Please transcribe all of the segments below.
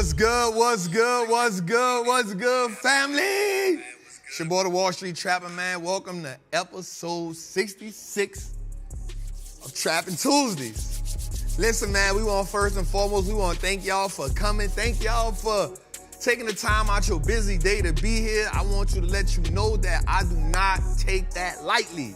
What's good, family? It's your boy, the Wallstreet Trappin, man. Welcome to episode 66 of Trappin Tuesdays. Listen, man, first and foremost, we want to thank y'all for coming. Thank y'all for taking the time out your busy day to be here. I want you to let you know that I do not take that lightly.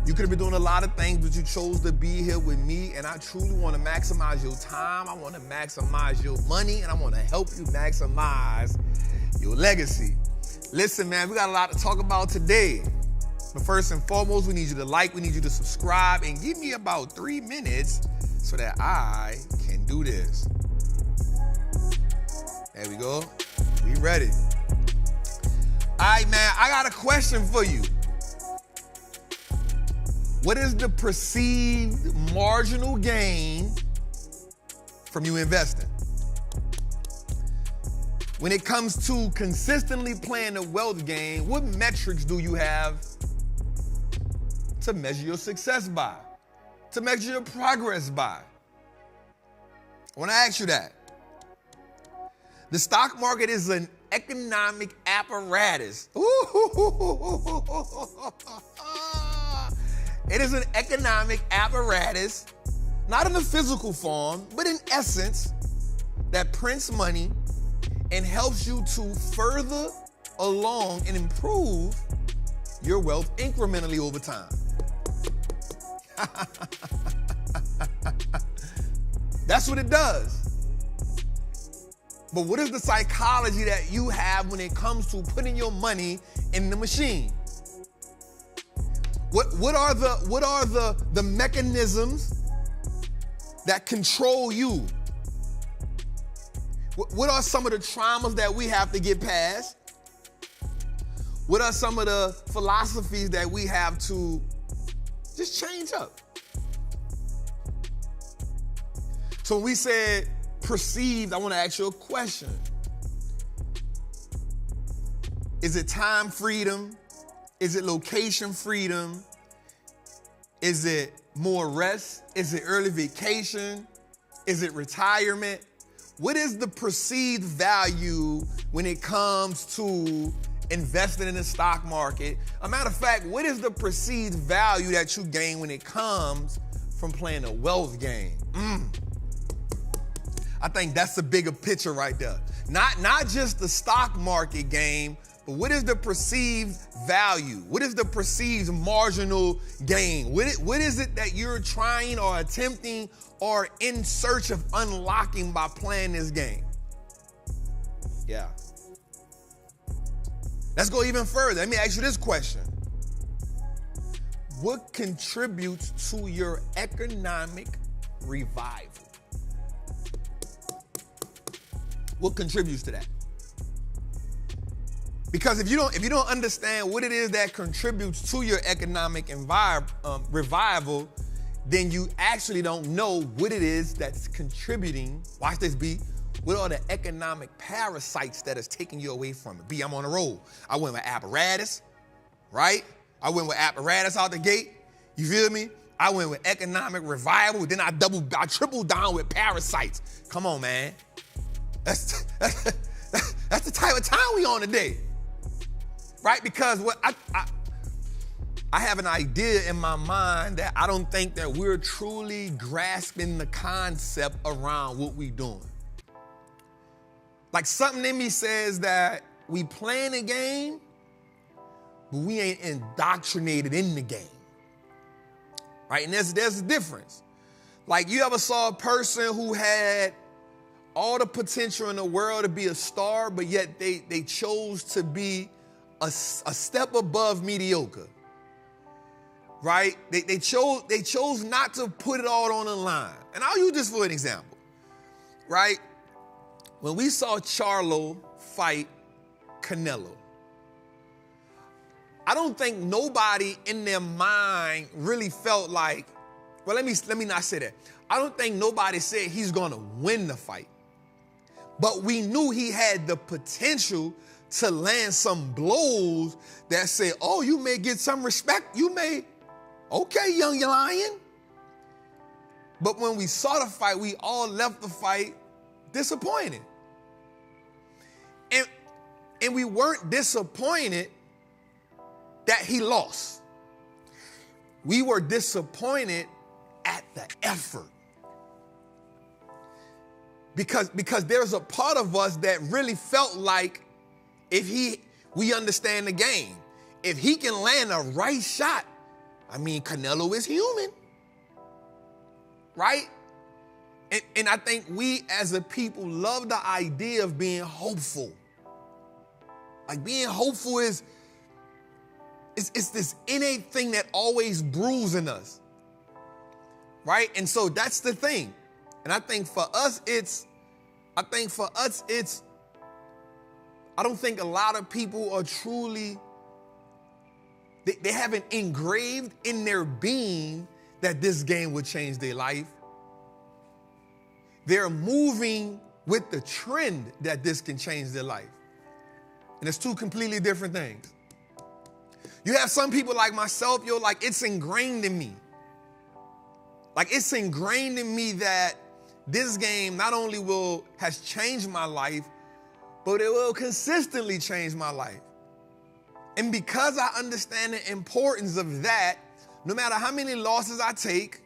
You could have been doing a lot of things, but you chose to be here with me, and I truly want to maximize your time. I want to maximize your money, and I want to help you maximize your legacy. Listen, man, we got a lot to talk about today. But first and foremost, we need you to like, we need you to subscribe, and give me about 3 minutes so that I can do this. There we go. We ready. All right, man, I got a question for you. What is the perceived marginal gain from you investing? When it comes to consistently playing a wealth game, what metrics do you have to measure your success by, to measure your progress by? I want to ask you that. The stock market is an economic apparatus. It is an economic apparatus, not in a physical form, but in essence, that prints money and helps you to further along and improve your wealth incrementally over time. That's what it does. But what is the psychology that you have when it comes to putting your money in the machine? What are the mechanisms that control you? What are some of the traumas that we have to get past? What are some of the philosophies that we have to just change up? So when we said perceived, I want to ask you a question. Is it time freedom? Is it location freedom? Is it more rest? Is it early vacation? Is it retirement? What is the perceived value when it comes to investing in the stock market? A matter of fact, what is the perceived value that you gain when it comes from playing a wealth game? I think that's the bigger picture right there. Not just the stock market game, but what is the perceived value? What is the perceived marginal gain? What is it that you're trying or attempting or in search of unlocking by playing this game? Yeah. Let's go even further. Let me ask you this question. What contributes to your economic revival? What contributes to that? Because if you don't understand what it is that contributes to your economic revival, then you actually don't know what it is that's contributing. Watch this, B. What are the economic parasites that is taking you away from it? B, I'm on a roll. I went with apparatus, right? I went with apparatus out the gate. You feel me? I went with economic revival. Then I tripled down with parasites. Come on, man. That's the type of time we on today. Right? Because what I have an idea in my mind that I don't think that we're truly grasping the concept around what we're doing. Like something in me says that we playing a game, but we ain't indoctrinated in the game. Right? And there's a difference. Like you ever saw a person who had all the potential in the world to be a star, but yet they chose to be a step above mediocre, right? They chose not to put it all on the line. And I'll use this for an example, right? When we saw Charlo fight Canelo, I don't think nobody in their mind really felt like, well, let me not say that. I don't think nobody said he's gonna win the fight. But we knew he had the potential to land some blows that said, oh, you may get some respect. You may, okay, young lion. But when we saw the fight, we all left the fight disappointed. And we weren't disappointed that he lost. We were disappointed at the effort. Because there's a part of us that really felt like we understand the game. If he can land a right shot, I mean, Canelo is human, right? And I think we as a people love the idea of being hopeful. Like being hopeful is this innate thing that always brews in us, right? And so that's the thing. And I think for us, I don't think a lot of people are truly, they haven't engraved in their being that this game would change their life. They're moving with the trend that this can change their life. And it's two completely different things. You have some people like myself, like it's ingrained in me. Like it's ingrained in me that this game not only has changed my life, but it will consistently change my life. And because I understand the importance of that, no matter how many losses I take,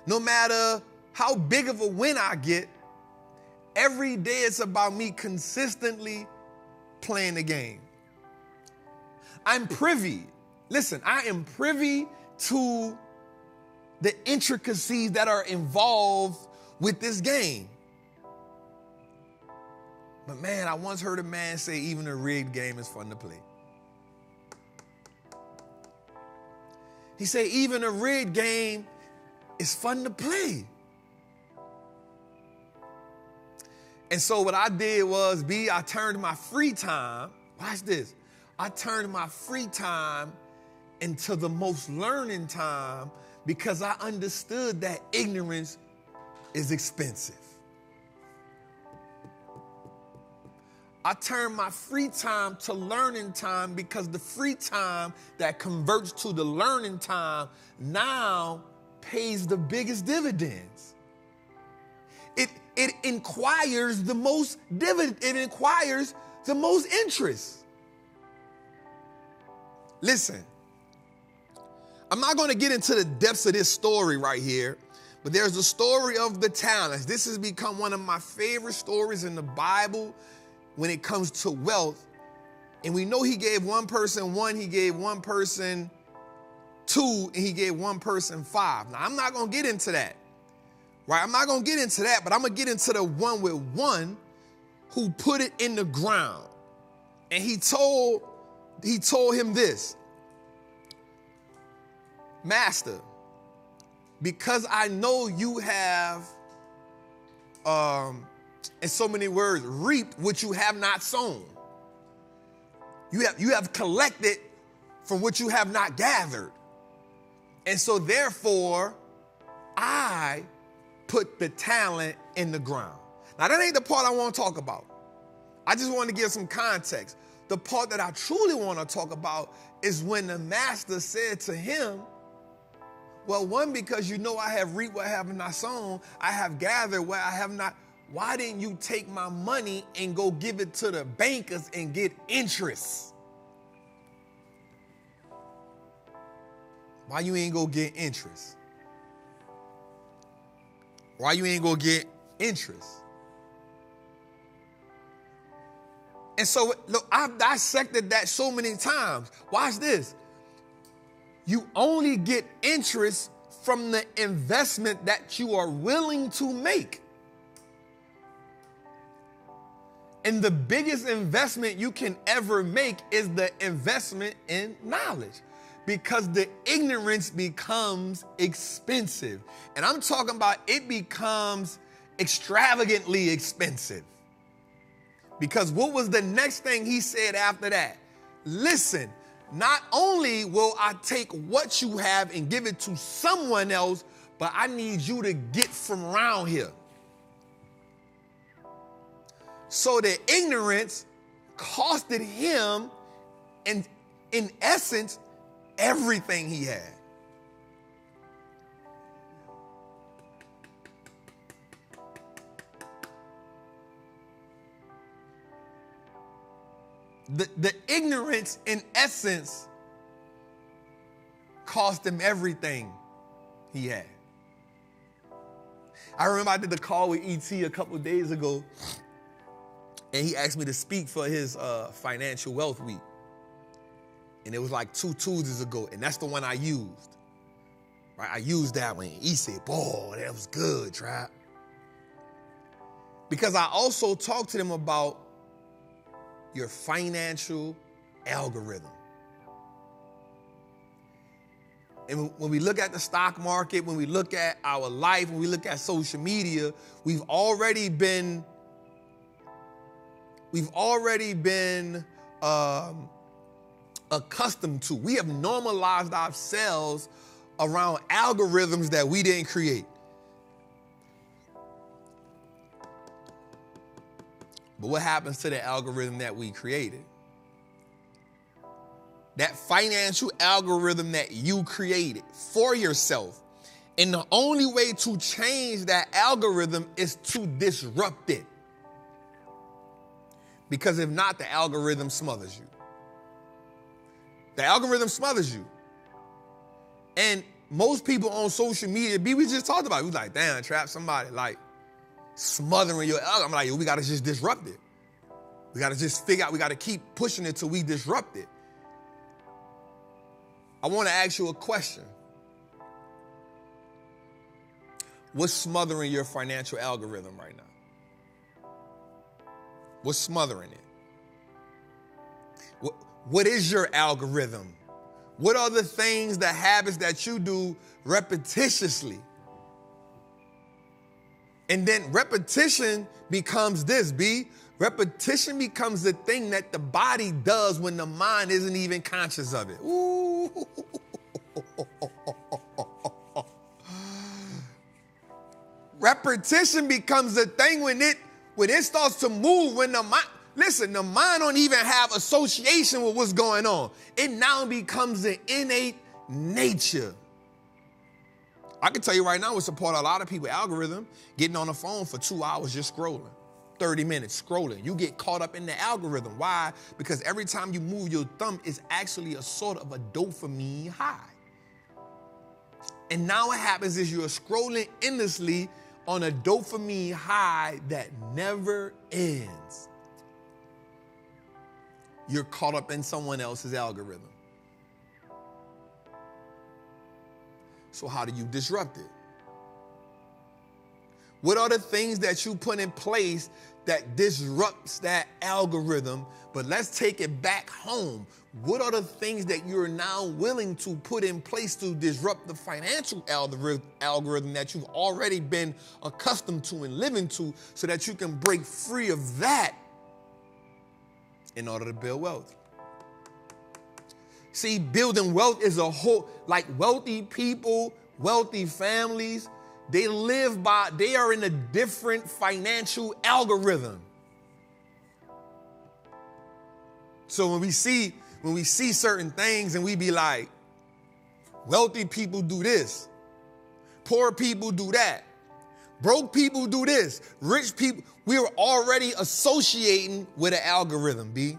no matter how big of a win I get, every day it's about me consistently playing the game. I am privy to the intricacies that are involved with this game. But man, I once heard a man say even a rigged game is fun to play. He said even a rigged game is fun to play. And so what I did was, I turned my free time, watch this, I turned my free time into the most learning time because I understood that ignorance is expensive. I turned my free time to learning time because the free time that converts to the learning time now pays the biggest dividends. It inquires the most dividend. It inquires the most interest. Listen, I'm not going to get into the depths of this story right here, but there's the story of the talents. This has become one of my favorite stories in the Bible when it comes to wealth. And we know he gave one person 1, he gave one person 2, and he gave one person 5. Now, I'm not going to get into that. Right, I'm not going to get into that, but I'm going to get into the one with 1 who put it in the ground. And he told him this, Master, because I know you have, in so many words, reaped what you have not sown. You have collected from what you have not gathered. And so therefore, I put the talent in the ground. Now, that ain't the part I want to talk about. I just want to give some context. The part that I truly want to talk about is when the master said to him, well, 1, because you know I have reaped what I have not sown, I have gathered what I have not. Why didn't you take my money and go give it to the bankers and get interest? Why you ain't go get interest? Why you ain't gonna get interest? And so, look, I've dissected that so many times. Watch this. You only get interest from the investment that you are willing to make. And the biggest investment you can ever make is the investment in knowledge. Because the ignorance becomes expensive. And I'm talking about it becomes extravagantly expensive. Because what was the next thing he said after that? Listen, not only will I take what you have and give it to someone else, but I need you to get from around here. So the ignorance costed him, and in essence, everything he had. The ignorance, in essence, cost him everything he had. I remember I did the call with E.T. a couple of days ago, and he asked me to speak for his Financial Wealth Week. And it was like 2 Tuesdays ago, and that's the one I used. Right? I used that one. He said, boy, that was good, Trap. Because I also talked to them about your financial algorithm. And when we look at the stock market, when we look at our life, when we look at social media, we've already been accustomed to. We have normalized ourselves around algorithms that we didn't create. But what happens to the algorithm that we created? That financial algorithm that you created for yourself. And the only way to change that algorithm is to disrupt it. Because if not, the algorithm smothers you. The algorithm smothers you. And most people on social media, we just talked about it. We was like, damn, Trap, somebody like smothering your algorithm. I'm like, yo, we got to just disrupt it. We got to just figure out, we got to keep pushing it till we disrupt it. I want to ask you a question. What's smothering your financial algorithm right now? What's smothering it? What is your algorithm? What are the things, the habits that you do repetitiously? And then repetition becomes this, B. Repetition becomes the thing that the body does when the mind isn't even conscious of it. Ooh. Repetition becomes the thing when it starts to move, when the mind, listen, the mind don't even have association with what's going on. It now becomes an innate nature. I can tell you right now, we support a lot of people algorithm, getting on the phone for 2 hours just scrolling, 30 minutes scrolling. You get caught up in the algorithm. Why? Because every time you move your thumb, it's actually a sort of a dopamine high. And now what happens is you're scrolling endlessly on a dopamine high that never ends. You're caught up in someone else's algorithm. So how do you disrupt it? What are the things that you put in place that disrupts that algorithm? But let's take it back home. What are the things that you're now willing to put in place to disrupt the financial algorithm that you've already been accustomed to and living to, so that you can break free of that in order to build wealth? See, building wealth is a whole, like wealthy people, wealthy families, they are in a different financial algorithm. So when we see certain things and we be like, wealthy people do this, poor people do that, broke people do this, rich people, we are already associating with an algorithm, B.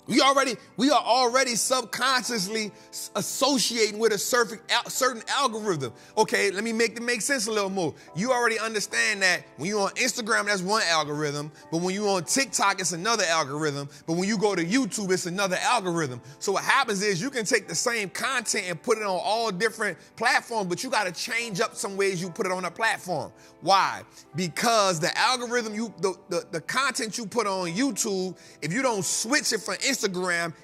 We are already subconsciously associating with a certain algorithm. Okay, let me make it make sense a little more. You already understand that when you're on Instagram, that's one algorithm, but when you're on TikTok, it's another algorithm, but when you go to YouTube, it's another algorithm. So what happens is you can take the same content and put it on all different platforms, but you got to change up some ways you put it on a platform. Why? Because the algorithm, the content you put on YouTube, if you don't switch it from Instagram,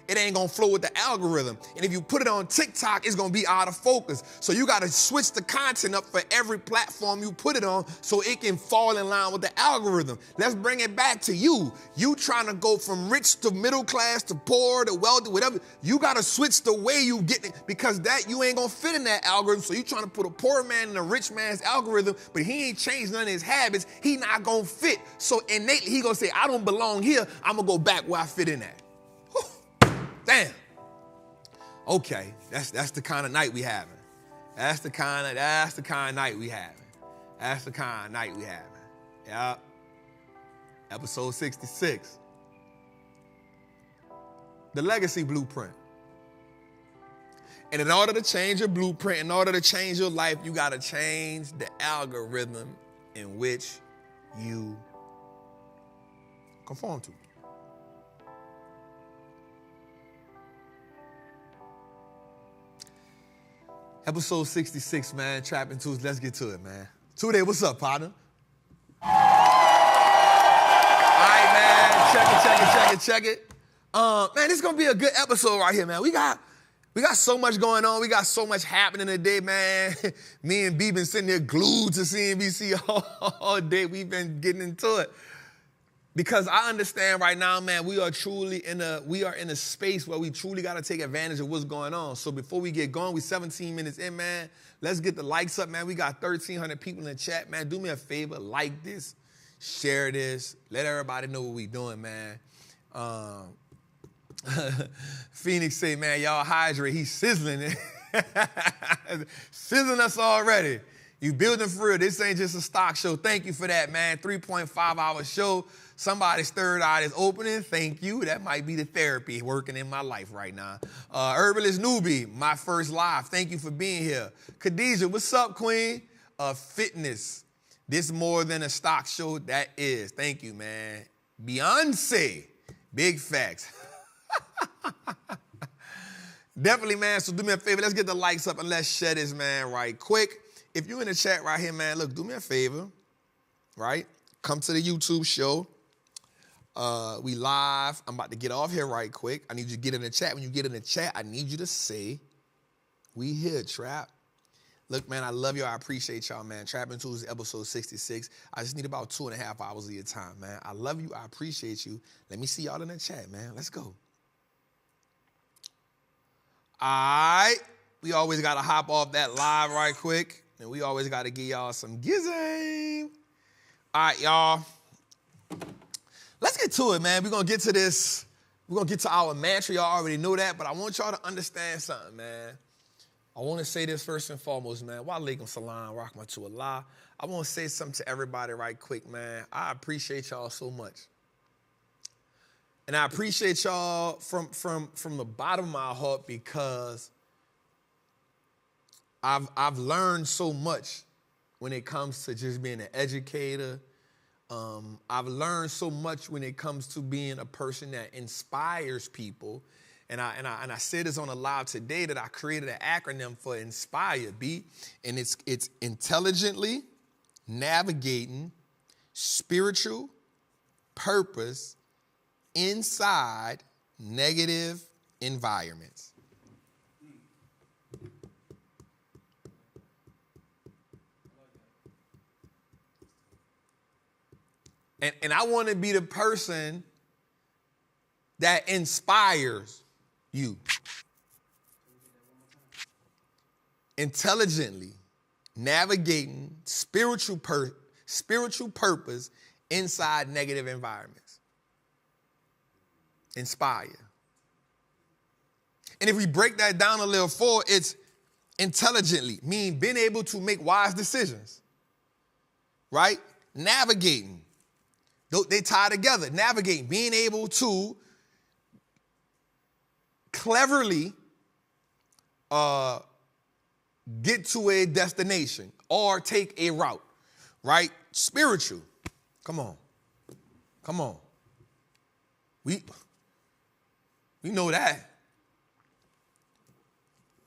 it ain't gonna flow with the algorithm. And if you put it on TikTok, it's gonna be out of focus. So you gotta switch the content up for every platform you put it on so it can fall in line with the algorithm. Let's bring it back to you. You trying to go from rich to middle class to poor to wealthy, whatever. You gotta switch the way you get it, because that you ain't gonna fit in that algorithm. So you trying to put a poor man in a rich man's algorithm, but he ain't changed none of his habits. He not gonna fit. So innately he gonna say, I don't belong here. I'm gonna go back where I fit in at. Damn. Okay, that's the kind of night we having. That's the kind of night we having. That's the kind of night we having. Yeah. Episode 66. the legacy blueprint. And in order to change your blueprint, in order to change your life, you got to change the algorithm in which you conform to. Episode 66, man, Trappin' Tuesday. Let's get to it, man. Today, what's up, partner? All right, man, check it. Man, this is going to be a good episode right here, man. We got so much going on. We got so much happening today, man. Me and B been sitting there glued to CNBC all day. We've been getting into it. Because I understand right now, man, we are in a space where we truly got to take advantage of what's going on. So before we get going, we're 17 minutes in, man. Let's get the likes up, man. We got 1,300 people in the chat, man. Do me a favor, like this, share this, let everybody know what we doing, man. Phoenix say, man, y'all hydrate. He's sizzling it. Sizzling us already. You building for real. This ain't just a stock show. Thank you for that, man. 3.5-hour show. Somebody's third eye is opening. Thank you. That might be the therapy working in my life right now. Herbalist Newbie, my first live. Thank you for being here. Khadijah, what's up, queen? Fitness. This more than a stock show. That is. Thank you, man. Beyonce. Big facts. Definitely, man. So do me a favor. Let's get the likes up and let's share this, man, right quick. If you're in the chat right here, man, look, do me a favor, right? Come to the YouTube show. We live. I'm about to get off here right quick. I need you to get in the chat. When you get in the chat, I need you to say, we here, Trap. Look, man, I love y'all. I appreciate y'all, man. Trappin' Tuesday, episode 66. I just need about 2.5 hours of your time, man. I love you. I appreciate you. Let me see y'all in the chat, man. Let's go. All right. We always got to hop off that live right quick. And we always got to give y'all some gizzing. All right, y'all. Let's get to it, man. We're going to get to this. We're going to get to our mantra. Y'all already know that. But I want y'all to understand something, man. I want to say this first and foremost, man. Wa alaikum salam, rahmatullah. I want to say something to everybody right quick, man. I appreciate y'all so much. And I appreciate y'all from the bottom of my heart because I've learned so much when it comes to just being an educator. I've learned so much when it comes to being a person that inspires people. And I said this on a live today that I created an acronym for INSPIRE, B. And it's intelligently navigating spiritual purpose inside negative environments. And I want to be the person that inspires you. Intelligently navigating spiritual purpose inside negative environments. Inspire. And if we break that down a little further, it's intelligently, meaning being able to make wise decisions, right? Navigating. They tie together. Navigating, being able to cleverly get to a destination or take a route, right? Spiritual. Come on. We know that.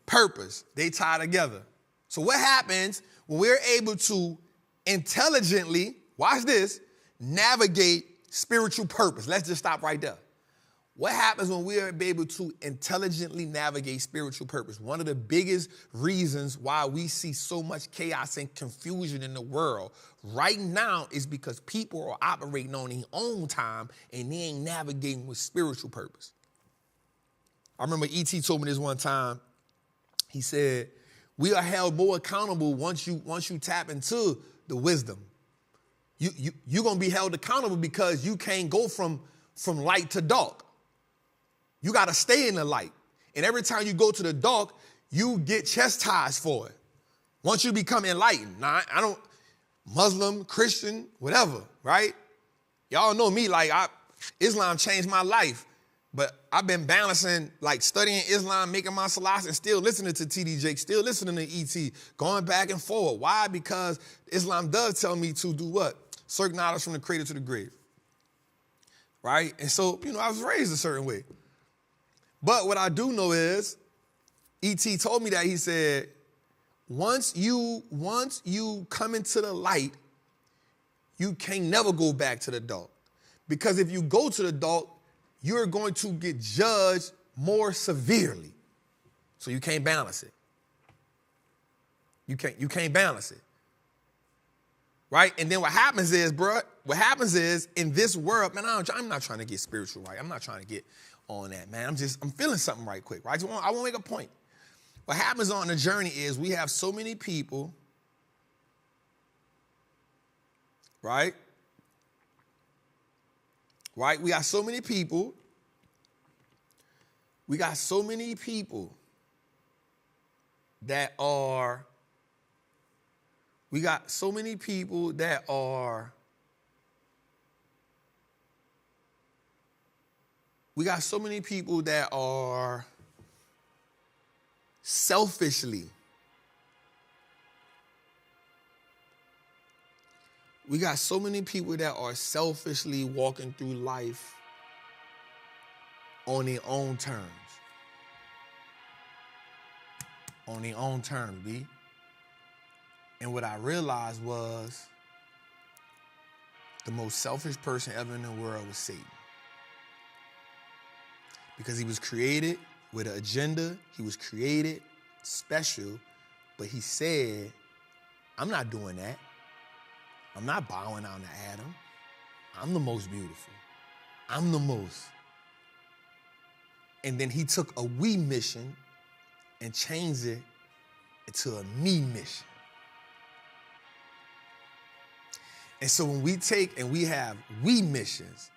Purpose, they tie together. So what happens when we're able to intelligently, watch this, navigate spiritual purpose? Let's just stop right there. What happens when we are able to intelligently navigate spiritual purpose? One of the biggest reasons why we see so much chaos and confusion in the world right now is because people are operating on their own time and they ain't navigating with spiritual purpose. I remember E.T. told me this one time. He said, we are held more accountable once you tap into the wisdom. You're going to be held accountable because you can't go from light to dark. You got to stay in the light. And every time you go to the dark, you get chastised for it. Once you become enlightened. Now, I don't, Muslim, Christian, whatever, right? Y'all know me, like Islam changed my life. But I've been balancing, like studying Islam, making my salats, and still listening to T.D. Jakes, still listening to E.T., going back and forward. Why? Because Islam does tell me to do what? Search knowledge from the cradle to the grave. Right? And so, I was raised a certain way. But what I do know is, E.T. told me that, he said, once you come into the light, you can never go back to the dark. Because if you go to the dark, you're going to get judged more severely. So you can't balance it. You can't balance it. Right? And then what happens is, in this world, man, I'm not trying to get spiritual, right? I'm not trying to get on that, man. I'm feeling something right quick, right? I want to make a point. What happens on the journey is we have so many people, right? Right? We got so many people that are selfishly. We got so many people that are selfishly walking through life on their own terms. On their own terms, B. And what I realized was the most selfish person ever in the world was Satan. Because he was created with an agenda. He was created special. But he said, I'm not doing that. I'm not bowing down to Adam. I'm the most beautiful. I'm the most. And then he took a we mission and changed it into a me mission. And so when we take and we have we missions,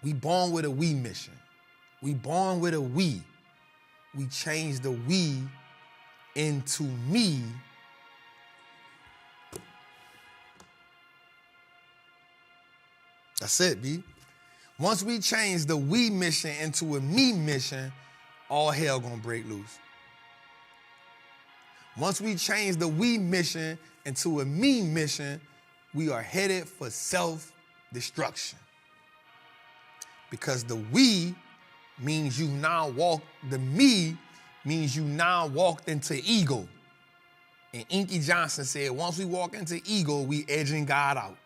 we born with a we mission. We born with a we. We change the we into me. That's it, B. Once we change the we mission into a me mission, all hell gonna break loose. Once we change the we mission into a me mission, we are headed for self-destruction. Because the we means you now the me means you now walked into ego. And Inky Johnson said, once we walk into ego, we edging God out.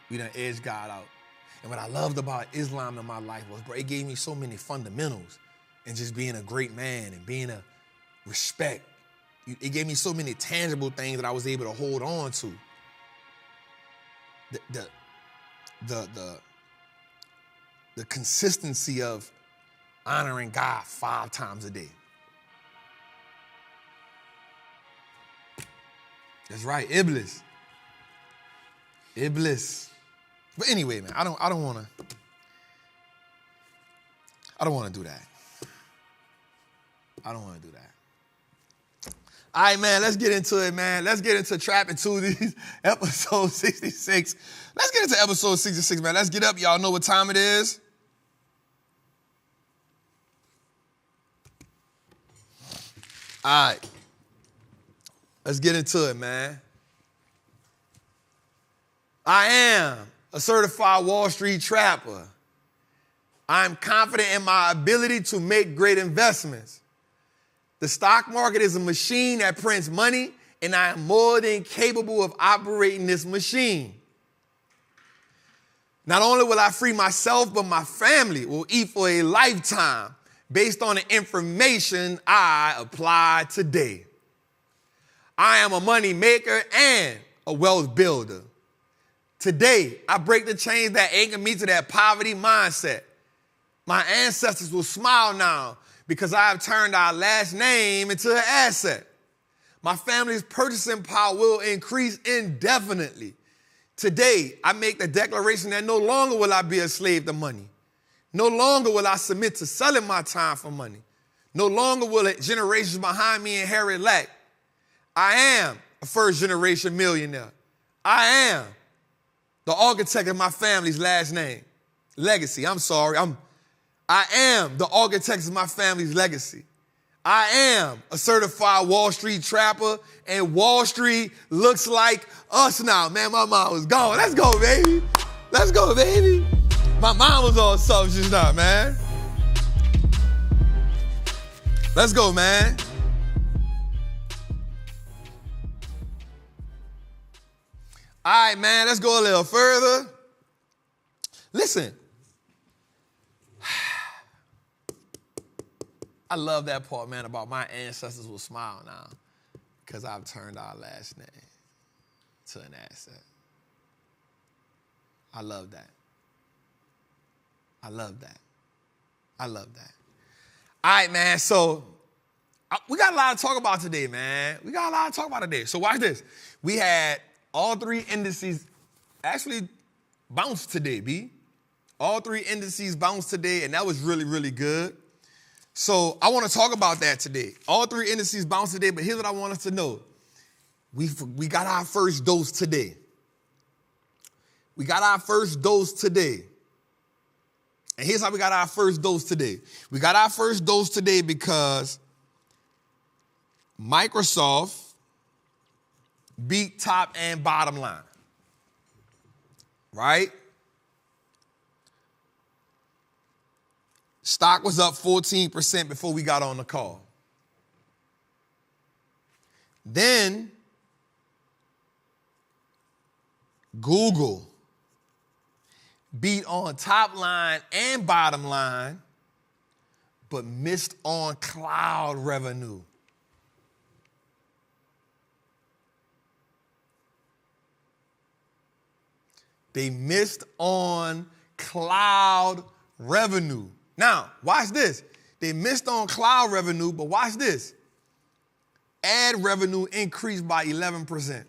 We done edged God out. And what I loved about Islam in my life was, bro, it gave me so many fundamentals and just being a great man and being a respect. It gave me so many tangible things that I was able to hold on to. The consistency of honoring God 5 times a day. That's right, Iblis. But anyway, man, I don't want to do that. I don't want to do that. All right, man, let's get into it, man. Let's get into Trappin' Tuesdays, episode 66. Let's get into episode 66, man. Let's get up. Y'all know what time it is. All right. Let's get into it, man. I am a certified Wall Street trapper. I'm confident in my ability to make great investments. The stock market is a machine that prints money, and I am more than capable of operating this machine. Not only will I free myself, but my family will eat for a lifetime based on the information I apply today. I am a money maker and a wealth builder. Today, I break the chains that anchor me to that poverty mindset. My ancestors will smile now because I have turned our last name into an asset. My family's purchasing power will increase indefinitely. Today, I make the declaration that no longer will I be a slave to money. No longer will I submit to selling my time for money. No longer will generations behind me inherit lack. I am a first-generation millionaire. I am the architect of my family's last name. legacy. I'm sorry. I am the architect of my family's legacy. I am a certified Wall Street trapper, and Wall Street looks like us now. Man, my mom was gone. Let's go, baby. Let's go, baby. My mom was on something just now, man. Let's go, man. All right, man, let's go a little further. Listen. I love that part, man, about my ancestors will smile now because I've turned our last name to an asset. I love that. I love that. I love that. All right, man, so we got a lot to talk about today, man. We got a lot to talk about today. So watch this. We had all three indices actually bounce today, B. All three indices bounced today, and that was really, really good. So I want to talk about that today. All three indices bounced today, but here's what I want us to know. We got our first dose today. We got our first dose today. And here's how we got our first dose today. We got our first dose today because Microsoft beat top and bottom line. Right? Stock was up 14% before we got on the call. Then Google beat on top line and bottom line, but missed on cloud revenue. They missed on cloud revenue. Now, watch this. They missed on cloud revenue, but watch this. Ad revenue increased by 11%.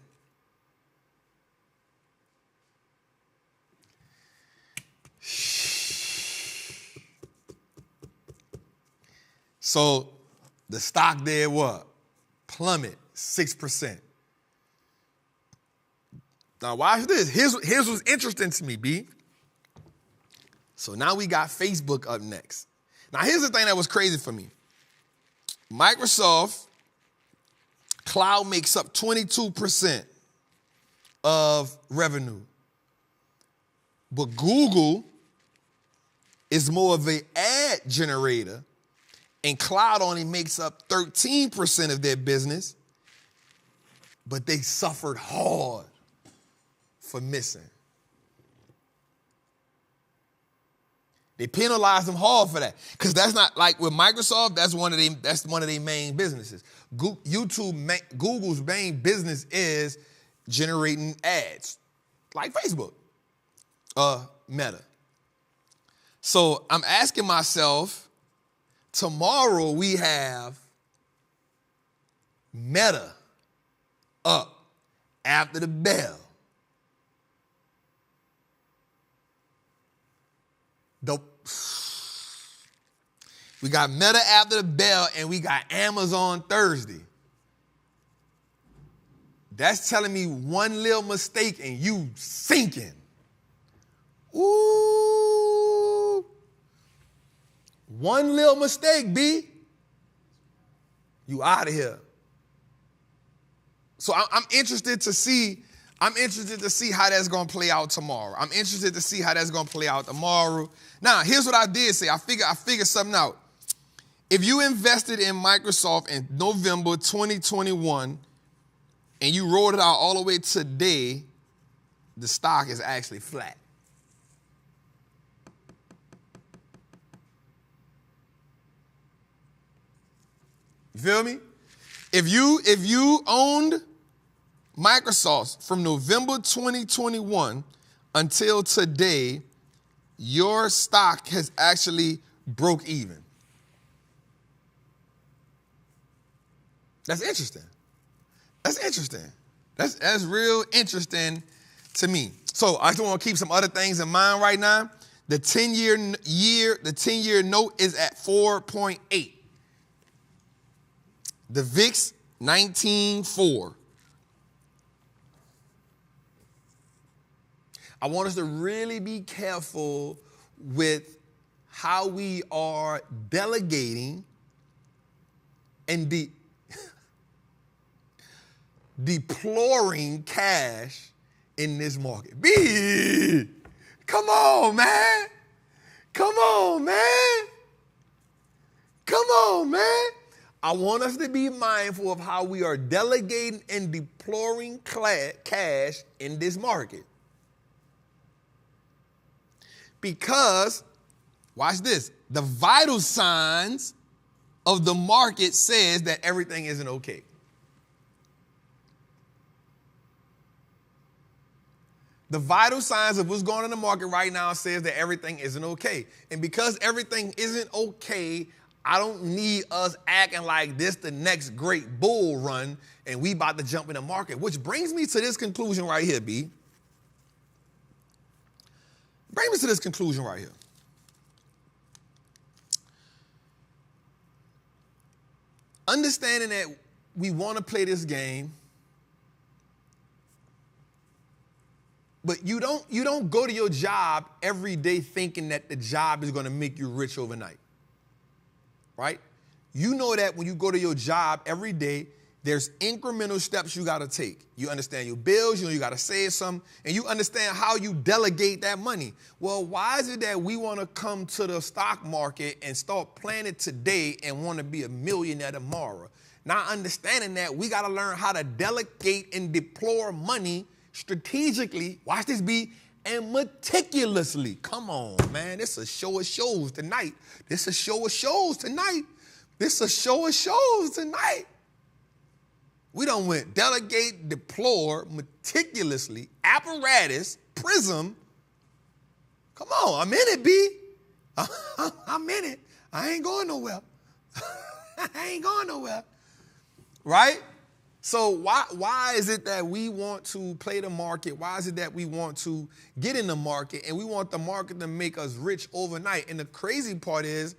So the stock did what? Plummet 6%. Now watch this. Here's what's interesting to me, B. So now we got Facebook up next. Now here's the thing that was crazy for me. Microsoft Cloud makes up 22% of revenue. But Google is more of an ad generator, and cloud only makes up 13% of their business, but they suffered hard for missing. They penalized them hard for that, because that's not like with Microsoft. That's one of their main businesses. Google's main business is generating ads, like Facebook, Meta. So I'm asking myself, tomorrow we have Meta up after the bell. We got Meta after the bell, and we got Amazon Thursday. That's telling me one little mistake and you sinking. Ooh. One little mistake, B. You out of here. So I'm interested to see how that's going to play out tomorrow. Now, here's what I did say. I figured something out. If you invested in Microsoft in November 2021 and you rolled it out all the way to today, the stock is actually flat. You feel me? If you owned Microsoft from November 2021 until today, your stock has actually broke even. That's interesting. That's real interesting to me. So I just want to keep some other things in mind right now. The 10-year note is at 4.8. The VIX 19.4. I want us to really be careful with how we are delegating and deploring cash in this market. B, come on, man. Come on, man. Come on, man. I want us to be mindful of how we are delegating and deploring cash in this market. Because, watch this, the vital signs of the market says that everything isn't okay. The vital signs of what's going on in the market right now says that everything isn't okay. And because everything isn't okay, I don't need us acting like this the next great bull run and we about to jump in the market. Which brings me to this conclusion right here, B. Bring me to this conclusion right here. Understanding that we want to play this game, but you don't go to your job every day thinking that the job is going to make you rich overnight, right? You know that when you go to your job every day, there's incremental steps you got to take. You understand your bills, you got to save some, and you understand how you delegate that money. Well, why is it that we want to come to the stock market and start planning today and want to be a millionaire tomorrow? Not understanding that we got to learn how to delegate and deploy money strategically, watch this, B, and meticulously. Come on, man. This is a show of shows tonight. This is a show of shows tonight. This is a show of shows tonight. We done went delegate, deploy, meticulously, apparatus, prism. Come on, I'm in it, B. I'm in it. I ain't going nowhere. I ain't going nowhere. Right? So why is it that we want to play the market? Why is it that we want to get in the market and we want the market to make us rich overnight? And the crazy part is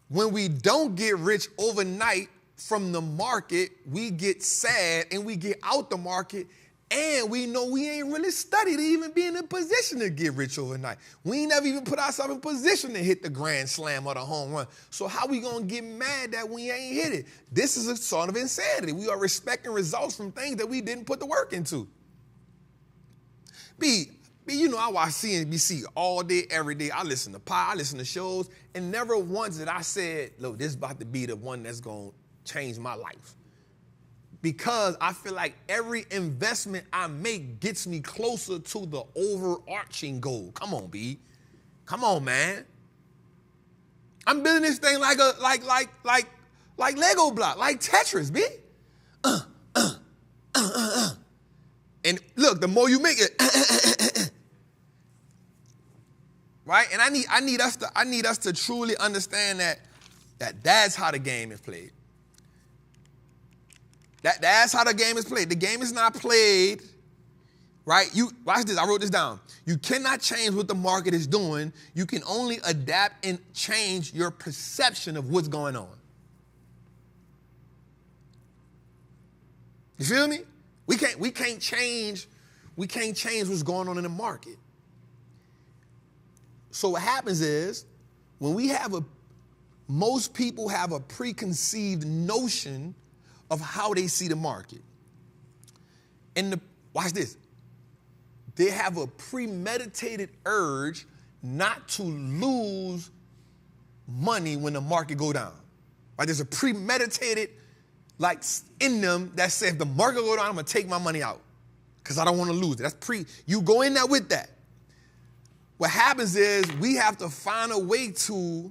when we don't get rich overnight from the market, we get sad and we get out the market and we know we ain't really studied to even be in a position to get rich overnight. We ain't never even put ourselves in position to hit the grand slam or the home run. So how we gonna get mad that we ain't hit it? This is a sort of insanity. We are expecting results from things that we didn't put the work into. B, you know I watch CNBC all day, every day. I listen to I listen to shows, and never once did I say, look, this is about to be the one that's gonna change my life. Because I feel like every investment I make gets me closer to the overarching goal. Come on, B. Come on, man. I'm building this thing like Lego block, like Tetris, B. And look, the more you make it, right? And I need us to truly understand that's how the game is played. That's how the game is played. The game is not played, right? Watch this. I wrote this down. You cannot change what the market is doing. You can only adapt and change your perception of what's going on. You feel me? We can't change what's going on in the market. So what happens is when most people have a preconceived notion of how they see the market. And watch this. They have a premeditated urge not to lose money when the market go down. Right? There's a premeditated, like, in them that says if the market go down, I'm gonna take my money out because I don't want to lose it. You go in there with that. What happens is we have to find a way to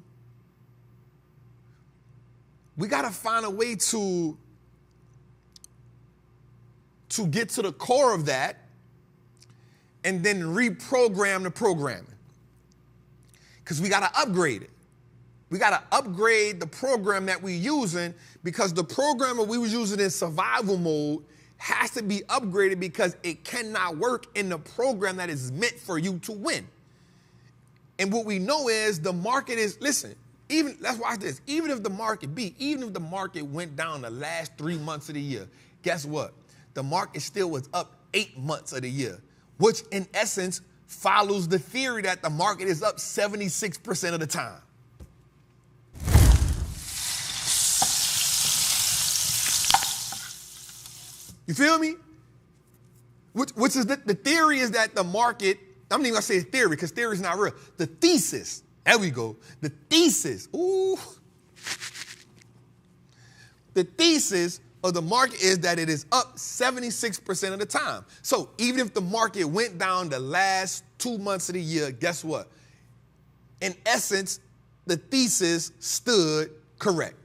get to the core of that and then reprogram the programming. Because we got to upgrade it. We got to upgrade the program that we're using because the program that we was using in survival mode has to be upgraded because it cannot work in the program that is meant for you to win. And what we know is the market is, listen, let's watch this. Even if the market went down the last 3 months of the year, guess what? The market still was up 8 months of the year, which in essence follows the theory that the market is up 76% of the time. You feel me? Which is the theory is that the market, I'm not even gonna say theory because theory is not real. The thesis, there we go. The thesis, ooh. The thesis of the market is that it is up 76% of the time. So even if the market went down the last 2 months of the year, guess what? In essence, the thesis stood correct.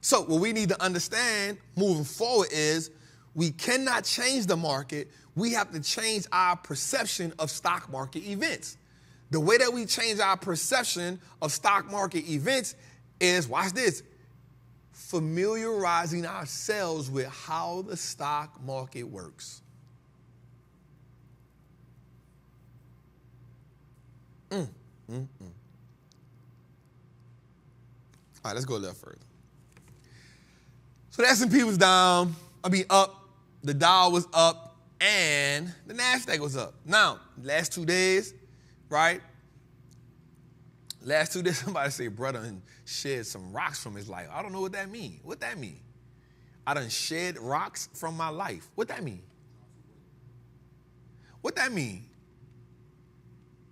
So what we need to understand moving forward is we cannot change the market. We have to change our perception of stock market events. The way that we change our perception of stock market events is, watch this, familiarizing ourselves with how the stock market works. All right, let's go a little further. So the S&P was down, up, the Dow was up, and the NASDAQ was up. Now, last 2 days, right? Last 2 days, somebody say, brother, and shed some rocks from his life. I don't know what that mean. What that mean? I done shed rocks from my life. What that mean? What that mean?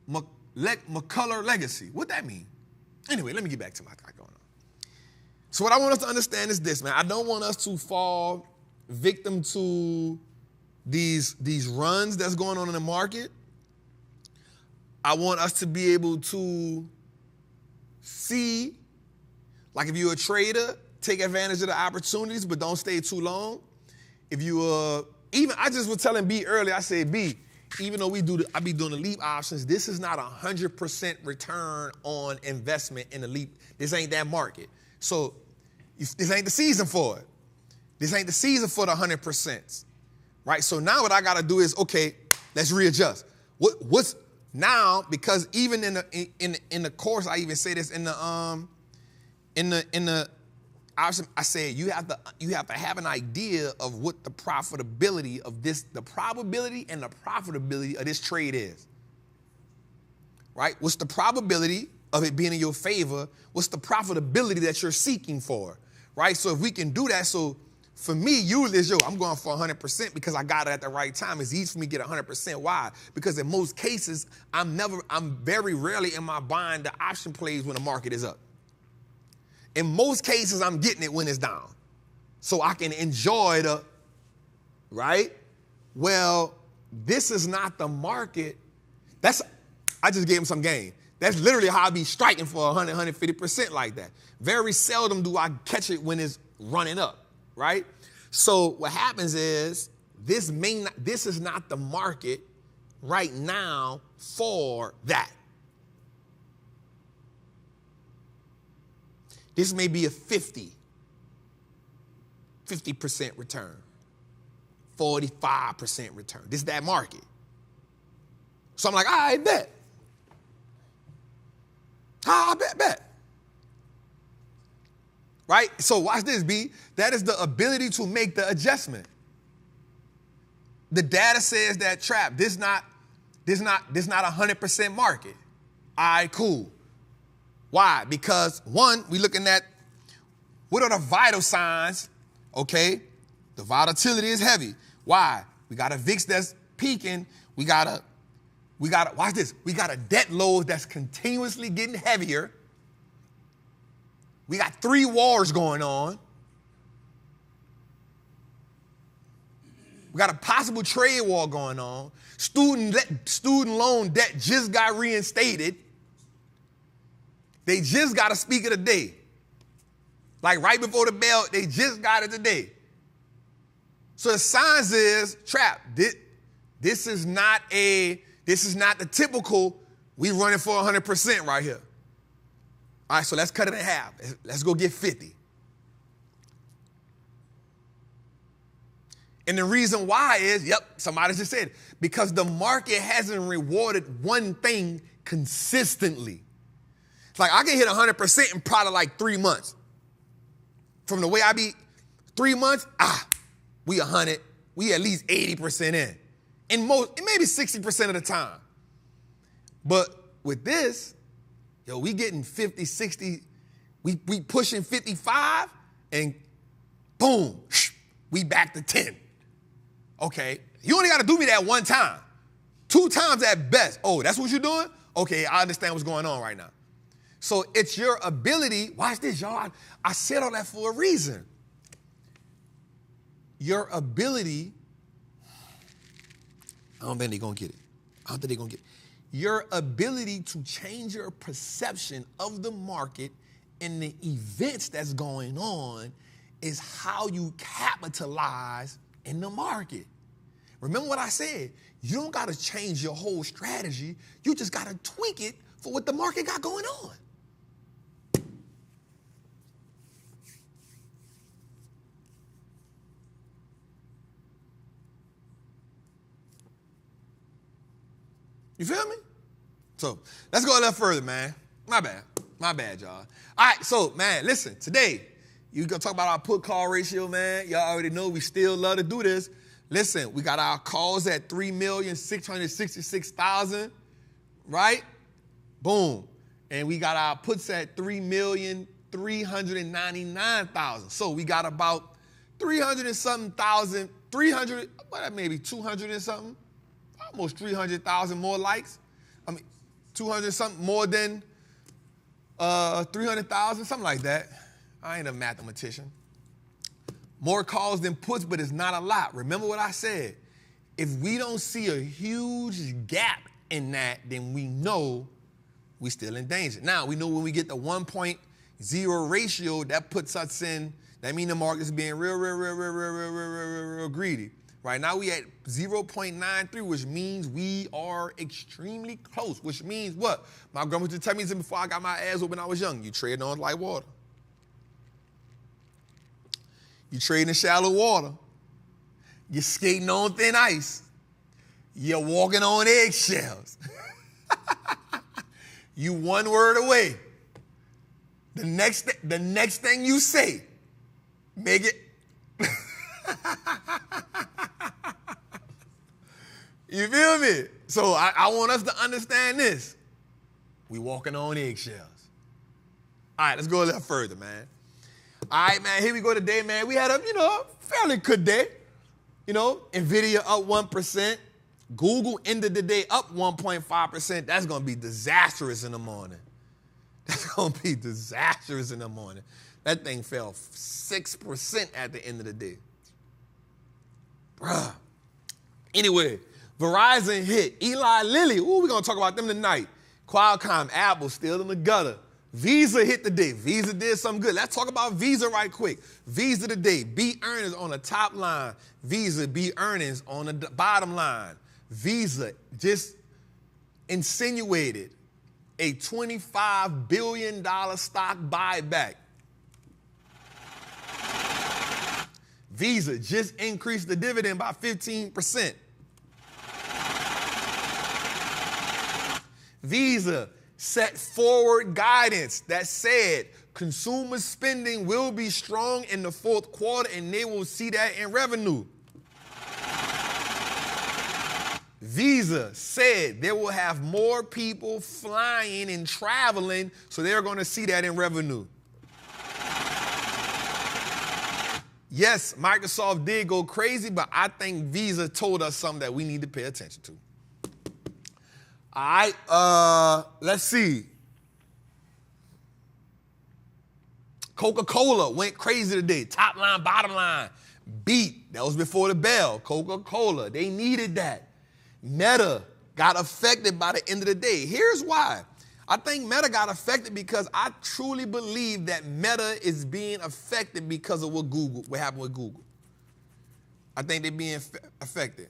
McCullough legacy. What that mean? Anyway, let me get back to my thought going on. So what I want us to understand is this, man. I don't want us to fall victim to these runs that's going on in the market. I want us to be able to see, like if you're a trader, take advantage of the opportunities, but don't stay too long. If you I just was telling B earlier, I said, B, even though I be doing the leap options, this is not 100% return on investment in the leap. This ain't that market. So this ain't the season for it. This ain't the season for the 100%, right? So now what I got to do is, okay, let's readjust. What's now, because even in the course, I even say this in the option, I said you have to have an idea of what the profitability of this, the probability and the profitability of this trade is, right? What's the probability of it being in your favor? What's the profitability that you're seeking for, right? So if we can do that, so for me, usually it's, I'm going for 100% because I got it at the right time. It's easy for me to get 100%. Why? Because in most cases, I'm very rarely am I buying the option plays when the market is up. In most cases, I'm getting it when it's down. So I can enjoy the, right? Well, this is not the market. I just gave him some game. That's literally how I be striking for 100, 150% like that. Very seldom do I catch it when it's running up, right? So what happens is this is not the market right now for that. This may be a 50% return, 45% return. This is that market. So I'm like, I bet. I bet. Right? So watch this, B. That is the ability to make the adjustment. The data says that this not 100% market. All right, cool. Why? Because one, we looking at what are the vital signs, okay? The volatility is heavy. Why? We got a VIX that's peaking. We got a, watch this. We got a debt load that's continuously getting heavier. We got 3 wars going on. We got a possible trade war going on. Student loan debt just got reinstated. They just got to speak of the day. Like right before the bell, they just got it today. So the signs is, Trap, this is not the typical, we running for 100% right here. All right, so let's cut it in half. Let's go get 50. And the reason why is, somebody just said, because the market hasn't rewarded one thing consistently. It's like I can hit 100% in probably like 3 months. From the way I be, 3 months, we 100, we at least 80% in. And maybe 60% of the time. But with this, yo, we getting 50, 60, we pushing 55, and boom, we back to 10. Okay, you only got to do me that one time. 2 times at best. Oh, that's what you're doing? Okay, I understand what's going on right now. So it's your ability, watch this, y'all. I said all that for a reason. Your ability, I don't think they're going to get it. Your ability to change your perception of the market and the events that's going on is how you capitalize in the market. Remember what I said? You don't got to change your whole strategy. You just got to tweak it for what the market got going on. You feel me? So let's go a little further, man. My bad, y'all. All right, so, man, listen, today, you gonna talk about our put call ratio, man. Y'all already know we still love to do this. Listen, we got our calls at 3,666,000, right? Boom. And we got our puts at 3,399,000. So we got about 300 and something thousand, 300, what, maybe 200 and something, almost 300,000 more likes. 200 something more than 300,000, something like that. I ain't a mathematician. More calls than puts, but it's not a lot. Remember what I said. If we don't see a huge gap in that, then we know we still in danger. Now, we know when we get the 1.0 ratio, that puts us in, that means the market's being real greedy. Right now, we at 0.93, which means we are extremely close, which means what? My grandma used to tell me this before I got my ass open when I was young. You trade on like water. You trade in shallow water. You're skating on thin ice. You're walking on eggshells. You one word away. The next thing you say, make it. You feel me? So I want us to understand this. We walking on eggshells. All right, let's go a little further, man. All right, man, here we go today, man. We had a, fairly good day. NVIDIA up 1%. Google ended the day up 1.5%. That's going to be disastrous in the morning. That's going to be disastrous in the morning. That thing fell 6% at the end of the day. Bruh. Anyway, Verizon hit. Eli Lilly, ooh, we're going to talk about them tonight. Qualcomm, Apple, still in the gutter. Visa hit the day. Visa did something good. Let's talk about Visa right quick. Visa today, beat earnings on the top line. Visa beat earnings on the bottom line. Visa just insinuated a $25 billion stock buyback. Visa just increased the dividend by 15%. Visa set forward guidance that said consumer spending will be strong in the fourth quarter and they will see that in revenue. Visa said they will have more people flying and traveling, so they're going to see that in revenue. Yes, Microsoft did go crazy, but I think Visa told us something that we need to pay attention to. All right, let's see. Coca-Cola went crazy today. Top line, bottom line, beat. That was before the bell. Coca-Cola, they needed that. Meta got affected by the end of the day. Here's why. I think Meta got affected because I truly believe that Meta is being affected because of what happened with Google. I think they're being affected.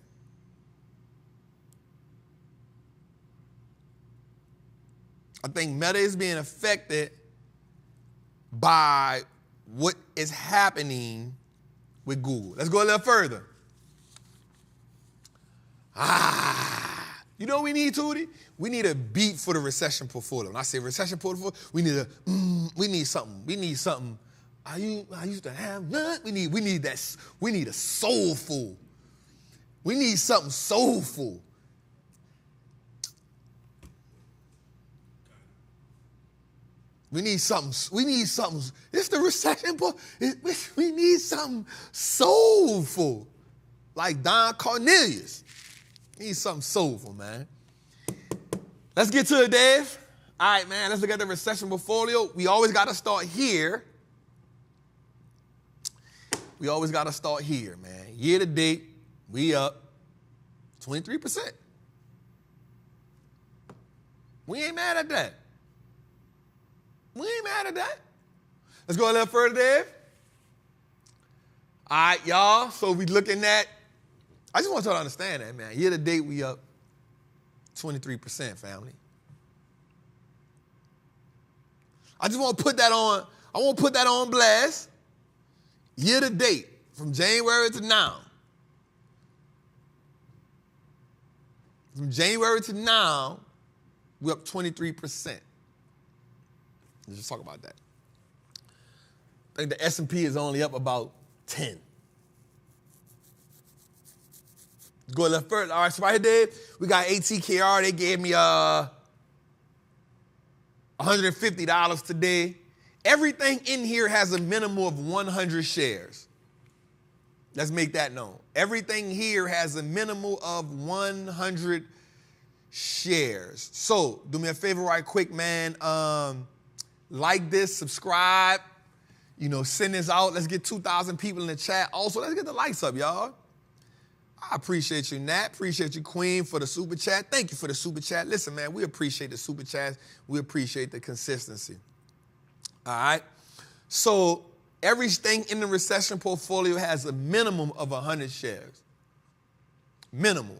I think Meta is being affected by what is happening with Google. Let's go a little further. You know what we need, Tootie? We need a beat for the recession portfolio. When I say recession portfolio, we need something. We need something. I used to have none. We need that. We need a soulful We need something soulful. We need something. It's the recession, boy. We need something soulful. Like Don Cornelius. We need something soulful, man. Let's get to it, Dave. All right, man, let's look at the recession portfolio. We always got to start here. We always got to start here, man. Year to date, we up 23%. We ain't mad at that. We ain't mad at that. Let's go a little further, Dave. All right, y'all. So we looking at, I just want y'all to understand that, man. Year to date, we up 23%, family. I just want to put that on, I want to put that on blast. Year to date, from January to now. From January to now, we're up 23%. Let's just talk about that. I think the S&P is only up about 10. Go a little further. All right, so right here, Dave, we got ATKR. They gave me $150 today. Everything in here has a minimum of 100 shares. Let's make that known. Everything here has a minimum of 100 shares. So do me a favor right quick, man. Like this, subscribe, send this out. Let's get 2,000 people in the chat. Also, let's get the lights up, y'all. I appreciate you, Nat. Appreciate you, Queen, for the super chat. Thank you for the super chat. Listen, man, we appreciate the super chats. We appreciate the consistency. All right? So everything in the recession portfolio has a minimum of 100 shares. Minimum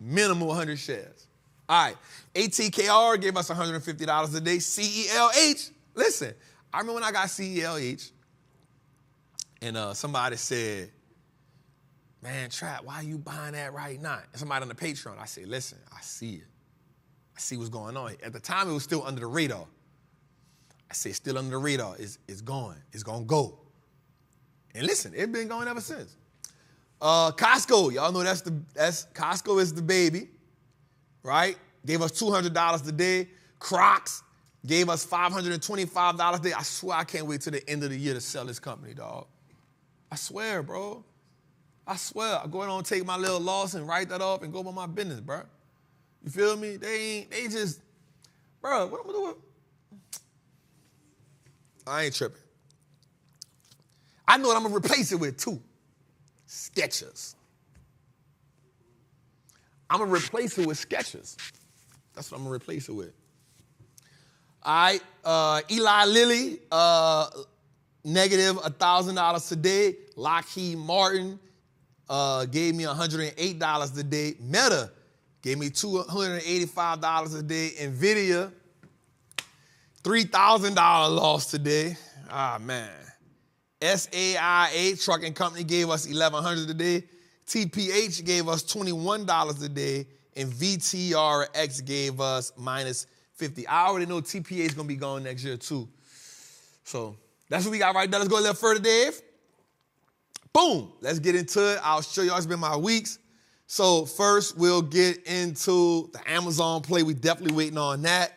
100 shares. All right. ATKR gave us $150 a day. CELH, listen, I remember when I got CELH and somebody said, man, Trap, why are you buying that right now? And somebody on the Patreon, I said, listen, I see it. I see what's going on. At the time, it was still under the radar. I said, still under the radar. It's going. It's going to go. And listen, it's been going ever since. Costco, y'all know that's Costco is the baby, right? Gave us $200 a day. Crocs gave us $525 a day. I swear I can't wait till the end of the year to sell this company, dog. I swear, bro. I swear. I go ahead and take my little loss and write that off and go about my business, bro. You feel me? They just, bro, what am I doing? I ain't tripping. I know what I'm going to replace it with, too. Skechers. I'm going to replace it with Skechers. That's what I'm going to replace it with. All right. Eli Lilly, negative $1,000 today. Lockheed Martin gave me $108 a day. Meta gave me $285 a day. NVIDIA, $3,000 loss today. Ah, man. SAIA Trucking Company gave us $1,100 a day. TPH gave us $21 a day. And VTRX gave us minus $50. I already know TPA is going to be gone next year, too. So that's what we got right there. Let's go a little further, Dave. Boom. Let's get into it. I'll show y'all. It's been my weeks. So first, we'll get into the Amazon play. We definitely waiting on that.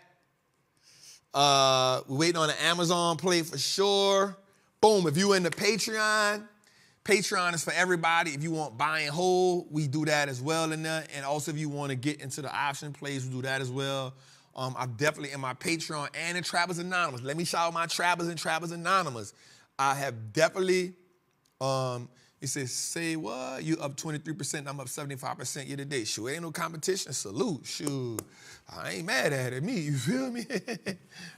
We're waiting on the Amazon play for sure. Boom. If you're in the Patreon, Patreon is for everybody. If you want buy and hold, we do that as well in there. And also if you want to get into the option plays, we do that as well. I'm definitely in my Patreon and in Trappers Anonymous. Let me shout out my Trappers and Trappers Anonymous. I have definitely, it says, say what? You up 23%, I'm up 75% year to date. Sure, ain't no competition. Salute. Sure. I ain't mad at it. Me, you feel me?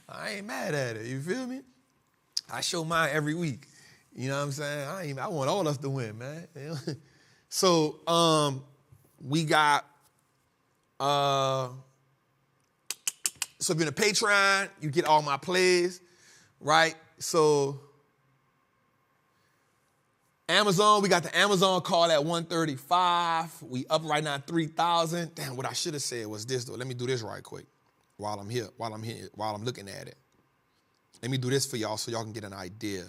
I ain't mad at it. You feel me? I show mine every week. You know what I'm saying? I want all us to win, man. So we got, so if you're in a Patreon, you get all my plays, right? So Amazon, we got the Amazon call at 135. We up right now 3,000. Damn, what I should have said was this, though. Let me do this right quick while I'm here, while I'm looking at it. Let me do this for y'all so y'all can get an idea.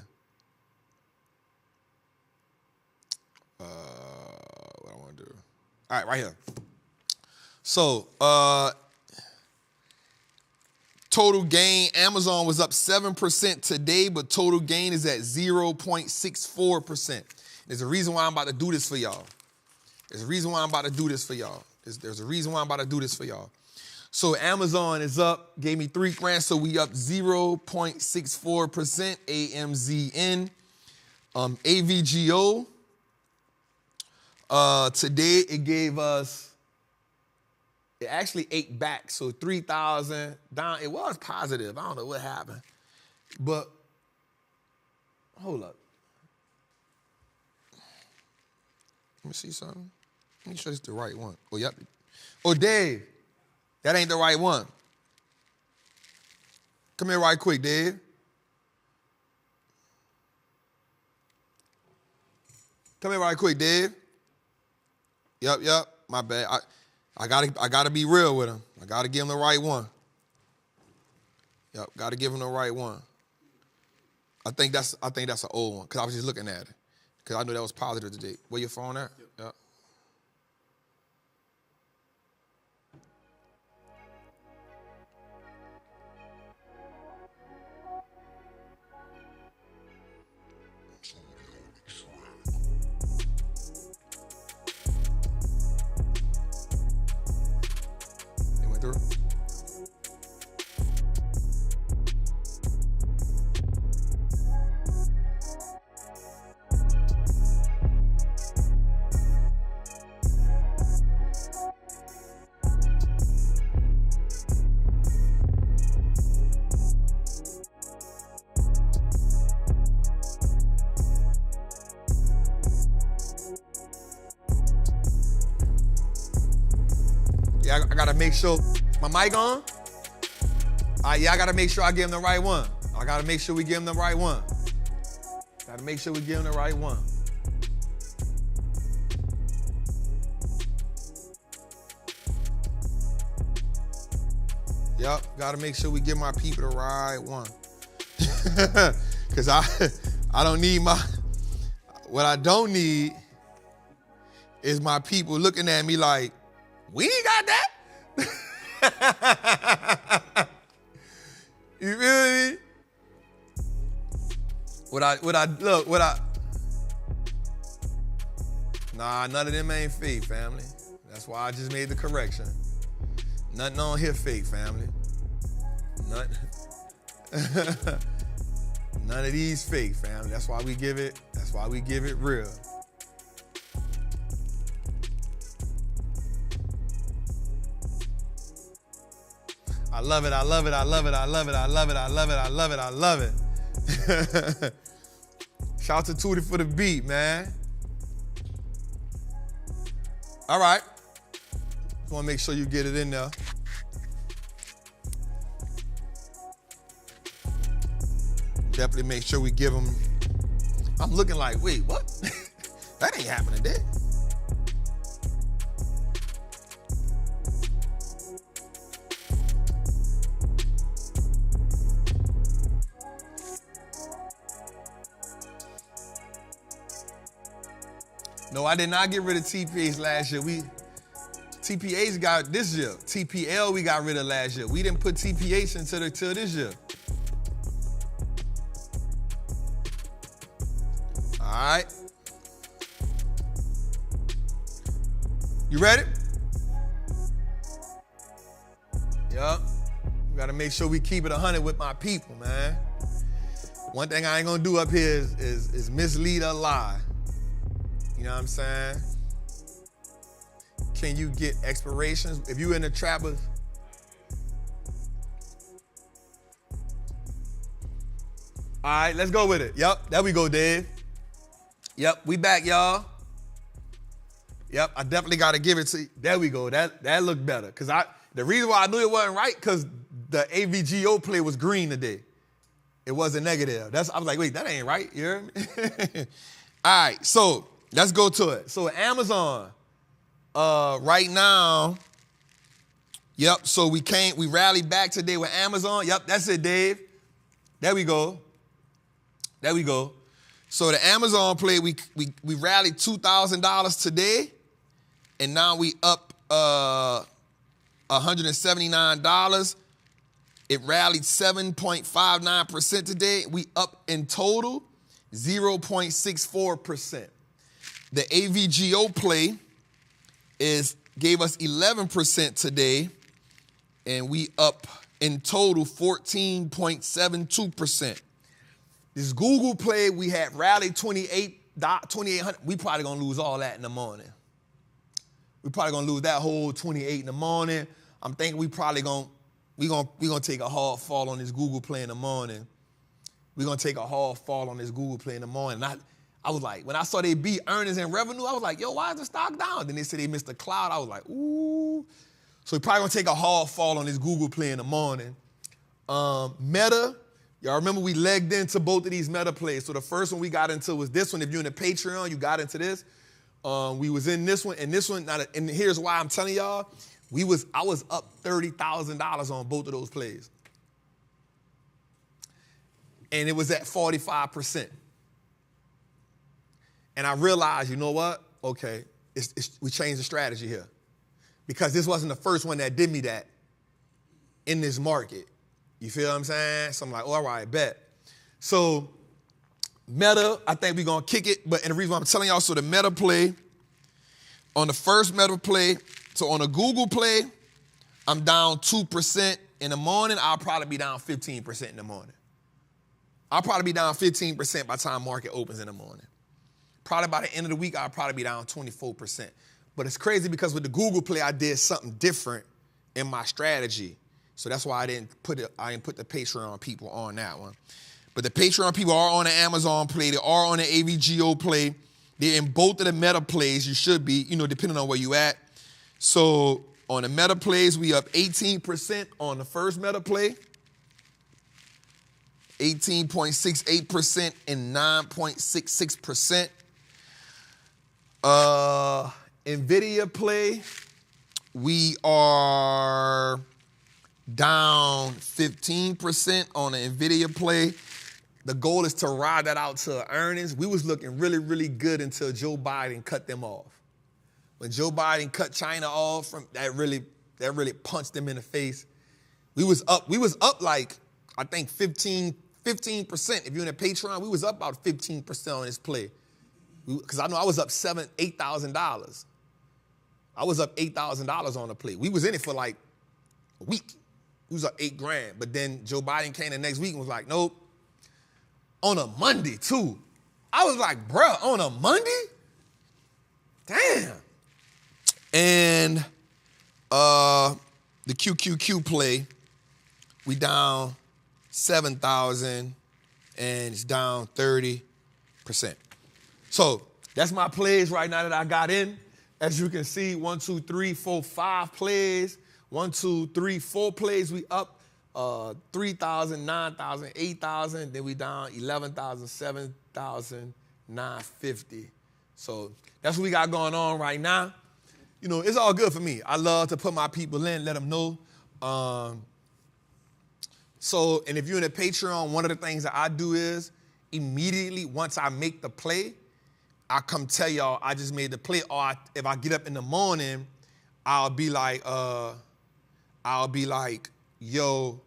All right, right here. So, total gain, Amazon was up 7% today, but total gain is at 0.64%. There's a reason why I'm about to do this for y'all. There's a reason why I'm about to do this for y'all. There's a reason why I'm about to do this for y'all. So Amazon is up, gave me $3,000, so we up 0.64%, AMZN. AVGO, today it gave us, it actually ate back, so 3,000 down. It was positive. I don't know what happened. But, hold up. Let me see something. Let me sure this is the right one. Oh, yep. Oh, Dave, that ain't the right one. Come here right quick, Dave. Come here right quick, Dave. Yep, my bad. I gotta be real with him. I gotta give him the right one. Yep, gotta give him the right one. I think that's an old one, because I was just looking at it. Because I knew that was positive today. Where your phone at? Yep. It went through? Yeah, I gotta make sure, my mic on? Yeah, I gotta make sure I give him the right one. I gotta make sure we give him the right one. Gotta make sure we give him the right one. Yep, gotta make sure we give my people the right one. Cause I don't need what I don't need is my people looking at me like, we ain't got that. You feel me? Nah, none of them ain't fake, family. That's why I just made the correction. Nothing on here fake, family. None of these fake, family. That's why we give it real. I love it, I love it, I love it, I love it, I love it, I love it, I love it, I love it. Shout out to Tootie for the beat, man. All right. Just want to make sure you get it in there. Definitely make sure we give them. I'm looking like, wait, what? That ain't happening there. No, I did not get rid of TPAs last year. TPAs got this year. TPL we got rid of last year. We didn't put TPH until this year. All right. You ready? Yup. We gotta make sure we keep it 100 with my people, man. One thing I ain't gonna do up here is mislead or lie. You know what I'm saying? Can you get expirations? If you in the trappers, all right, let's go with it. Yep, there we go, Dave. Yep, we back, y'all. Yep, I definitely got to give it to you. There we go. That looked better. Because the reason why I knew it wasn't right, because the AVGO play was green today. It wasn't negative. I was like, wait, that ain't right. You hear me? All right, so let's go to it. So Amazon, right now, yep, so we rallied back today with Amazon. Yep, that's it, Dave. There we go. There we go. So the Amazon play, we rallied $2,000 today. and now we up $179. It rallied 7.59% today. We up in total 0.64%. The AVGO play gave us 11% today, and we up in total 14.72%. This Google play, we had rallied 2,800. We probably gonna lose all that in the morning. We probably gonna lose that whole 28 in the morning. I'm thinking we gonna take a hard fall on this Google play in the morning. We're gonna take a hard fall on this Google play in the morning. I was like, when I saw they beat earnings and revenue, I was like, yo, why is the stock down? Then they said they missed the cloud. I was like, ooh. So we probably gonna take a hard fall on this Google play in the morning. Meta, y'all remember we legged into both of these Meta plays. So the first one we got into was this one. If you're in the Patreon, you got into this. We was in this one, and this one, and here's why I'm telling y'all, I was up $30,000 on both of those plays. And it was at 45%. And I realized, you know what? Okay, we changed the strategy here. Because this wasn't the first one that did me that in this market. You feel what I'm saying? So I'm like, all right, bet. So Meta, I think we're going to kick it. And the reason why I'm telling y'all, so the Meta play, on the first Meta play, so on a Google play, I'm down 2% in the morning. I'll probably be down 15% in the morning. I'll probably be down 15% by the time market opens in the morning. Probably by the end of the week, I'll probably be down 24%. But it's crazy because with the Google play, I did something different in my strategy. So that's why I didn't put the Patreon people on that one. But the Patreon people are on the Amazon play. They are on the AVGO play. They're in both of the Meta plays. You should be, depending on where you at. So on the Meta plays, we up 18% on the first Meta play. 18.68% and 9.66%. NVIDIA play, we are down 15% on the NVIDIA play. The goal is to ride that out to earnings. We was looking really, really good until Joe Biden cut them off. When Joe Biden cut China off, that really punched them in the face. We was up like, I think 15%. If you're in a Patreon, we was up about 15% on this play. Because I know I was up $8,000. I was up $8,000 on the play. We was in it for like a week. We was up $8,000. But then Joe Biden came the next week and was like, nope. On a Monday, too. I was like, bruh, on a Monday? Damn. And the QQQ play, we down 7,000 and it's down 30%. So that's my plays right now that I got in. As you can see, 1, 2, 3, 4, 5 plays. 1, 2, 3, 4 plays. We up 3,000, 9,000, 8,000. Then we down 11,000, 7,950. So that's what we got going on right now. It's all good for me. I love to put my people in, let them know. And if you're in a Patreon, one of the things that I do is immediately once I make the play, I come tell y'all I just made the play. Or if I get up in the morning, I'll be like, yo,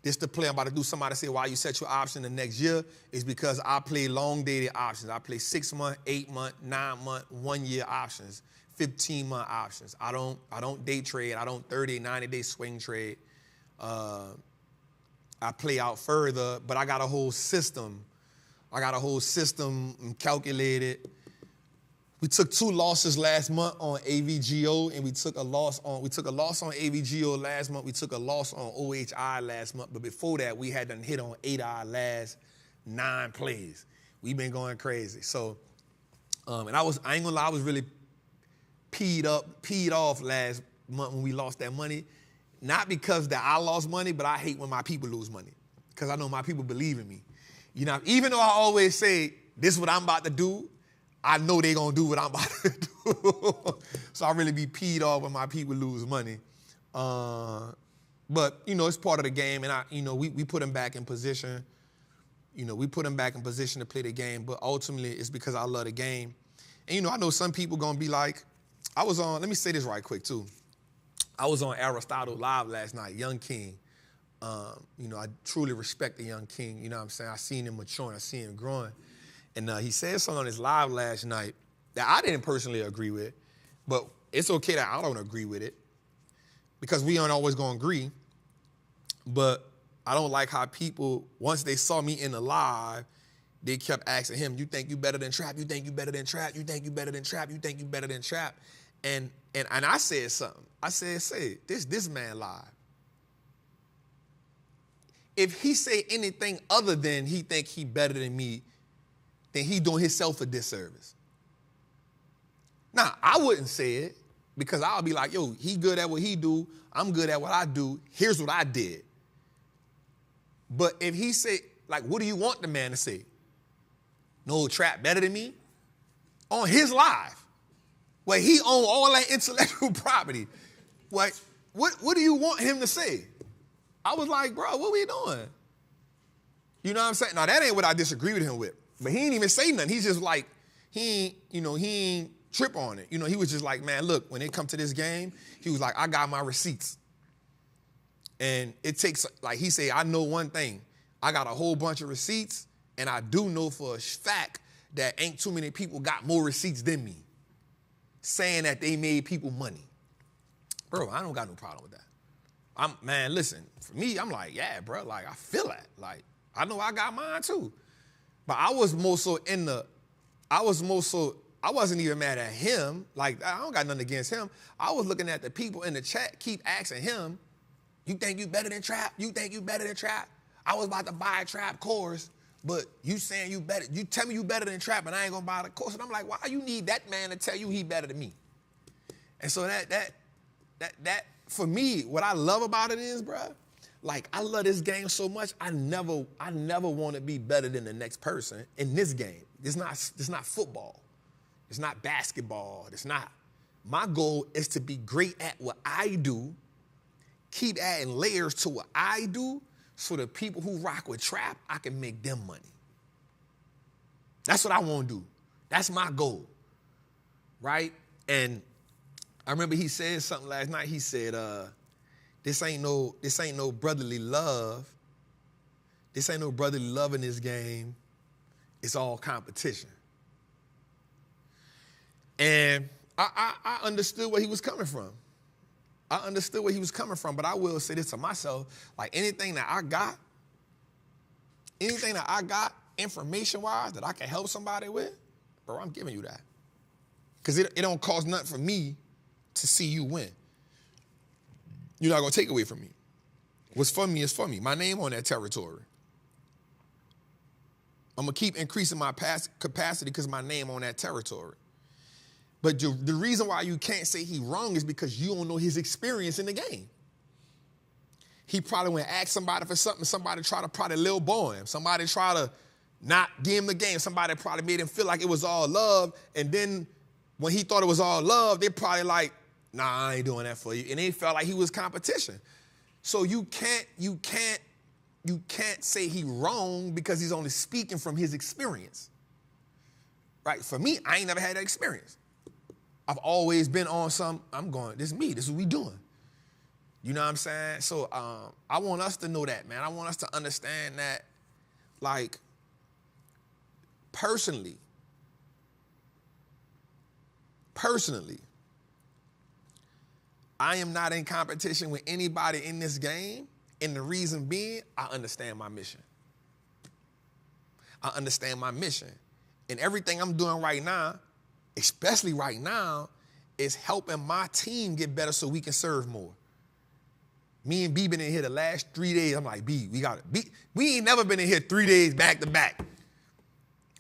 this the play I'm about to do. Somebody say, why you set your option the next year? Is because I play long-dated options. I play 6-month, 8-month, 9-month, 1-year options, 15-month options. I don't day trade. I don't 30, 90-day swing trade. I play out further, but I got a whole system. Calculated. We took 2 losses last month on AVGO, and we took a loss on AVGO last month. We took a loss on OHI last month, but before that, we had done hit on 8 of our last 9 plays. We've been going crazy. So, and I ain't gonna lie, I was really peed off last month when we lost that money. Not because that I lost money, but I hate when my people lose money, because I know my people believe in me. Even though I always say, this is what I'm about to do, I know they're going to do what I'm about to do. So I really be peed off when my people lose money. But, it's part of the game, and we put them back in position. We put them back in position to play the game, but ultimately it's because I love the game. And, I know some people going to be like, let me say this right quick too. I was on Aristotle Live last night, Young King. I truly respect the Young King. You know what I'm saying? I seen him maturing. I seen him growing. And he said something on his live last night that I didn't personally agree with, but it's okay that I don't agree with it because we aren't always going to agree. But I don't like how people, once they saw me in the live, they kept asking him, you think you better than Trap? You think you better than Trap? You think you better than Trap? You think you better than Trap? And I said something. I said, this man live. If he say anything other than he think he better than me, then he doing himself a disservice. Now, I wouldn't say it because I'll be like, yo, he good at what he do. I'm good at what I do. Here's what I did. But if he say, like, what do you want the man to say? No, Trap better than me? On his live, where he own all that intellectual property. What do you want him to say? I was like, bro, what we doing? You know what I'm saying? Now, that ain't what I disagree with him with. But he ain't even say nothing. He's just like, he ain't trip on it. He was just like, man, look, when it come to this game, he was like, I got my receipts. And it takes, like he said, I know one thing. I got a whole bunch of receipts, and I do know for a fact that ain't too many people got more receipts than me, saying that they made people money. Bro, I don't got no problem with that. Man, listen, for me, I'm like, yeah, bro, like, I feel that. Like, I know I got mine too. But I wasn't even mad at him. Like, I don't got nothing against him. I was looking at the people in the chat, keep asking him, you think you better than Trap? You think you better than Trap? I was about to buy a Trap course, but you saying you better, you tell me you better than Trap and I ain't gonna buy the course. And I'm like, why you need that man to tell you he better than me? And so that for me, what I love about it is, bro, like, I love this game so much, I never want to be better than the next person in this game. It's not football. It's not basketball. It's not. My goal is to be great at what I do, keep adding layers to what I do, so the people who rock with Trap, I can make them money. That's what I want to do. That's my goal, right? And I remember he said something last night. He said, this ain't no brotherly love. This ain't no brotherly love in this game. It's all competition. And I understood where he was coming from. But I will say this to myself, like, anything that I got information-wise that I can help somebody with, bro, I'm giving you that. Because it don't cost nothing for me to see you win. You're not going to take away from me. What's for me is for me. My name on that territory. I'm going to keep increasing my capacity because my name on that territory. But the reason why you can't say he wrong is because you don't know his experience in the game. He probably went ask somebody for something. Somebody tried to probably lil boy him. Somebody tried to not give him the game. Somebody probably made him feel like it was all love. And then when he thought it was all love, they probably like, nah, I ain't doing that for you. And they felt like he was competition. So you can't say he wrong because he's only speaking from his experience. Right? For me, I ain't never had that experience. I've always been on this is me, this is what we doing. You know what I'm saying? So I want us to know that, man. I want us to understand that, like, personally, I am not in competition with anybody in this game, and the reason being, I understand my mission. And everything I'm doing right now, especially right now, is helping my team get better so we can serve more. Me and B been in here the last 3 days. I'm like, B, we ain't never been in here 3 days back to back.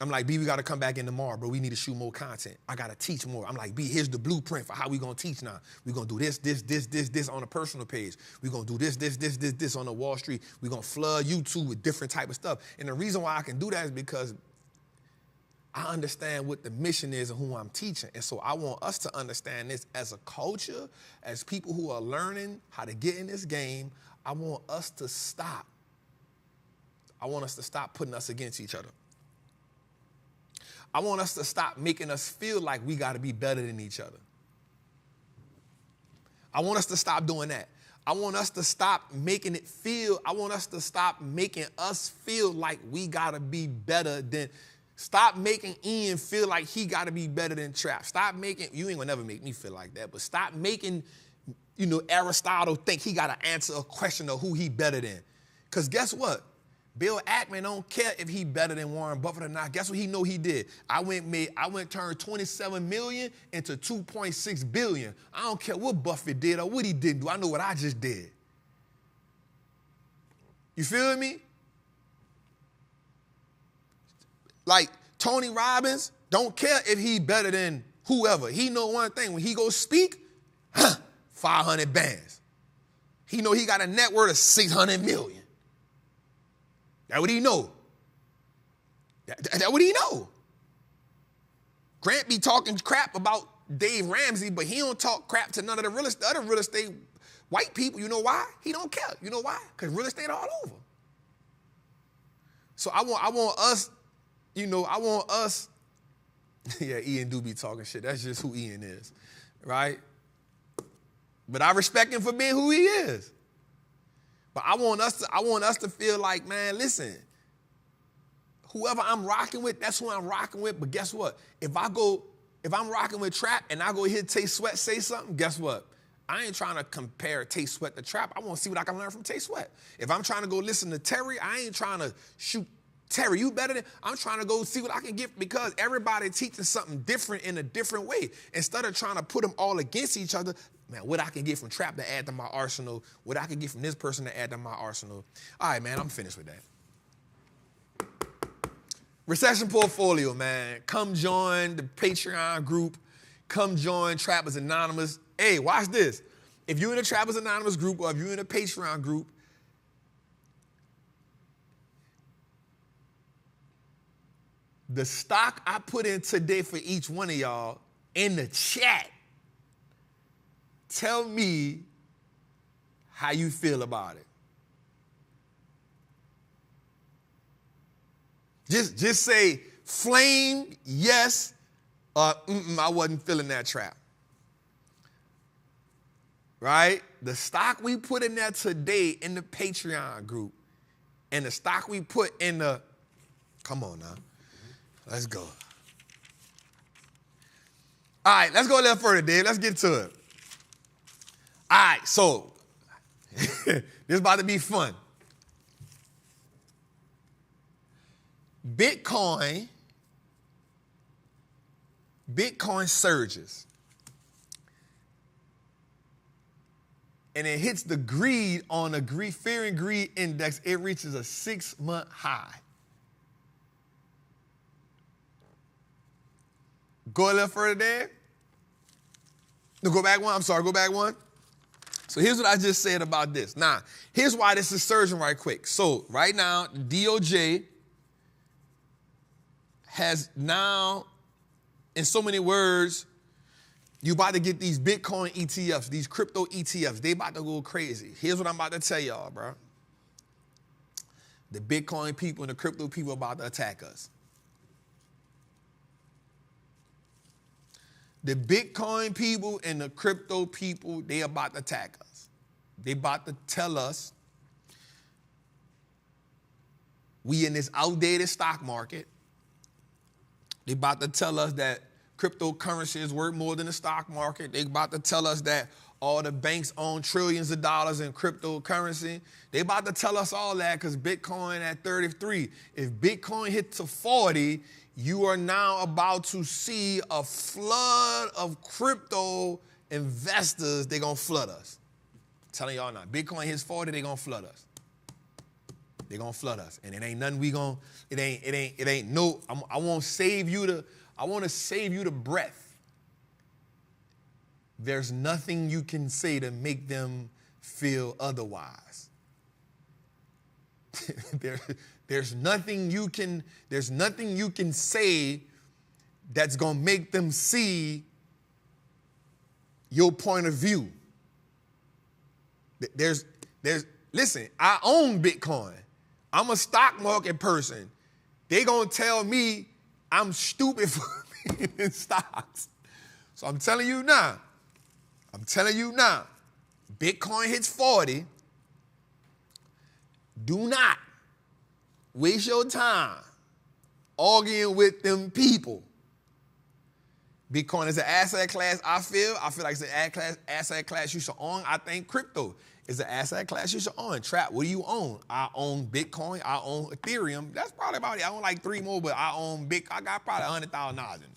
I'm like, B, we got to come back in tomorrow, bro. We need to shoot more content. I got to teach more. I'm like, B, here's the blueprint for how we going to teach now. We're going to do this on a personal page. We're going to do this on the Wallstreet. We're going to flood YouTube with different type of stuff. And the reason why I can do that is because I understand what the mission is and who I'm teaching. And so I want us to understand this as a culture, as people who are learning how to get in this game. I want us to stop. Putting us against each other. I want us to stop making us feel like we got to be better than each other. I want us to stop doing that. I want us to stop making us feel like we gotta be better than, stop making Ian feel like he gotta be better than Trap. Stop making, you ain't gonna never make me feel like that, but stop making, Aristotle think he gotta answer a question of who he better than. Because guess what? Bill Ackman don't care if he better than Warren Buffett or not. Guess what he know he did? I went turned 27 million into 2.6 billion. I don't care what Buffett did or what he didn't do. I know what I just did. You feel me? Like Tony Robbins don't care if he better than whoever. He know one thing. When he go speak, 500 bands. He know he got a net worth of 600 million. That what he know. That what he know. Grant be talking crap about Dave Ramsey, but he don't talk crap to none of the other real estate white people. You know why? He don't care. You know why? Because real estate all over. So I want us, yeah, Ian do be talking shit. That's just who Ian is, right? But I respect him for being who he is. But I want us to feel like, man, listen, whoever I'm rocking with, that's who I'm rocking with. But guess what? If I'm rocking with Trap and I go hear Tay Sweat say something, guess what? I ain't trying to compare Tay Sweat to Trap. I want to see what I can learn from Tay Sweat. If I'm trying to go listen to Terry, I ain't trying to shoot Terry, you better than, I'm trying to go see what I can get, because everybody teaching something different in a different way. Instead of trying to put them all against each other, man, what I can get from Trap to add to my arsenal, what I can get from this person to add to my arsenal. All right, man, I'm finished with that. Recession portfolio, man. Come join the Patreon group. Come join Trappers Anonymous. Hey, watch this. If you're in a Trappers Anonymous group or if you're in a Patreon group, the stock I put in today for each one of y'all in the chat, tell me how you feel about it. Just say flame, yes, or I wasn't feeling that Trap. Right? The stock we put in there today in the Patreon group and the stock we put in the, come on now, let's go. All right, let's go a little further, Dave. Let's get to it. All right, so this is about to be fun. Bitcoin surges. And it hits the greed on the fear and greed index. It reaches a 6-month high. Go a little further there. No, go back one. I'm sorry, go back one. So here's what I just said about this. Now, here's why this is surging right quick. So right now, DOJ has now, in so many words, you about to get these Bitcoin ETFs, these crypto ETFs. They about to go crazy. Here's what I'm about to tell y'all, bro. The Bitcoin people and the crypto people are about to attack us. The Bitcoin people and the crypto people, they about to attack us. They about to tell us we in this outdated stock market. They about to tell us that cryptocurrency is worth more than the stock market. They about to tell us that all the banks own trillions of dollars in cryptocurrency. They about to tell us all that because Bitcoin at 33. If Bitcoin hits to 40, you are now about to see a flood of crypto investors. They're going to flood us. I'm telling y'all now, Bitcoin hits 40, they're going to flood us. They're going to flood us. And it ain't nothing we going to, it ain't no, I want to save you the breath. There's nothing you can say to make them feel otherwise. There's nothing you can say that's going to make them see your point of view. Listen, I own Bitcoin. I'm a stock market person. They going to tell me I'm stupid for being in stocks. So I'm telling you now, Bitcoin hits 40, do not waste your time arguing with them people. Bitcoin is an asset class, I feel like it's an asset class you should own. I think crypto is an asset class you should own. Trap, what do you own? I own Bitcoin, I own Ethereum. That's probably about it. I own like 3 more, but I own I got probably $100,000 in it.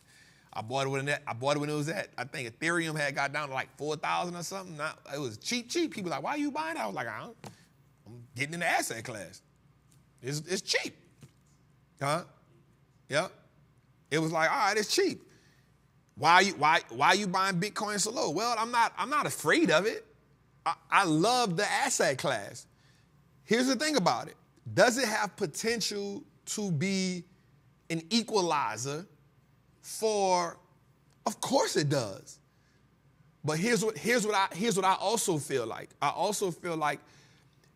I bought it when it was at, I think Ethereum had got down to like 4,000 or something. Now, it was cheap. People like, why are you buying it? I was like, I'm getting in the asset class. It's cheap. Huh? Yeah. It was like, all right, it's cheap. Why are you buying Bitcoin so low? Well, I'm not afraid of it. I love the asset class. Here's the thing about it. Does it have potential to be an equalizer for? Of course it does. But here's what I also feel like. I also feel like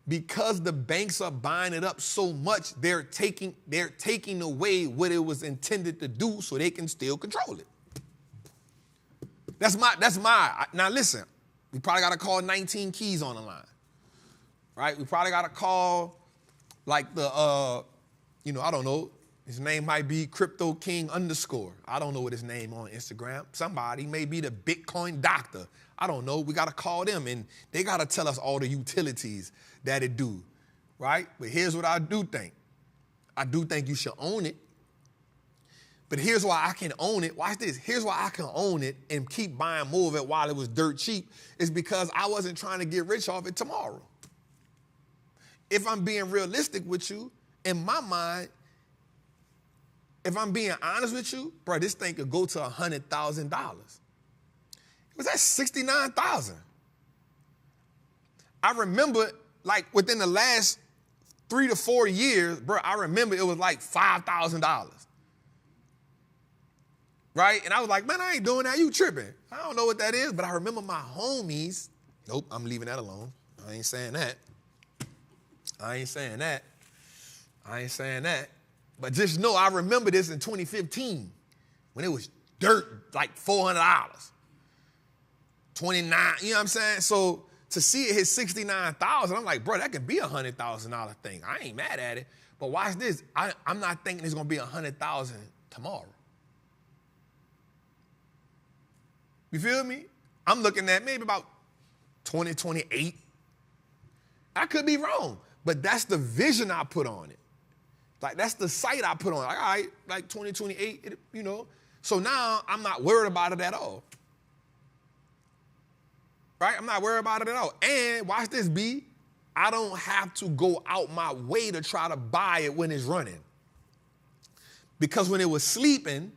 because the banks are buying it up so much, they're taking away what it was intended to do so they can still control it. That's my, now listen, we probably got to call 19 keys on the line, right? We probably got to call like the, I don't know, his name might be Crypto King _. I don't know what his name on Instagram. Somebody may be the Bitcoin doctor. I don't know. We got to call them and they got to tell us all the utilities that it do, right? But here's what I do think. I do think you should own it. But here's why I can own it. Watch this. Here's why I can own it and keep buying more of it while it was dirt cheap is because I wasn't trying to get rich off it tomorrow. If I'm being realistic with you, in my mind, if I'm being honest with you, bro, this thing could go to $100,000. It was at $69,000. I remember, like, within the last 3 to 4 years, bro, I remember it was like $5,000. Right? And I was like, man, I ain't doing that. You tripping. I don't know what that is, but I remember my homies. Nope, I'm leaving that alone. I ain't saying that. But just know I remember this in 2015 when it was dirt, like $400. 29, you know what I'm saying? So to see it hit 69,000, I'm like, bro, that could be a $100,000 thing. I ain't mad at it. But watch this. I'm not thinking it's going to be 100,000 tomorrow. You feel me? I'm looking at maybe about 2028. I could be wrong, but that's the vision I put on it. Like, that's the sight I put on it. Like, all right, like 2028, So now I'm not worried about it at all. Right? I'm not worried about it at all. And watch this, B. I don't have to go out my way to try to buy it when it's running. Because when it was sleeping,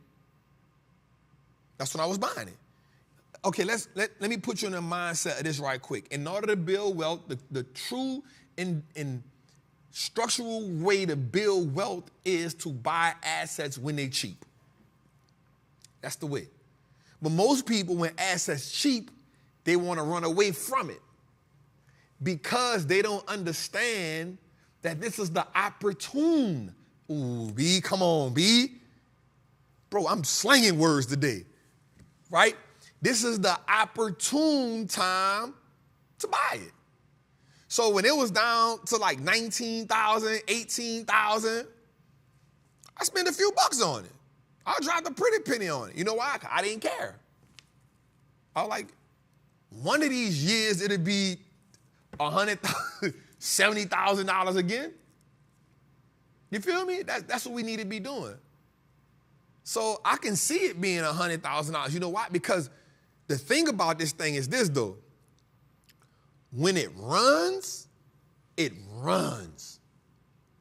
that's when I was buying it. Okay, let me put you in the mindset of this right quick. In order to build wealth, the true and structural way to build wealth is to buy assets when they're cheap. That's the way. But most people, when assets cheap, they want to run away from it because they don't understand that this is the opportune. Ooh, B, come on, B. Bro, I'm slanging words today, right? This is the opportune time to buy it. So when it was down to like 19,000, 18,000, I spent a few bucks on it. I dropped a pretty penny on it. You know why? I didn't care. I was like, one of these years it'll be $100,000, $70,000 again. You feel me? That's what we need to be doing. So I can see it being $100,000. You know why? Because the thing about this thing is this, though. When it runs, it runs.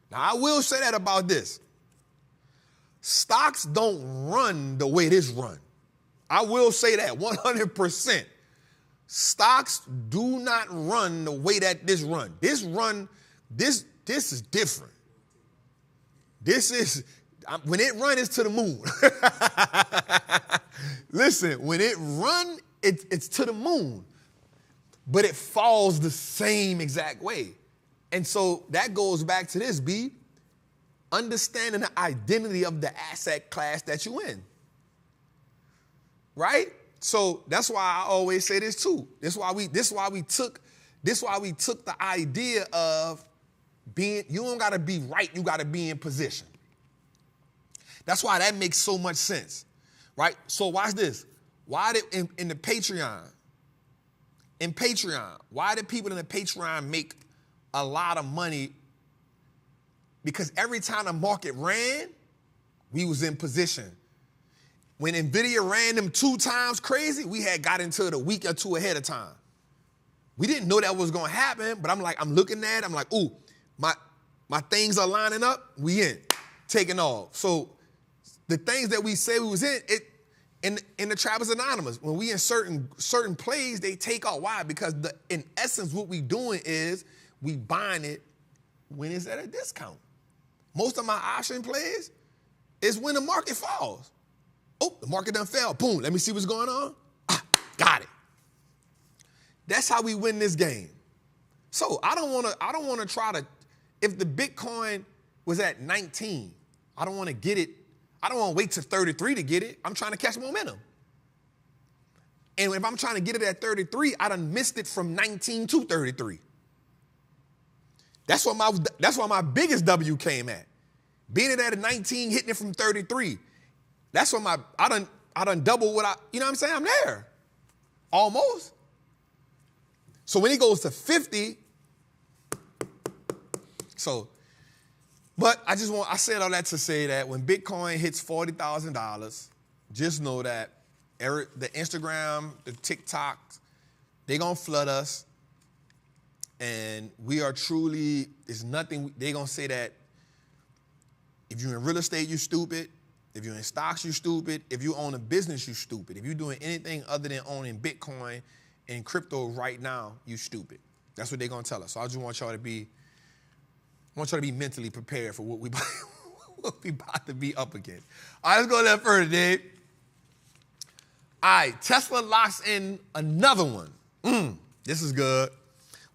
Now, I will say that about this. Stocks don't run the way this run. I will say that 100%. Stocks do not run the way that this run. This is different. This is, when it run, it's to the moon. Listen, when it run, it's to the moon. But it falls the same exact way. And so that goes back to this, B. Understanding the identity of the asset class that you in. Right? So that's why I always say this too. This is why we took This is why we took the idea of you don't got to be right, you got to be in position. That's why that makes so much sense, right? So watch this. Why did in the Patreon, why did people in the Patreon make a lot of money? Because every time the market ran, we was in position. When NVIDIA ran them 2 times crazy, we had got into it a week or 2 ahead of time. We didn't know that was going to happen, but I'm looking at it, I'm like, ooh, my things are lining up, we in, taking off. So the things that we say we was in the Trappers Anonymous, when we in certain plays, they take off. Why? Because in essence, what we doing is we buying it when it's at a discount. Most of my option plays is when the market falls. Oh, the market done fell. Boom, let me see what's going on. Got it. That's how we win this game. So I don't want to try to, if the Bitcoin was at 19, I don't want to get it. I don't want to wait to 33 to get it. I'm trying to catch momentum. And if I'm trying to get it at 33, I done missed it from 19 to 33. That's why my biggest W came at. Being it at a 19, hitting it from 33. That's why I done double what you know what I'm saying? I'm there. Almost. So when it goes to 50, but I said all that to say that when Bitcoin hits $40,000, just know that the Instagram, the TikTok, they're going to flood us. And we are truly, there's nothing, they're going to say that if you're in real estate, you're stupid. If you're in stocks, you're stupid. If you own a business, you're stupid. If you're doing anything other than owning Bitcoin and crypto right now, you're stupid. That's what they're going to tell us. So I just want y'all to be mentally prepared for what we about to be up against. All right, let's go a little further, Dave. All right, Tesla locks in another one. This is good.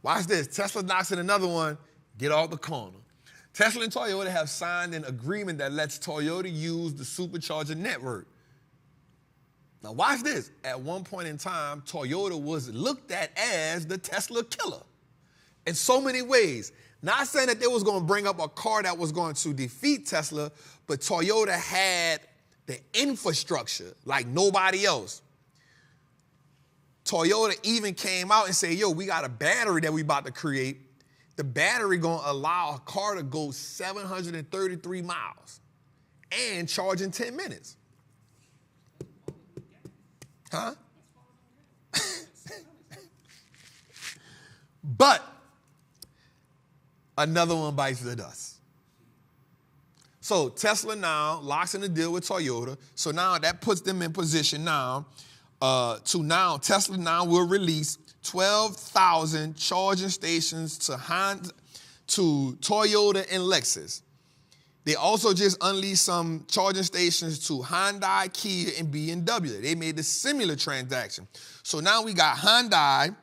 Watch this. Tesla knocks in another one. Get off the corner. Tesla and Toyota have signed an agreement that lets Toyota use the supercharger network. Now watch this. At one point in time, Toyota was looked at as the Tesla killer in so many ways. Not saying that they was going to bring up a car that was going to defeat Tesla, but Toyota had the infrastructure like nobody else. Toyota even came out and said, yo, we got a battery that we about to create. The battery going to allow a car to go 733 miles and charge in 10 minutes. Huh? But another one bites the dust. So Tesla now locks in a deal with Toyota. So now that puts them in position now Tesla now will release 12,000 charging stations to Toyota and Lexus. They also just unleashed some charging stations to Hyundai, Kia, and BMW. They made a similar transaction. So now we got Hyundai,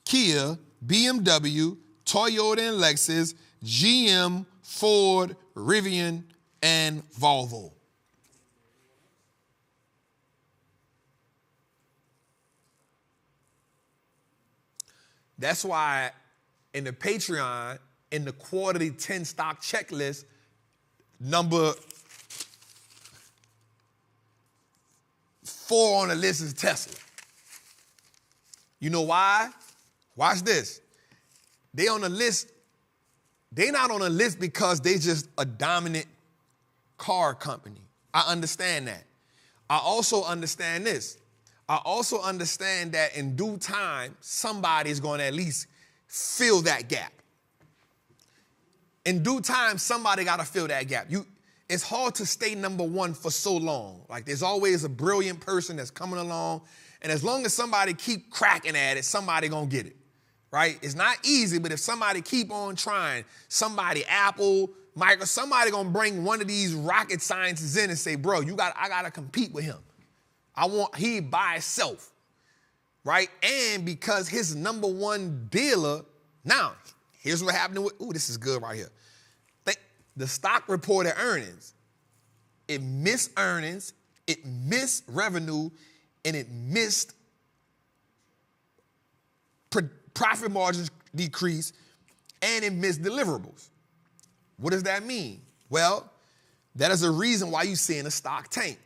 Kia, BMW, Toyota and Lexus, GM, Ford, Rivian, and Volvo. That's why in the Patreon, in the quarterly 10 stock checklist, number 4 on the list is Tesla. You know why? Watch this. They on the list. They not on the list because they just a dominant car company. I understand that. I also understand this. I also understand that in due time, somebody is going to at least fill that gap. In due time, somebody got to fill that gap. It's hard to stay number one for so long. Like there's always a brilliant person that's coming along, and as long as somebody keep cracking at it, somebody going to get it, right? It's not easy, but if somebody keep on trying, somebody, Apple, Microsoft, somebody going to bring one of these rocket scientists in and say, bro, I got to compete with him. He by himself, right? And because his number one dealer, now, here's what happened this is good right here. The stock reported earnings. It missed earnings, it missed revenue, and it missed profit margins decrease, and it missed deliverables. What does that mean? Well, that is a reason why you're seeing a stock tank.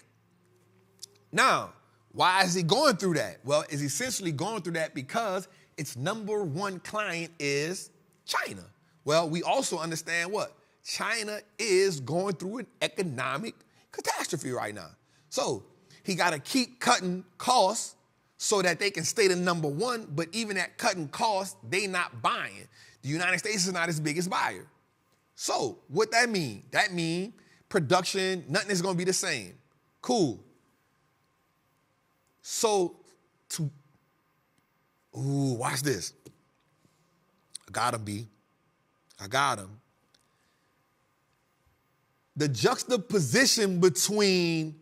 Now, why is he going through that? Well, it's essentially going through that because its number one client is China. Well, we also understand what? China is going through an economic catastrophe right now. So he got to keep cutting costs so that they can stay the number one, but even at cutting costs, they not buying. The United States is not his biggest buyer. So what that mean? That mean production, nothing is going to be the same. Cool. So watch this. I got him, B. I got him. The juxtaposition between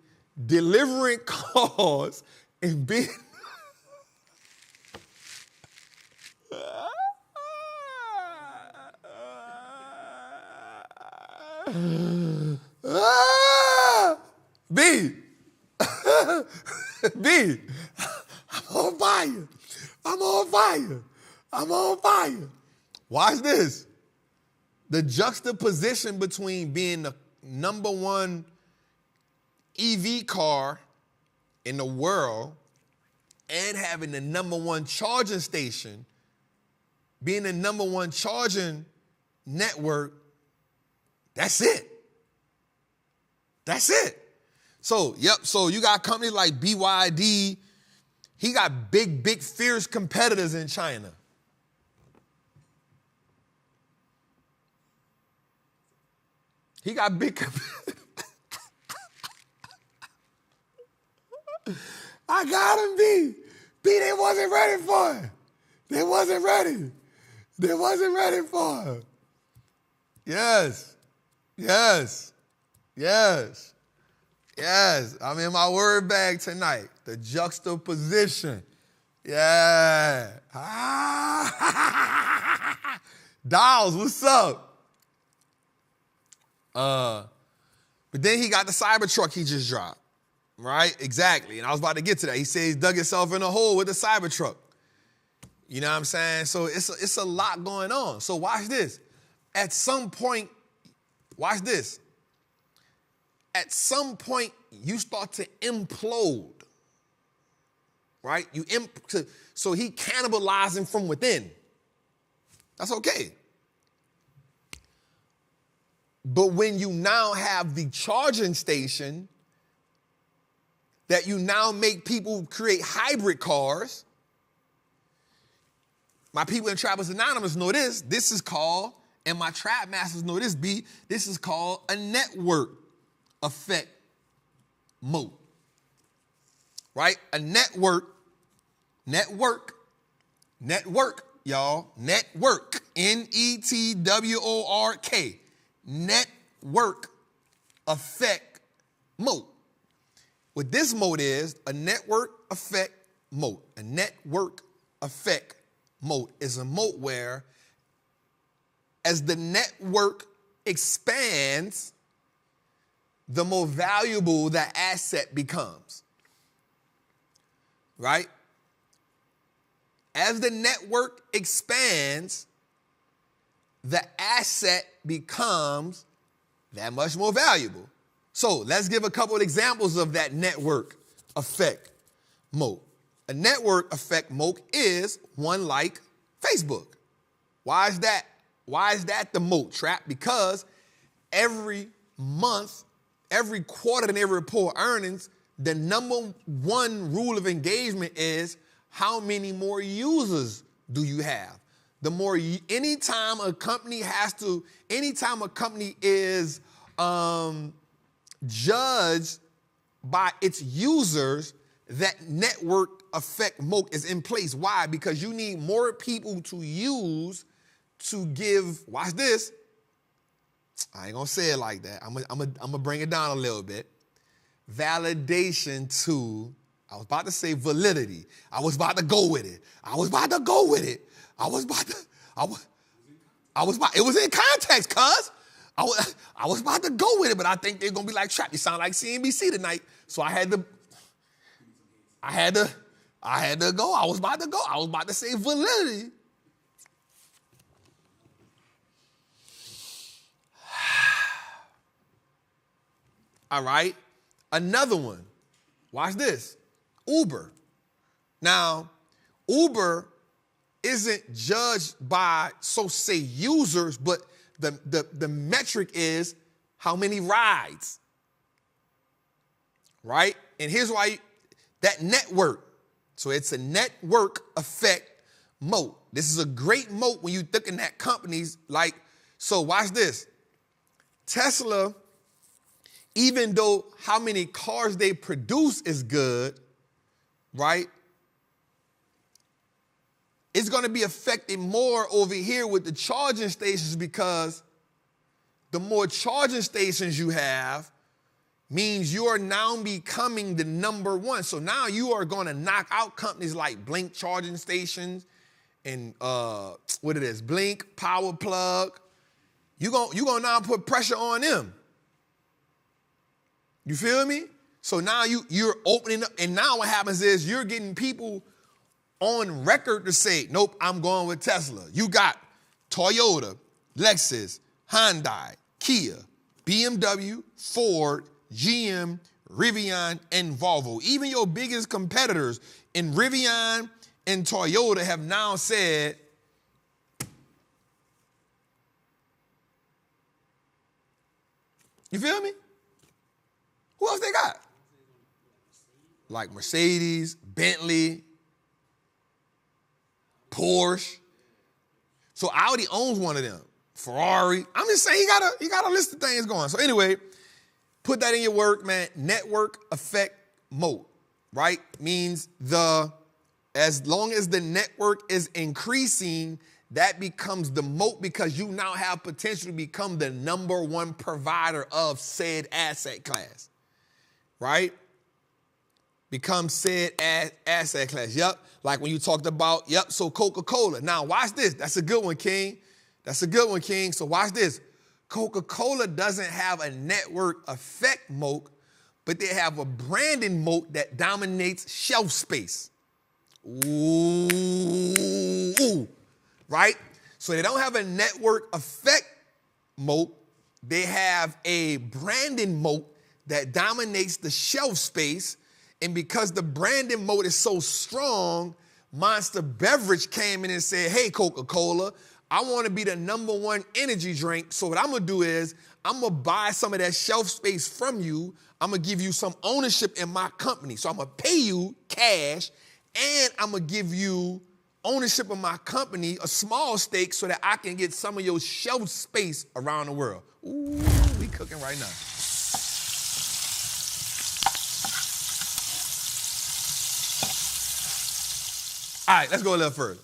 delivering cars and being B. B. I'm on fire. I'm on fire. I'm on fire. Watch this. The juxtaposition between being the number one EV car in the world and having the number one charging station, being the number one charging network, that's it. That's it. So you got companies like BYD. He got big, fierce competitors in China. He got big competitors. I got him, B. B, they wasn't ready for him. They wasn't ready. They wasn't ready for him. Yes. I'm in my word bag tonight. The juxtaposition. Yeah. Dolls, what's up? But then he got the Cybertruck he just dropped. Right? Exactly. And I was about to get to that. He said he's dug himself in a hole with the Cybertruck. You know what I'm saying? So it's a lot going on. So watch this. At some point, watch this. At some point, you start to implode. Right? So he cannibalizing from within. That's okay. But when you now have the charging station, that you now make people create hybrid cars. My people in Trappers Anonymous know this. This is called, and my trap masters know this, B. This is called a network effect moat. Right? A network, y'all. Network. Network. Network effect moat. What this moat is, a network effect moat. A network effect moat is a moat where as the network expands, the more valuable that asset becomes. Right? As the network expands, the asset becomes that much more valuable. So let's give a couple of examples of that network effect moat. A network effect moat is one like Facebook. Why is that? Why is that the moat, Trap? Because every month, every quarter, and every report earnings, the number one rule of engagement is how many more users do you have? The more, anytime a company is judged by its users, that network effect moat is in place. Why? Because you need more people to use to give, watch this, I ain't gonna say it like that. I'm gonna bring it down a little bit. Validation to, I was about to say validity. I was about to go with it. It was in context, cuz. I was about to go with it, but I think they're gonna be like, Trap, you sound like CNBC tonight. So I had to go. I was about to say validity. All right. Another one. Watch this. Uber. Now, Uber isn't judged by, so say, users, but the metric is how many rides. Right? And here's why that network. So it's a network effect moat. This is a great moat when you're looking at companies like, so watch this. Tesla, even though how many cars they produce is good, right? It's going to be affected more over here with the charging stations, because the more charging stations you have means you are now becoming the number one. So now you are going to knock out companies like Blink charging stations and what it is, Blink, Power Plug. You're gonna now put pressure on them. You feel me? So now you're opening up, and now what happens is you're getting people on record to say, nope, I'm going with Tesla. You got Toyota, Lexus, Hyundai, Kia, BMW, Ford, GM, Rivian, and Volvo. Even your biggest competitors in Rivian and Toyota have now said, you feel me? Who else they got? Like Mercedes, Bentley, Porsche. So Audi owns one of them. Ferrari. I'm just saying he got a list of things going. So anyway, put that in your work, man. Network effect moat, right? Means as long as the network is increasing, that becomes the moat, because you now have potential to become the number one provider of said asset class, right? Become said asset class. Yep. Like when you talked about, yep, so Coca-Cola. Now watch this. That's a good one, King. That's a good one, King. So watch this. Coca-Cola doesn't have a network effect moat, but they have a branding moat that dominates shelf space. Ooh. Right? So they don't have a network effect moat. They have a branding moat that dominates the shelf space. And because the branding moat is so strong, Monster Beverage came in and said, hey, Coca-Cola, I want to be the number one energy drink. So what I'm going to do is I'm going to buy some of that shelf space from you. I'm going to give you some ownership in my company. So I'm going to pay you cash, and I'm going to give you ownership of my company, a small stake, so that I can get some of your shelf space around the world. Ooh, we cooking right now. All right, let's go a little further.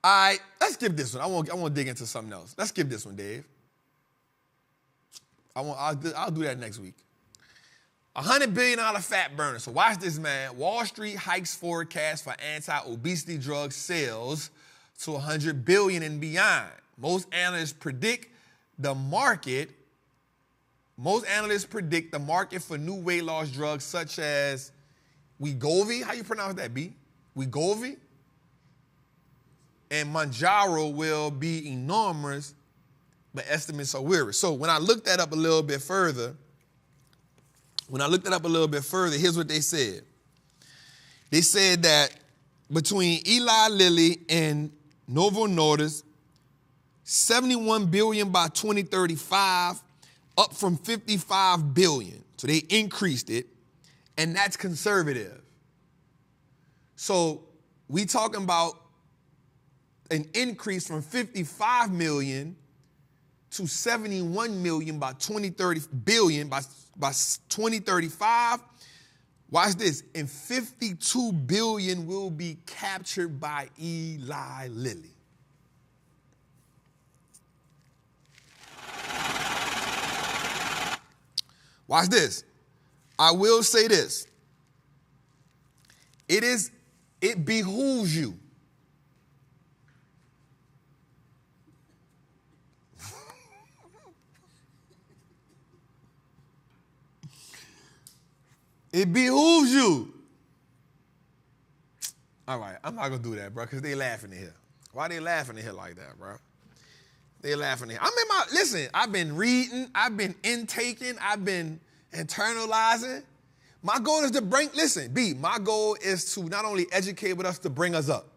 All right, let's skip this one. I want to dig into something else. Let's skip this one, Dave. I'll do that next week. $100 billion fat burner. So watch this, man. Wallstreet hikes forecast for anti-obesity drug sales to $100 billion and beyond. Most analysts predict the market for new weight loss drugs such as Wegovy. How you pronounce that, B? Wegovy. And Mounjaro will be enormous, but estimates are weary. So when I looked that up a little bit further, here's what they said. They said that between Eli Lilly and Novo Nordisk, $71 billion by 2035, up from $55 billion. So they increased it, and that's conservative. So we talking about an increase from 55 million to 71 million by 2030 billion by 2035. Watch this, and 52 billion will be captured by Eli Lilly. Watch this. I will say this. It behooves you. It behooves you. All right, I'm not going to do that, bro, because they laughing in here. Why they laughing in here like that, bro? They laughing at. Listen, I've been reading, I've been intaking, I've been internalizing. My goal is to my goal is to not only educate, but us to bring us up.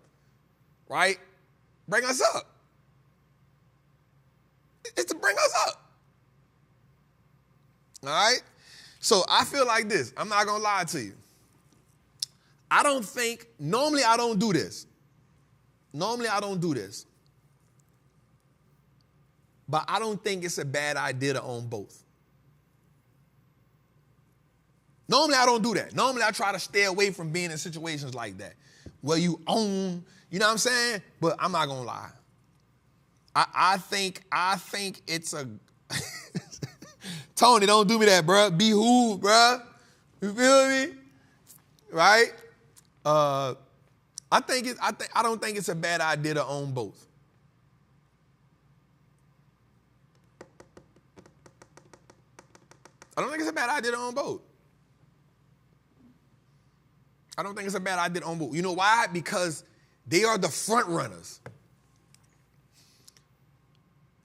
Right? Bring us up. It's to bring us up. All right? So I feel like this. I'm not going to lie to you. Normally I don't do this. But I don't think it's a bad idea to own both. Normally I don't do that. Normally I try to stay away from being in situations like that where you own, you know what I'm saying? But I'm not going to lie. I think it's a Tony, don't do me that, bro. Be who, bro? You feel me? Right? I don't think it's a bad idea to own both. I don't think it's a bad idea to own both. You know why? Because they are the front runners.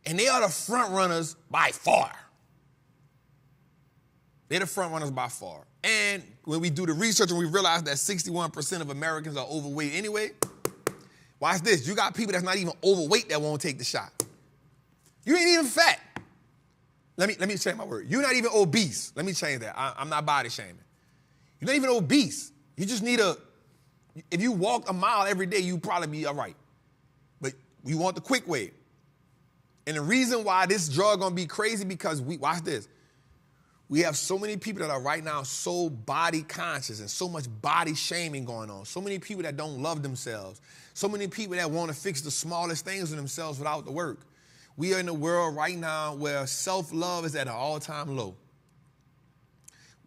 And they are the front runners by far. They're the front runners by far. And when we do the research and we realize that 61% of Americans are overweight anyway, watch this. You got people that's not even overweight that won't take the shot. You ain't even fat. Let me change my word. You're not even obese. Let me change that. I'm not body shaming. You're not even obese. You just need if you walk a mile every day, you probably be all right. But you want the quick way. And the reason why this drug gonna be crazy because watch this. We have so many people that are right now so body conscious and so much body shaming going on. So many people that don't love themselves. So many people that want to fix the smallest things in themselves without the work. We are in a world right now where self-love is at an all-time low.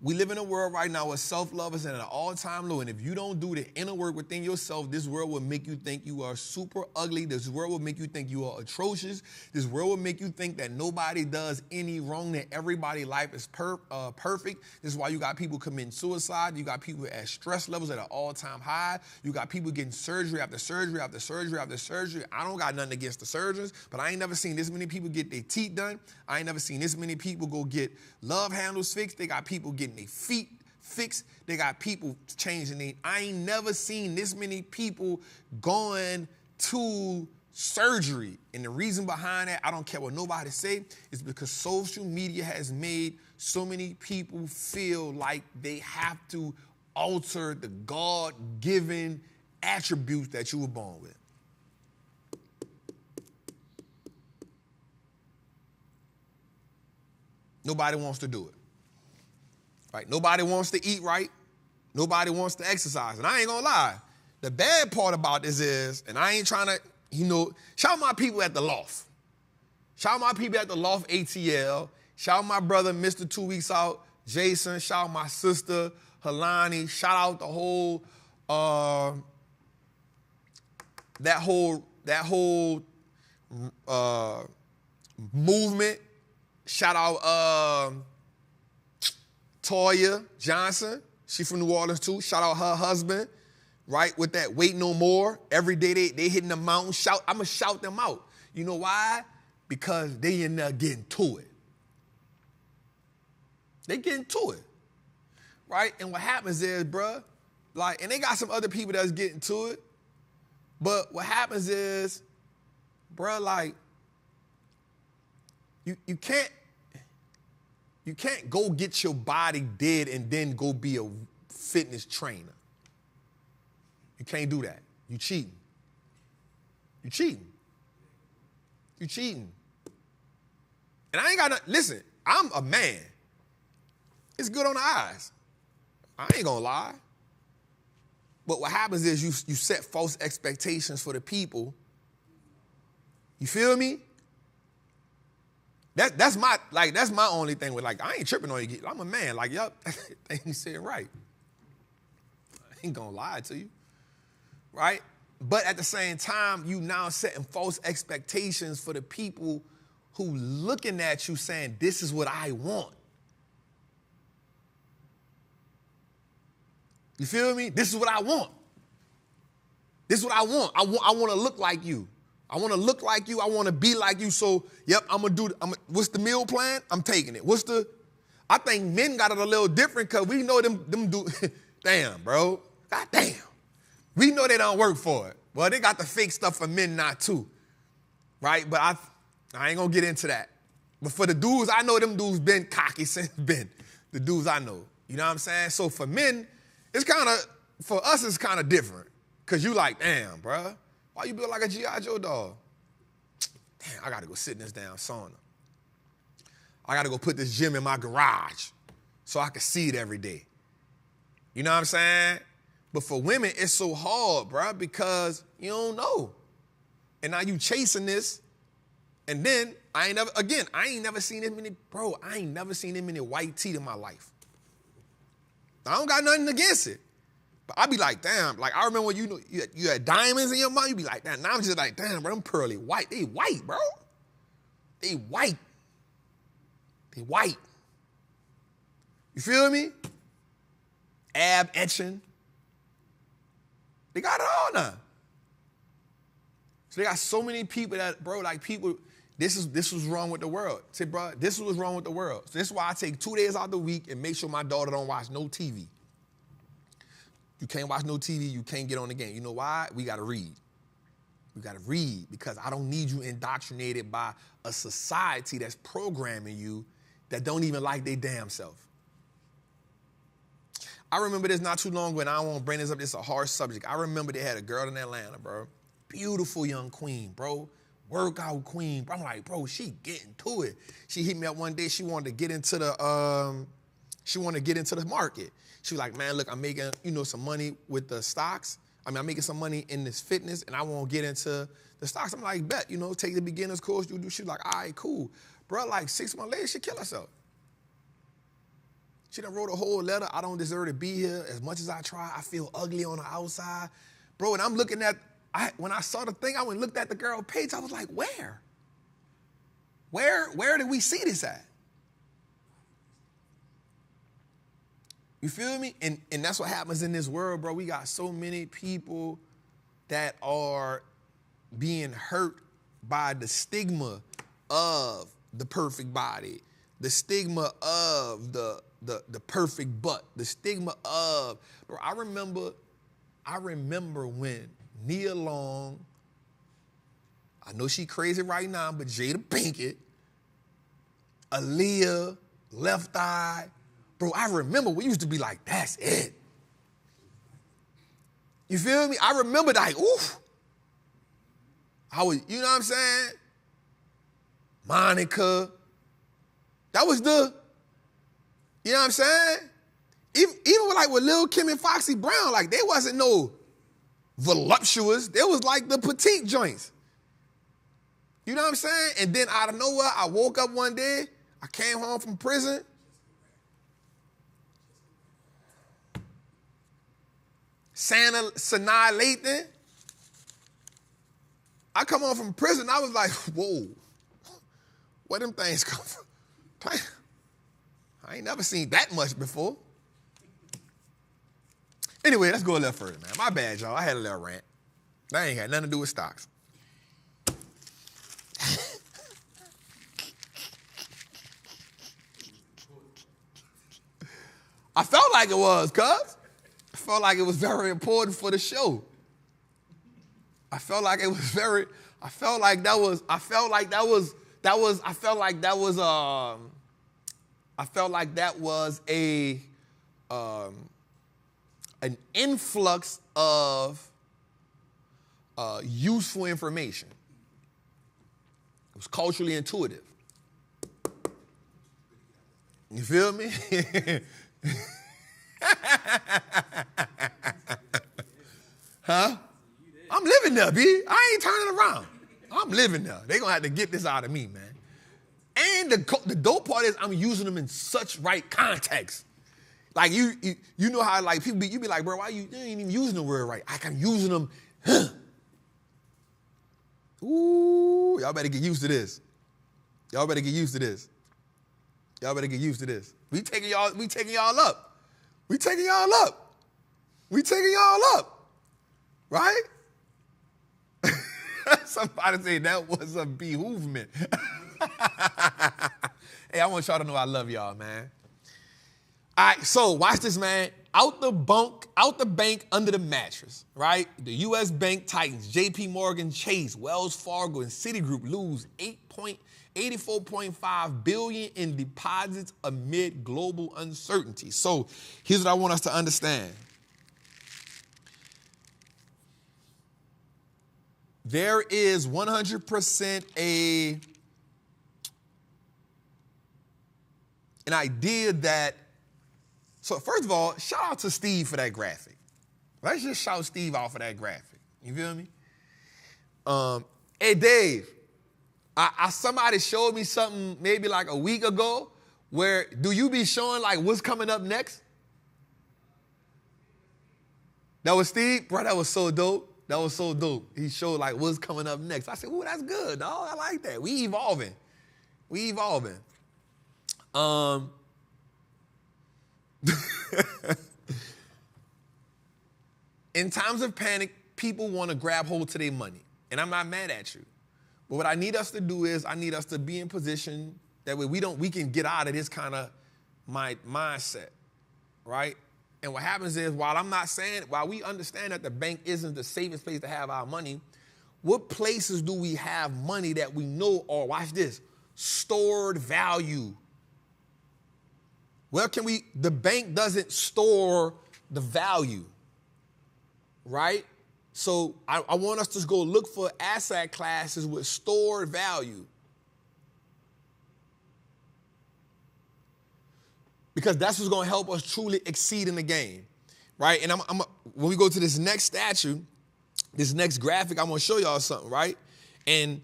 We live in a world right now where self-love is at an all-time low. And if you don't do the inner work within yourself, this world will make you think you are super ugly. This world will make you think you are atrocious. This world will make you think that nobody does any wrong, that everybody's life is perfect. This is why you got people committing suicide. You got people at stress levels at an all-time high. You got people getting surgery after surgery after surgery after surgery. I don't got nothing against the surgeons, but I ain't never seen this many people get their teeth done. I ain't never seen this many people go get love handles fixed. They got people getting their feet fixed. They got people changing their. I ain't never seen this many people going to surgery. And the reason behind that, I don't care what nobody say, is because social media has made so many people feel like they have to alter the God-given attributes that you were born with. Nobody wants to do it. Right? Nobody wants to eat right. Nobody wants to exercise. And I ain't gonna lie. The bad part about this is, and I ain't trying to, shout out my people at the Loft. Shout out my people at the Loft ATL. Shout out my brother, Mr. 2 Weeks Out, Jason. Shout out my sister, Helani. Shout out the whole, that whole movement. Shout out Toya Johnson. She from New Orleans too. Shout out her husband, right? With that Wait No More. Every day they hitting the mountain. I'm going to shout them out. You know why? Because they in there getting to it. They getting to it, right? And what happens is, bruh, and they got some other people that's getting to it, but what happens is, bruh, you can't go get your body did and then go be a fitness trainer. You can't do that. You cheating. You cheating. You cheating. And I ain't got to, listen, I'm a man. It's good on the eyes. I ain't gonna lie. But what happens is you set false expectations for the people. You feel me? That's my only thing with I ain't tripping on you. I'm a man. Yup, you said right. I ain't gonna lie to you. Right? But at the same time, you now setting false expectations for the people who looking at you saying, this is what I want. You feel me? This is what I want. This is what I want. I want to look like you. I want to look like you. I want to be like you. So, yep, what's the meal plan? I'm taking it. I think men got it a little different because we know them do, damn, bro. God damn. We know they don't work for it. Well, they got the fake stuff for men not too, right? But I ain't going to get into that. But for the dudes, I know them dudes been cocky since been. The dudes I know. You know what I'm saying? So for men, for us, it's kind of different. Because you like, damn, bro, why you build like a G.I. Joe dog? Damn, I got to go sit in this damn sauna. I got to go put this gym in my garage so I can see it every day. You know what I'm saying? But for women, it's so hard, bro, because you don't know. And now you chasing this, and then I ain't never seen this many white teeth in my life. I don't got nothing against it. But I be like, damn, like I remember when you had diamonds in your mouth, you be like, damn, now I'm just like, damn, bro, them pearly white. They white, bro. They white. They white. You feel me? Ab etching. They got it all now. So they got so many people that, bro, like people, this was wrong with the world. Say, bro, this was wrong with the world. So this is why I take 2 days out of the week and make sure my daughter don't watch no TV. You can't watch no TV, you can't get on the game. You know why? We got to read. We got to read because I don't need you indoctrinated by a society that's programming you that don't even like their damn self. I remember this not too long ago, and I don't want to bring this up. It's a hard subject. I remember they had a girl in Atlanta, bro. Beautiful young queen, bro. Workout queen. Bro, I'm like, bro, she getting to it. She hit me up one day. She wanted to get into the market. She was like, man, look, I'm making, some money with the stocks. I'm making some money in this fitness, and I want to get into the stocks. I'm like, bet, take the beginner's course. You do. She's like, all right, cool. Bro, like 6 months later, she killed herself. She done wrote a whole letter. I don't deserve to be here. As much as I try, I feel ugly on the outside. Bro, and I'm looking at, when I saw the thing, I went and looked at the girl page. I was like, where? Where did we see this at? You feel me? And that's what happens in this world, bro. We got so many people that are being hurt by the stigma of the perfect body, the stigma of the perfect butt, the stigma of, bro, I remember when Nia Long, I know she crazy right now, but Jada Pinkett, Aaliyah, Left Eye, bro, I remember we used to be like, that's it. You feel me? I remember like, oof. You know what I'm saying? Monica. That was you know what I'm saying? Even with Lil' Kim and Foxy Brown, like they wasn't no voluptuous. They was like the petite joints. You know what I'm saying? And then out of nowhere, I woke up one day, I came home from prison. Sanaa Lathan. I come home from prison, I was like, whoa, where them things come from? I ain't never seen that much before. Anyway, let's go a little further, man. My bad, y'all. I had a little rant. That ain't got nothing to do with stocks. I felt like it was, cuz. I felt like it was very important for the show. I felt like that was an influx of useful information. It was culturally intuitive. You feel me? Huh? I'm living there, B. I ain't turning around. I'm living there. They're going to have to get this out of me, man. And the dope part is I'm using them in such right context. Like, you know how, like, people you be like, bro, why you ain't even using the word right? Like, I'm using them, Ooh, y'all better get used to this. Y'all better get used to this. Y'all better get used to this. We taking y'all up. We taking y'all up. Right? Somebody say that was a behoovement. Hey, I want y'all to know I love y'all, man. All right, so watch this, man. Out the bank, under the mattress, right? The U.S. bank titans, J.P. Morgan Chase, Wells Fargo, and Citigroup lose $84.5 billion in deposits amid global uncertainty. So here's what I want us to understand. There is 100% an idea that, so first of all, shout out to Steve for that graphic. Let's just shout Steve out for that graphic. You feel me? Hey, Dave, somebody showed me something maybe like a week ago where do you be showing like what's coming up next? That was Steve? Bro, that was so dope. That was so dope. He showed like what's coming up next. I said, ooh, that's good, dog. I like that. We evolving. In times of panic, people want to grab hold to their money. And I'm not mad at you. But what I need us to do is I need us to be in position that way we can get out of this kind of mindset, right? And what happens is while we understand that the bank isn't the safest place to have our money, what places do we have money that we know are, watch this, stored value? Where can the bank doesn't store the value, right? So I want us to go look for asset classes with stored value. Because that's what's going to help us truly exceed in the game, right? And when we go to this next statue, this next graphic, I'm going to show y'all something, right? And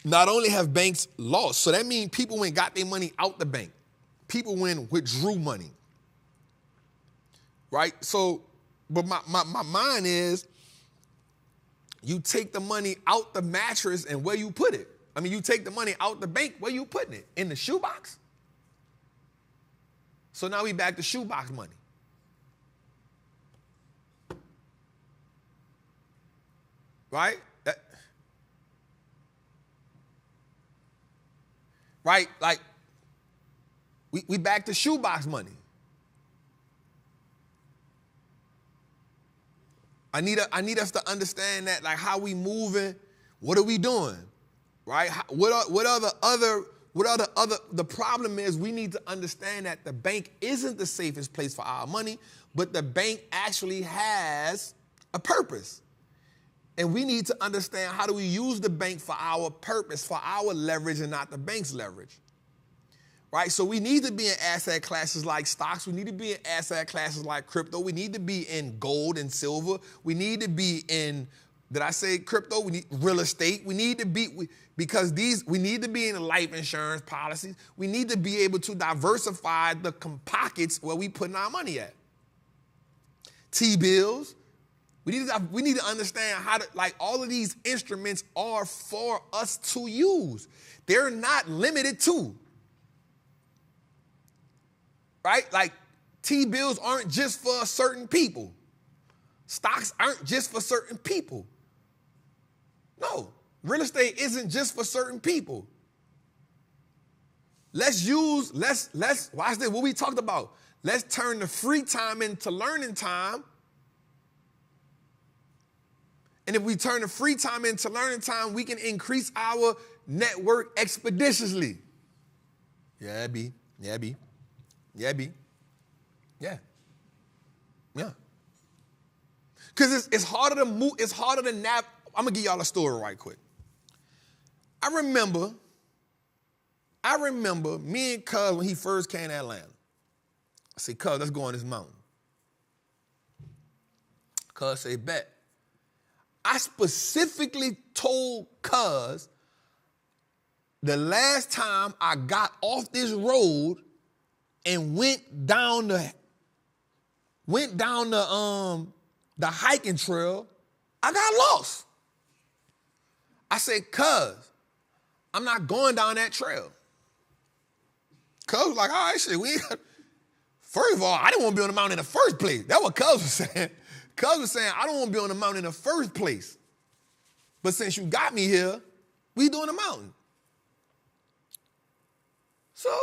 not only have banks lost, so that means people went got their money out the bank. People went withdrew money, right? So, but my mind is, you take the money out the mattress and where you put it. I mean, you take the money out the bank, where you putting it? In the shoebox? So now we back to shoebox money. Right? Right? Like, we back to shoebox money. I need us to understand that, like, how we moving, what are we doing? Right? The problem is we need to understand that the bank isn't the safest place for our money, but the bank actually has a purpose. And we need to understand how do we use the bank for our purpose, for our leverage and not the bank's leverage. Right? So we need to be in asset classes like stocks. We need to be in asset classes like crypto. We need to be in gold and silver. We need to be in, did I say crypto? We need real estate. We need to be, we need to be in life insurance policies. We need to be able to diversify the pockets where we putting our money at. T-bills. We need to understand how to, like, all of these instruments are for us to use. They're not limited to. Right? Like, T-bills aren't just for certain people. Stocks aren't just for certain people. No, real estate isn't just for certain people. Let's watch this, what we talked about. Let's turn the free time into learning time. And if we turn the free time into learning time, we can increase our network expeditiously. Yeah, B. Yeah, B. Yeah, B. Yeah. Yeah. Because it's harder to move, it's harder to navigate. I'm going to give y'all a story right quick. I remember me and Cuz when he first came to Atlanta. I said, Cuz, let's go on this mountain. Cuz said, bet. I specifically told Cuz the last time I got off this road and went down the hiking trail, I got lost. I said, Cuz, I'm not going down that trail. Cuz was like, all right, shit, first of all, I didn't want to be on the mountain in the first place. That's what Cuz was saying. Cuz was saying, I don't want to be on the mountain in the first place. But since you got me here, we doing the mountain. So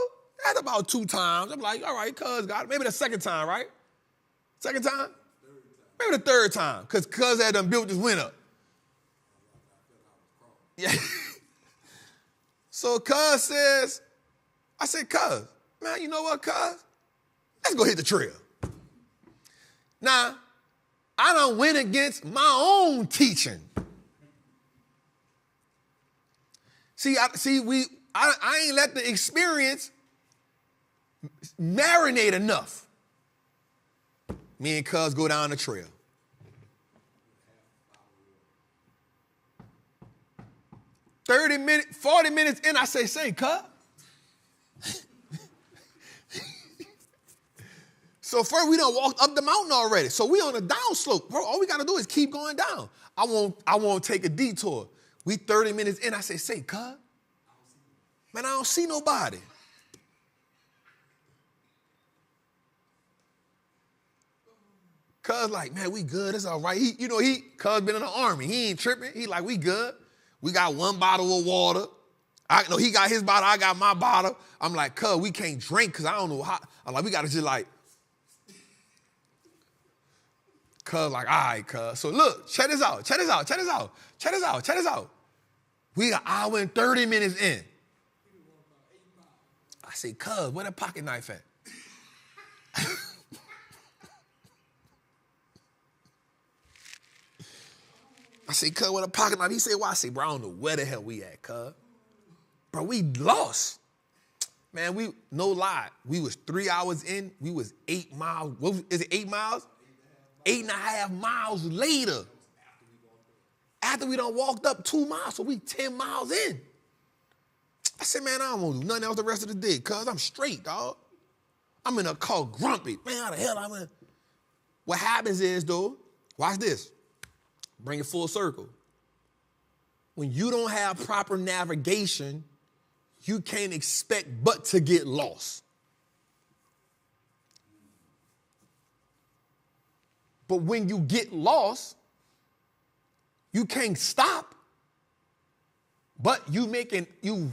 that's about 2 times. I'm like, all right, cuz got it. Maybe the second time, right? Second time? Maybe the third time, because cuz had done built this wind up. Yeah. So cuz says, I said, cuz, man, you know what, cuz? Let's go hit the trail. Now, I done went against my own teaching. I ain't let the experience marinate enough. Me and cuz go down the trail. 30 minutes, 40 minutes in, I say, cuz. So first we done walked up the mountain already. So we on a downslope. Bro, all we got to do is keep going down. I won't take a detour. We 30 minutes in, I say, cuz. Man, I don't see nobody. Cuz like, man, we good. It's all right. Cuz been in the army. He ain't tripping. He like, we good. We got 1 bottle of water. He got his bottle. I got my bottle. I'm like, cuz, we can't drink because I don't know how. I'm like, we got to just like. Cuz like, all right, cuz. So look, check this out. We got 1 hour and 30 minutes in. I say, cuz, where the pocket knife at? I say, cuz, where the pocket knife? He said, why? I say, bro, I don't know where the hell we at, cuz. Bro, we lost. Man, no lie, we was 3 hours in. We was 8 miles. Is it 8 miles? 8.5 miles later. After we done walked up 2 miles, so we 10 miles in. I said, man, I don't want to do nothing else the rest of the day, cuz I'm straight, dog. I'm in a car grumpy. Man, how the hell I'm in? What happens is, though, watch this. Bring it full circle. When you don't have proper navigation, you can't expect but to get lost. But when you get lost, you can't stop. But you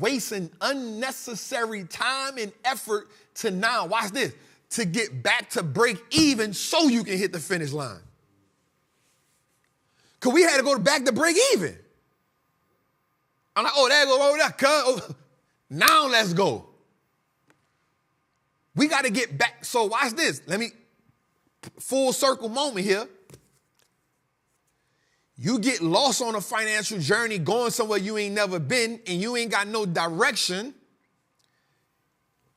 wasting unnecessary time and effort to now, watch this, to get back to break even so you can hit the finish line. Because we had to go back to break even. I'm like, oh, there go over there, cuz. Oh, now let's go. We got to get back. So watch this. Full circle moment here. You get lost on a financial journey going somewhere you ain't never been and you ain't got no direction,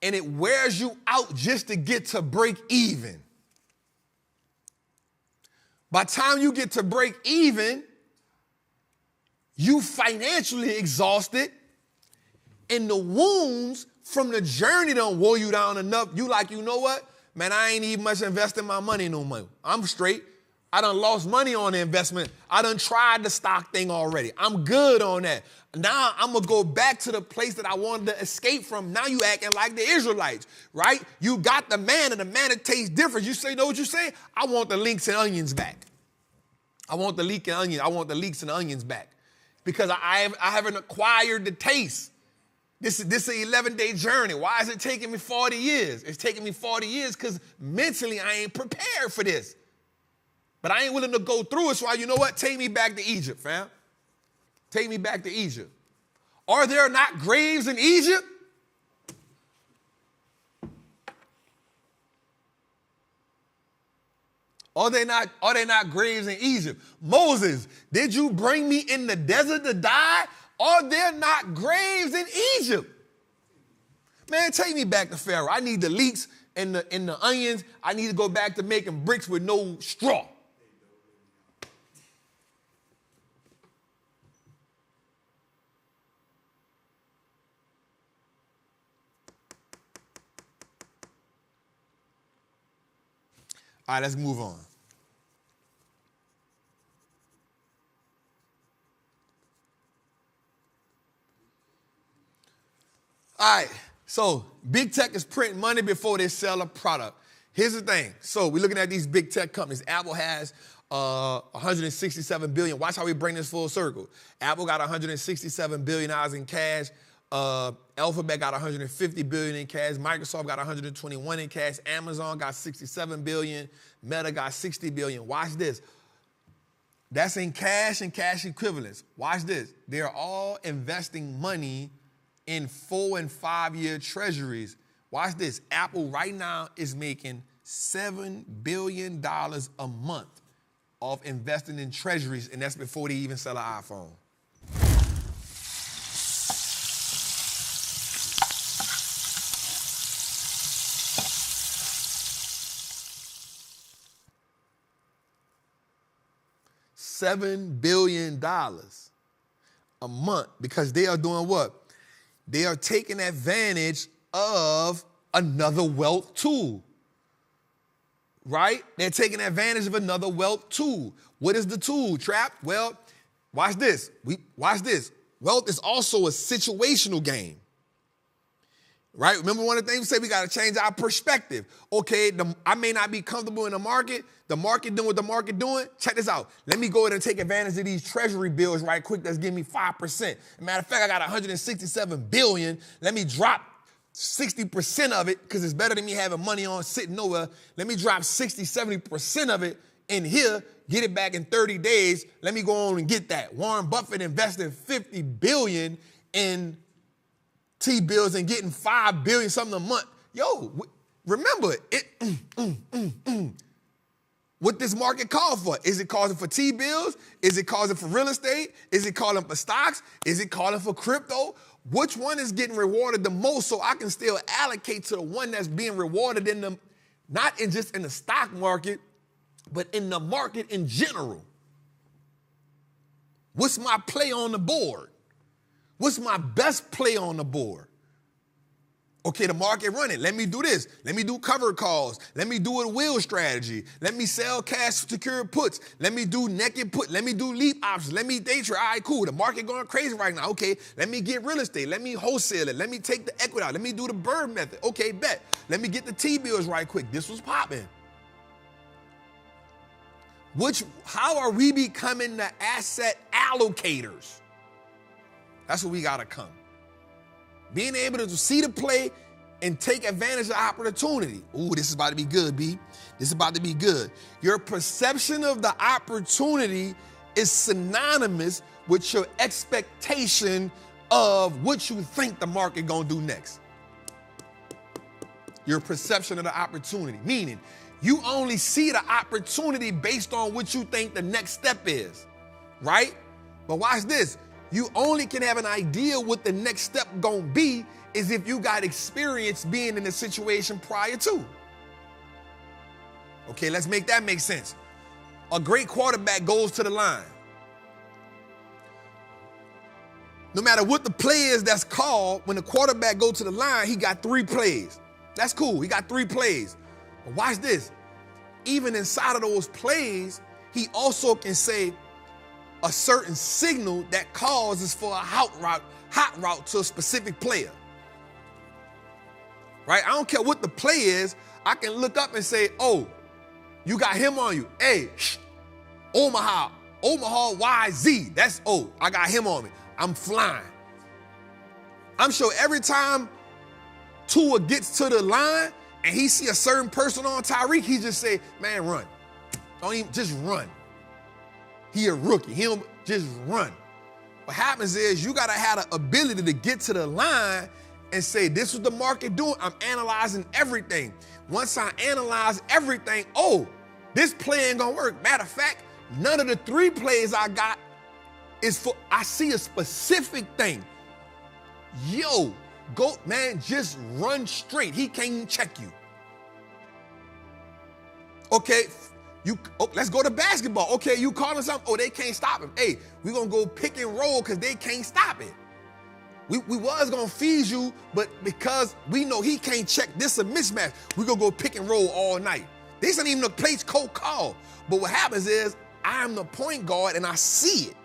and it wears you out just to get to break even. By the time you get to break even, you financially exhausted, and the wounds from the journey done wore you down enough. You like, you know what? Man, I ain't even much investing my money no more. I'm straight. I done lost money on the investment. I done tried the stock thing already. I'm good on that. Now I'm going to go back to the place that I wanted to escape from. Now you acting like the Israelites, right? You got the man, and the man, it tastes different. You know what you say? I want the leeks and onions back. I want the leeks and onions back because I haven't acquired the taste. This is an 11-day journey. Why is it taking me 40 years? It's taking me 40 years because mentally I ain't prepared for this. But I ain't willing to go through it, so you know what? Take me back to Egypt, fam. Take me back to Egypt. Are there not graves in Egypt? Are they not graves in Egypt? Moses, did you bring me in the desert to die? Are there not graves in Egypt? Man, take me back to Pharaoh. I need the leeks and the onions. I need to go back to making bricks with no straw. All right, let's move on. All right, so big tech is printing money before they sell a product. Here's the thing. So we're looking at these big tech companies. Apple has 167 billion. Watch how we bring this full circle. Apple got 167 billion dollars in cash. Alphabet got 150 billion in cash. Microsoft got 121 in cash. Amazon got 67 billion. Meta got 60 billion. Watch this. That's in cash and cash equivalents. Watch this. They're all investing money in 4 and 5 year treasuries. Watch this. Apple right now is making $7 billion a month off investing in treasuries, and that's before they even sell an iPhone. $7 billion a month because they are doing what? They are taking advantage of another wealth tool, right? They're taking advantage of another wealth tool. What is the tool, Trap? Well, watch this. Watch this. Wealth is also a situational game, right? Remember one of the things we said, we got to change our perspective. Okay, I may not be comfortable in the market doing what the market doing. Check this out. Let me go ahead and take advantage of these treasury bills right quick. That's giving me 5%. Matter of fact, I got 167 billion. Let me drop 60% of it, because it's better than me having money on sitting nowhere. Let me drop 60, 70% of it in here, get it back in 30 days. Let me go on and get that. Warren Buffett invested 50 billion in T-bills and getting 5 billion something a month. Yo, remember it. What this market called for? Is it calling for T-bills? Is it calling for real estate? Is it calling for stocks? Is it calling for crypto? Which one is getting rewarded the most so I can still allocate to the one that's being rewarded in the, not in just in the stock market, but in the market in general? What's my play on the board? What's my best play on the board? Okay, the market running. Let me do this. Let me do cover calls. Let me do a wheel strategy. Let me sell cash secured puts. Let me do naked put. Let me do leap options. Let me day trade. All right, cool. The market going crazy right now. Okay, let me get real estate. Let me wholesale it. Let me take the equity out. Let me do the bird method. Okay, bet. Let me get the T-bills right quick. This was popping. How are we becoming the asset allocators? That's what we got to come. Being able to see the play and take advantage of opportunity. Ooh, this is about to be good, B. This is about to be good. Your perception of the opportunity is synonymous with your expectation of what you think the market gonna do next. Your perception of the opportunity, meaning you only see the opportunity based on what you think the next step is, right? But watch this. You only can have an idea what the next step gonna be is if you got experience being in the situation prior to. Okay, let's make that make sense. A great quarterback goes to the line. No matter what the play is that's called, when the quarterback goes to the line, he got 3 plays. That's cool, he got 3 plays. But watch this. Even inside of those plays, he also can say, a certain signal that causes for a hot route to a specific player. Right? I don't care what the play is. I can look up and say, oh, you got him on you. Hey, Omaha YZ. That's, oh, I got him on me. I'm flying. I'm sure every time Tua gets to the line and he see a certain person on Tyreek, he just say, man, run. Don't even, just run. He a rookie. He'll just run. What happens is you got to have the ability to get to the line and say, this is the market doing. I'm analyzing everything. Once I analyze everything, oh, this play ain't going to work. Matter of fact, none of the 3 plays I got is for, I see a specific thing. Yo, go, man, just run straight. He can't even check you. Okay. Let's go to basketball. Okay, you calling something? Oh, they can't stop him. Hey, we're going to go pick and roll because they can't stop it. We was going to feed you, but because we know he can't check, this a mismatch, we're going to go pick and roll all night. This ain't even a place cold call. But what happens is I'm the point guard and I see it.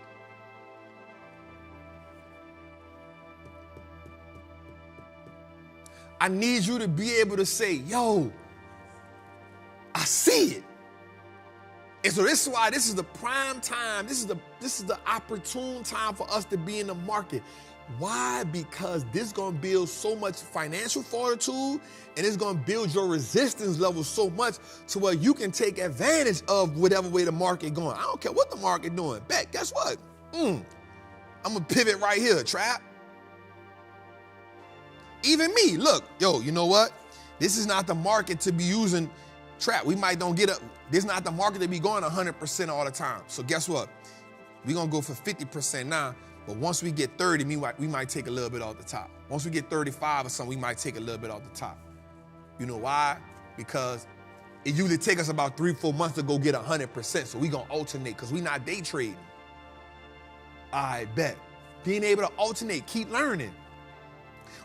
I need you to be able to say, yo, so this is why this is the prime time. This is the opportune time for us to be in the market. Why? Because this is going to build so much financial fortitude, and it's going to build your resistance level so much to where you can take advantage of whatever way the market going. I don't care what the market doing. Bet, guess what? I'm going to pivot right here, Trap. Even me, look, yo, you know what? This is not the market to be using Trap. We might don't get up. This is not the market to be going 100% all the time. So guess what? We're going to go for 50% now. But once we get 30, we might take a little bit off the top. Once we get 35 or something, we might take a little bit off the top. You know why? Because it usually takes us about 3-4 months to go get 100%. So we're going to alternate because we're not day trading. I bet. Being able to alternate, keep learning.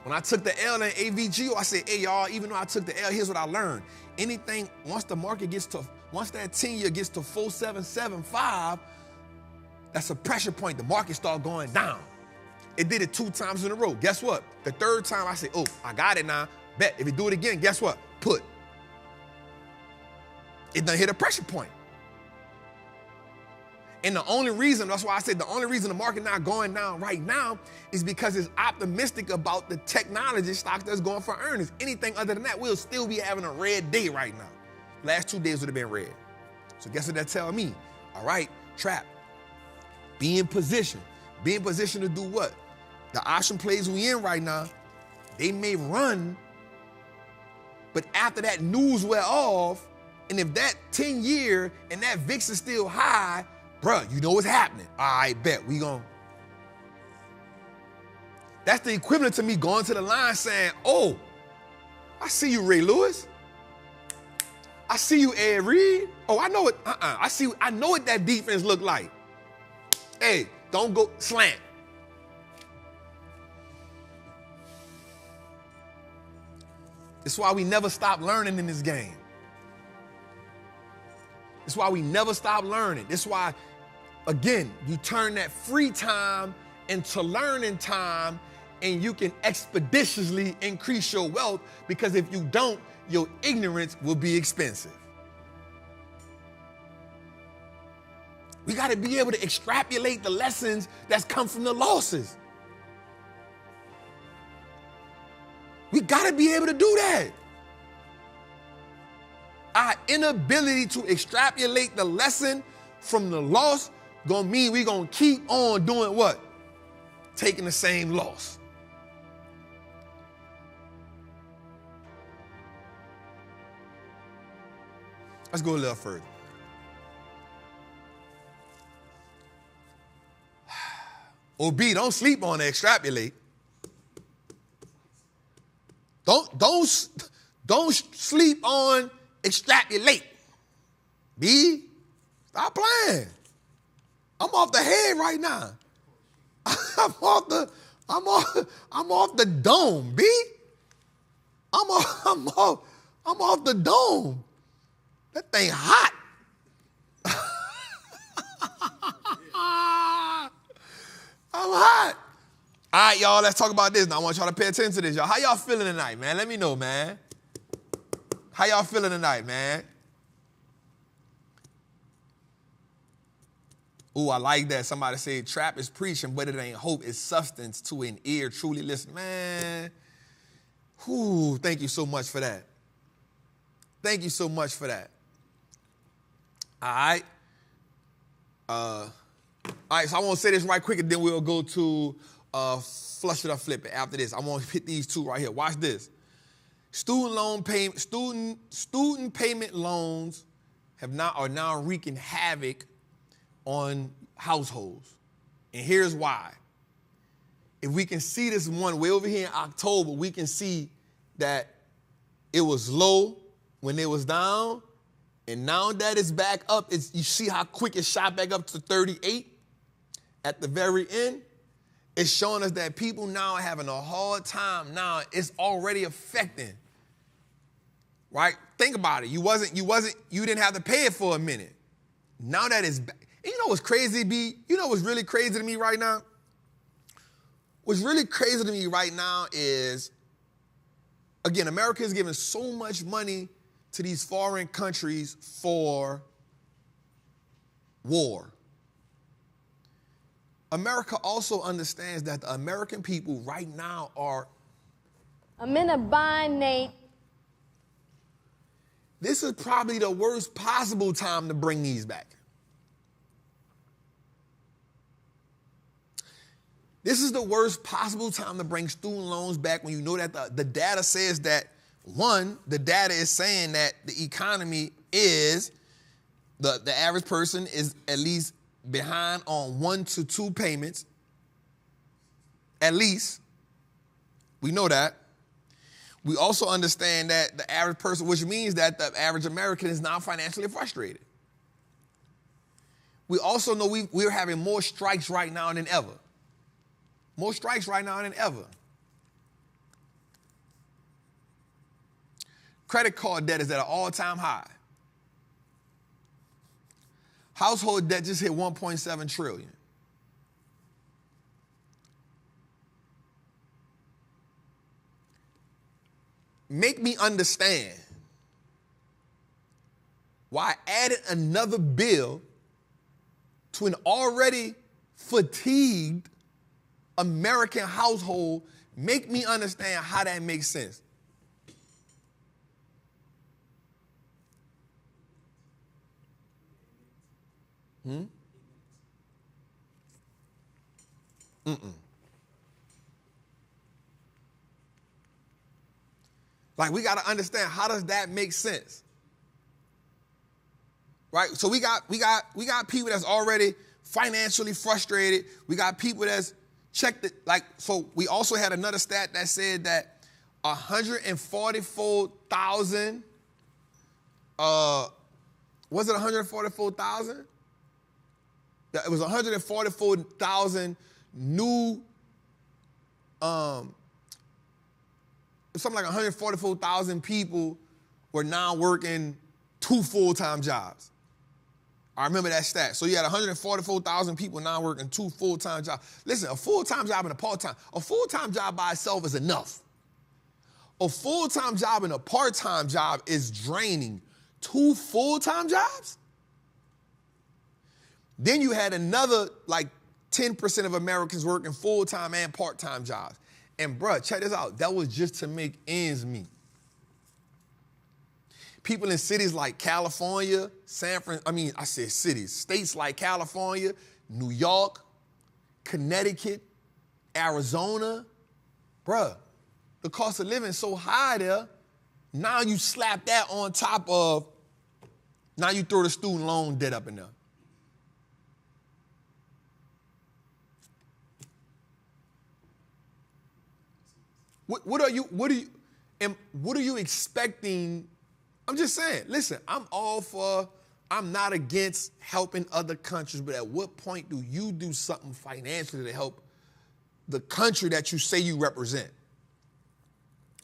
When I took the L in AVGO, I said, hey, y'all, even though I took the L, here's what I learned. Anything, once the market gets to, once that 10-year gets to 4775, that's a pressure point. The market started going down. It did it 2 times in a row. Guess what? The 3rd time I said, oh, I got it now. Bet. If it do it again, guess what? Put. It done hit a pressure point. And the only reason, that's why I said the only reason the market not going down right now is because it's optimistic about the technology stocks that's going for earnings. Anything other than that, we'll still be having a red day right now. Last 2 days would have been red. So guess what that tell me? All right, Trap. Be in position. Be in position to do what? The option plays we in right now, they may run, but after that news wear off, and if that 10-year and that VIX is still high, bruh, you know what's happening. I bet we gon'. That's the equivalent to me going to the line saying, oh, I see you, Ray Lewis. I see you, Ed Reed. Oh, I know it. I know what that defense look like. Hey, don't go slant. It's why we never stop learning in this game. It's why we never stop learning. It's why, again, you turn that free time into learning time, and you can expeditiously increase your wealth, because if you don't, your ignorance will be expensive. We got to be able to extrapolate the lessons that's come from the losses. We got to be able to do that. Our inability to extrapolate the lesson from the loss gonna mean we gonna keep on doing what? Taking the same loss. Let's go a little further. OB, don't sleep on the extrapolate. Don't sleep on extrapolate. B, stop playing. I'm off the head right now. I'm off the dome, B. I'm off the dome. That thing hot. I'm hot. All right, y'all, let's talk about this now. I want y'all to pay attention to this, y'all. How y'all feeling tonight, man? Let me know, man. How y'all feeling tonight, man? Ooh, I like that. Somebody said Trap is preaching, but it ain't hope. It's substance to an ear truly listen. Man, ooh, thank you so much for that. Thank you so much for that. All right. All right, so I want to say this right quick, and then we'll go to flush it or flip it after this. I want to hit these 2 right here. Watch this. Student payment loans are now wreaking havoc on households. And here's why. If we can see this one way over here in October, we can see that it was low when it was down, and now that it's back up, you see how quick it shot back up to 38 at the very end? It's showing us that people now are having a hard time. Now it's already affecting, right? Think about it. You didn't have to pay it for a minute. Now that it's back. And you know what's crazy, B? You know what's really crazy to me right now? What's really crazy to me right now is, again, America is giving so much money to these foreign countries for war. America also understands that the American people right now are... I'm in a bind, Nate. This is probably the worst possible time to bring these back. This is the worst possible time to bring student loans back when you know that the data says that, one, the data is saying that the economy is, the average person is at least behind on 1 to 2 payments. At least. We know that. We also understand that the average person, which means that the average American is now financially frustrated. We also know we're having more strikes right now than ever. More strikes right now than ever. Credit card debt is at an all-time high. Household debt just hit 1.7 trillion. Make me understand why adding another bill to an already fatigued American household. Make me understand how that makes sense. Like, we got to understand, how does that make sense? Right? So we got people that's already financially frustrated. We got people that's checked it. Like, so we also had another stat that said that 144,000, was it 144,000? Yeah, it was 144,000 new, something like 144,000 people were now working 2 full-time jobs. I remember that stat. So you had 144,000 people now working 2 full-time jobs. Listen, a full-time job and a part-time. A full-time job by itself is enough. A full-time job and a part-time job is draining. 2 full-time jobs? Then you had another, like, 10% of Americans working full-time and part-time jobs. And, bruh, check this out. That was just to make ends meet. People in cities like California, states like California, New York, Connecticut, Arizona. Bruh, the cost of living is so high there. Now you slap that on top of, now you throw the student loan debt up in there. What are you expecting? I'm just saying, listen, I'm not against helping other countries, but at what point do you do something financially to help the country that you say you represent?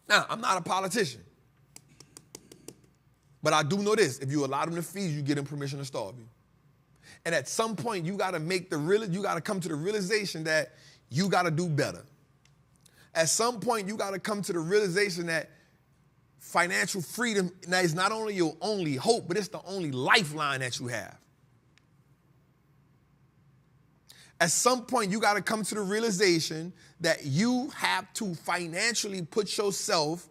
Now, I'm not a politician, but I do know this. If you allow them to feed you, get them permission to starve you. And at some point, you got to come to the realization that you got to do better. At some point, you got to come to the realization that financial freedom is not only your only hope, but it's the only lifeline that you have. At some point, you got to come to the realization that you have to financially put yourself,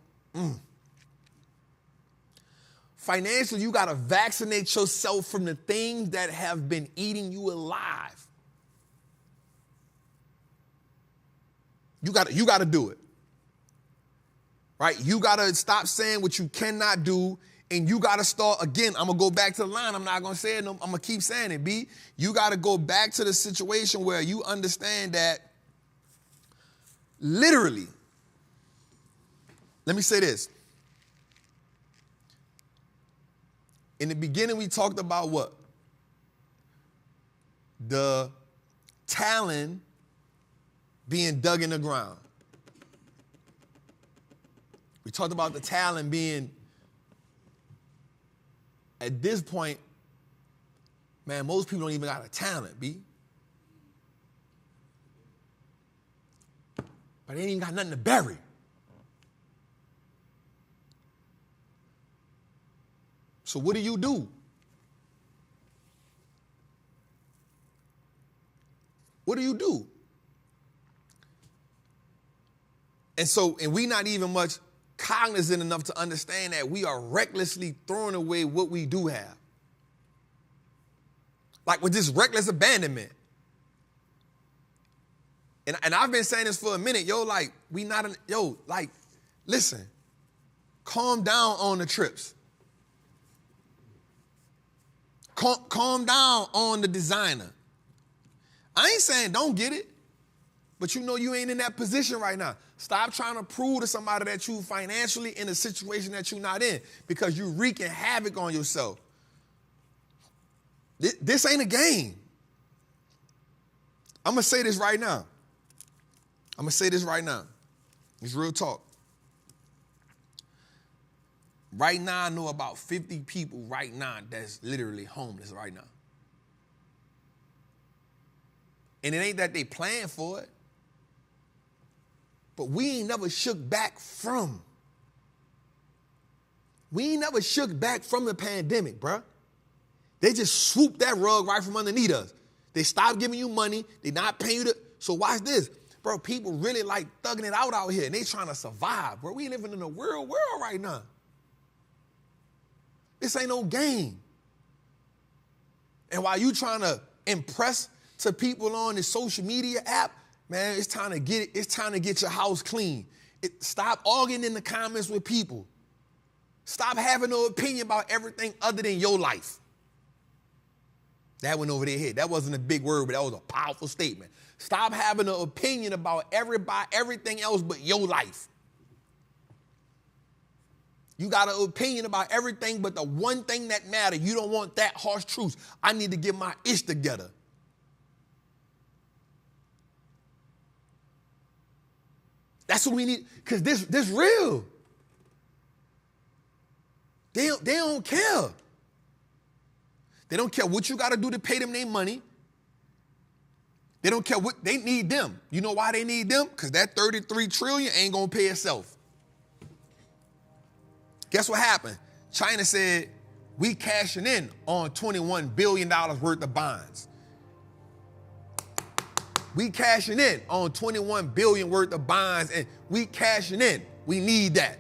financially, you got to vaccinate yourself from the things that have been eating you alive. You got to do it. Right? You got to stop saying what you cannot do, and you got to start, again, I'm going to go back to the line. I'm not going to say it. I'm going to keep saying it, B. You got to go back to the situation where you understand that literally, let me say this. In the beginning, we talked about what? The talent being dug in the ground. We talked about the talent being, at this point, man, most people don't even got a talent, B. But they ain't even got nothing to bury. So what do? What do? And we not even much cognizant enough to understand that we are recklessly throwing away what we do have. Like with this reckless abandonment. And I've been saying this for a minute, listen, calm down on the trips. Calm down on the designer. I ain't saying don't get it, but you ain't in that position right now. Stop trying to prove to somebody that you financially in a situation that you're not in because you're wreaking havoc on yourself. This ain't a game. I'm going to say this right now. It's real talk. Right now, I know about 50 people right now that's literally homeless right now. And it ain't that they plan for it, but we ain't never shook back from. We ain't never shook back from the pandemic, bruh. They just swooped that rug right from underneath us. They stopped giving you money. They not paying you. So watch this. Bro, people really like thugging it out here, and they trying to survive, bro. We living in a real world right now. This ain't no game. And while you trying to impress to people on the social media app, man, it's time to get your house clean. Stop arguing in the comments with people. Stop having no opinion about everything other than your life. That went over their head. That wasn't a big word, but that was a powerful statement. Stop having an opinion about everything else but your life. You got an opinion about everything but the one thing that matters. You don't want that harsh truth. I need to get my ish together. That's what we need, because this real. They don't care. They don't care what you got to do to pay them their money. They don't care what they need them. You know why they need them? Because that $33 trillion ain't going to pay itself. Guess what happened? China said, we cashing in on $21 billion worth of bonds. We cashing in on $21 billion worth of bonds, and we cashing in. We need that.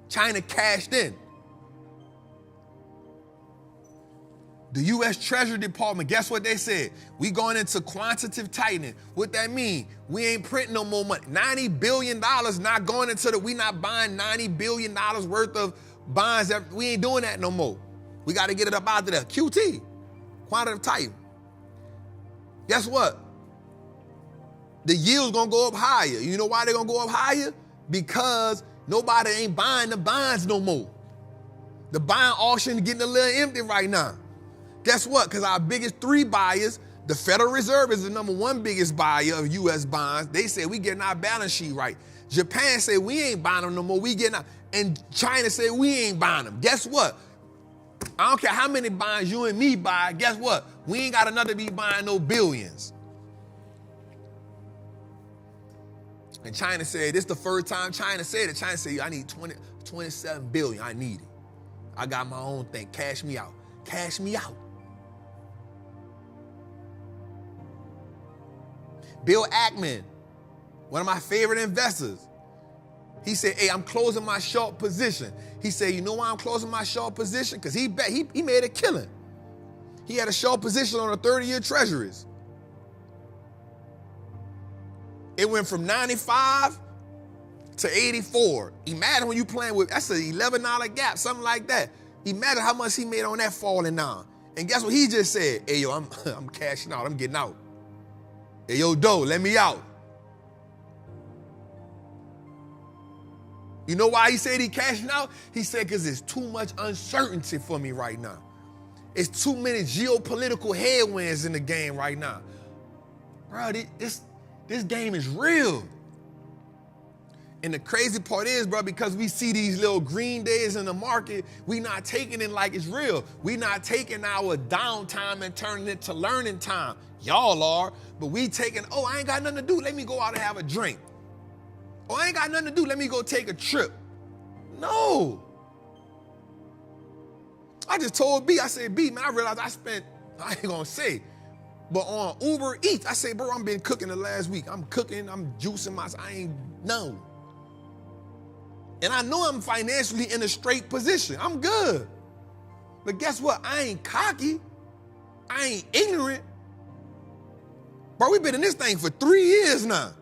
China cashed in. The U.S. Treasury Department, guess what they said? We going into quantitative tightening. What that mean? We ain't printing no more money. $90 billion not going into we not buying $90 billion worth of bonds. We ain't doing that no more. We got to get it up out of there. QT, quantitative tightening. Guess what? The yield's going to go up higher. You know why they're going to go up higher? Because nobody ain't buying the bonds no more. The bond auction is getting a little empty right now. Guess what? Because our biggest three buyers, the Federal Reserve is the number one biggest buyer of U.S. bonds. They said we getting our balance sheet right. Japan said we ain't buying them no more. We getting out. And China said we ain't buying them. Guess what? I don't care how many bonds you and me buy. Guess what? We ain't got another be buying no billions. And China said, this is the first time China said it. China said, I need 27 billion. I need it. I got my own thing. Cash me out. Cash me out. Bill Ackman, one of my favorite investors, he said, hey, I'm closing my short position. He said, you know why I'm closing my short position? Because he made a killing. He had a short position on the 30-year treasuries. It went from 95 to 84. Imagine when you playing with, that's an $11 gap, something like that. Imagine how much he made on that falling down. And guess what he just said? Hey, yo, I'm cashing out. I'm getting out. Hey, yo, Doe, let me out. You know why he said he cashing out? He said, because there's too much uncertainty for me right now. It's too many geopolitical headwinds in the game right now. Bro, this game is real. And the crazy part is, bro, because we see these little green days in the market, we not taking it like it's real. We not taking our downtime and turning it to learning time. Y'all are, but we taking, oh, I ain't got nothing to do. Let me go out and have a drink. Oh, I ain't got nothing to do. Let me go take a trip. No. I just told B, I said, B, man, I realized I ain't gonna say, But on Uber Eats, I say, bro, I've been cooking the last week. I'm cooking, I'm juicing I ain't, no. And I know I'm financially in a straight position. I'm good. But guess what? I ain't cocky. I ain't ignorant. Bro, we've been in this thing for 3 years now.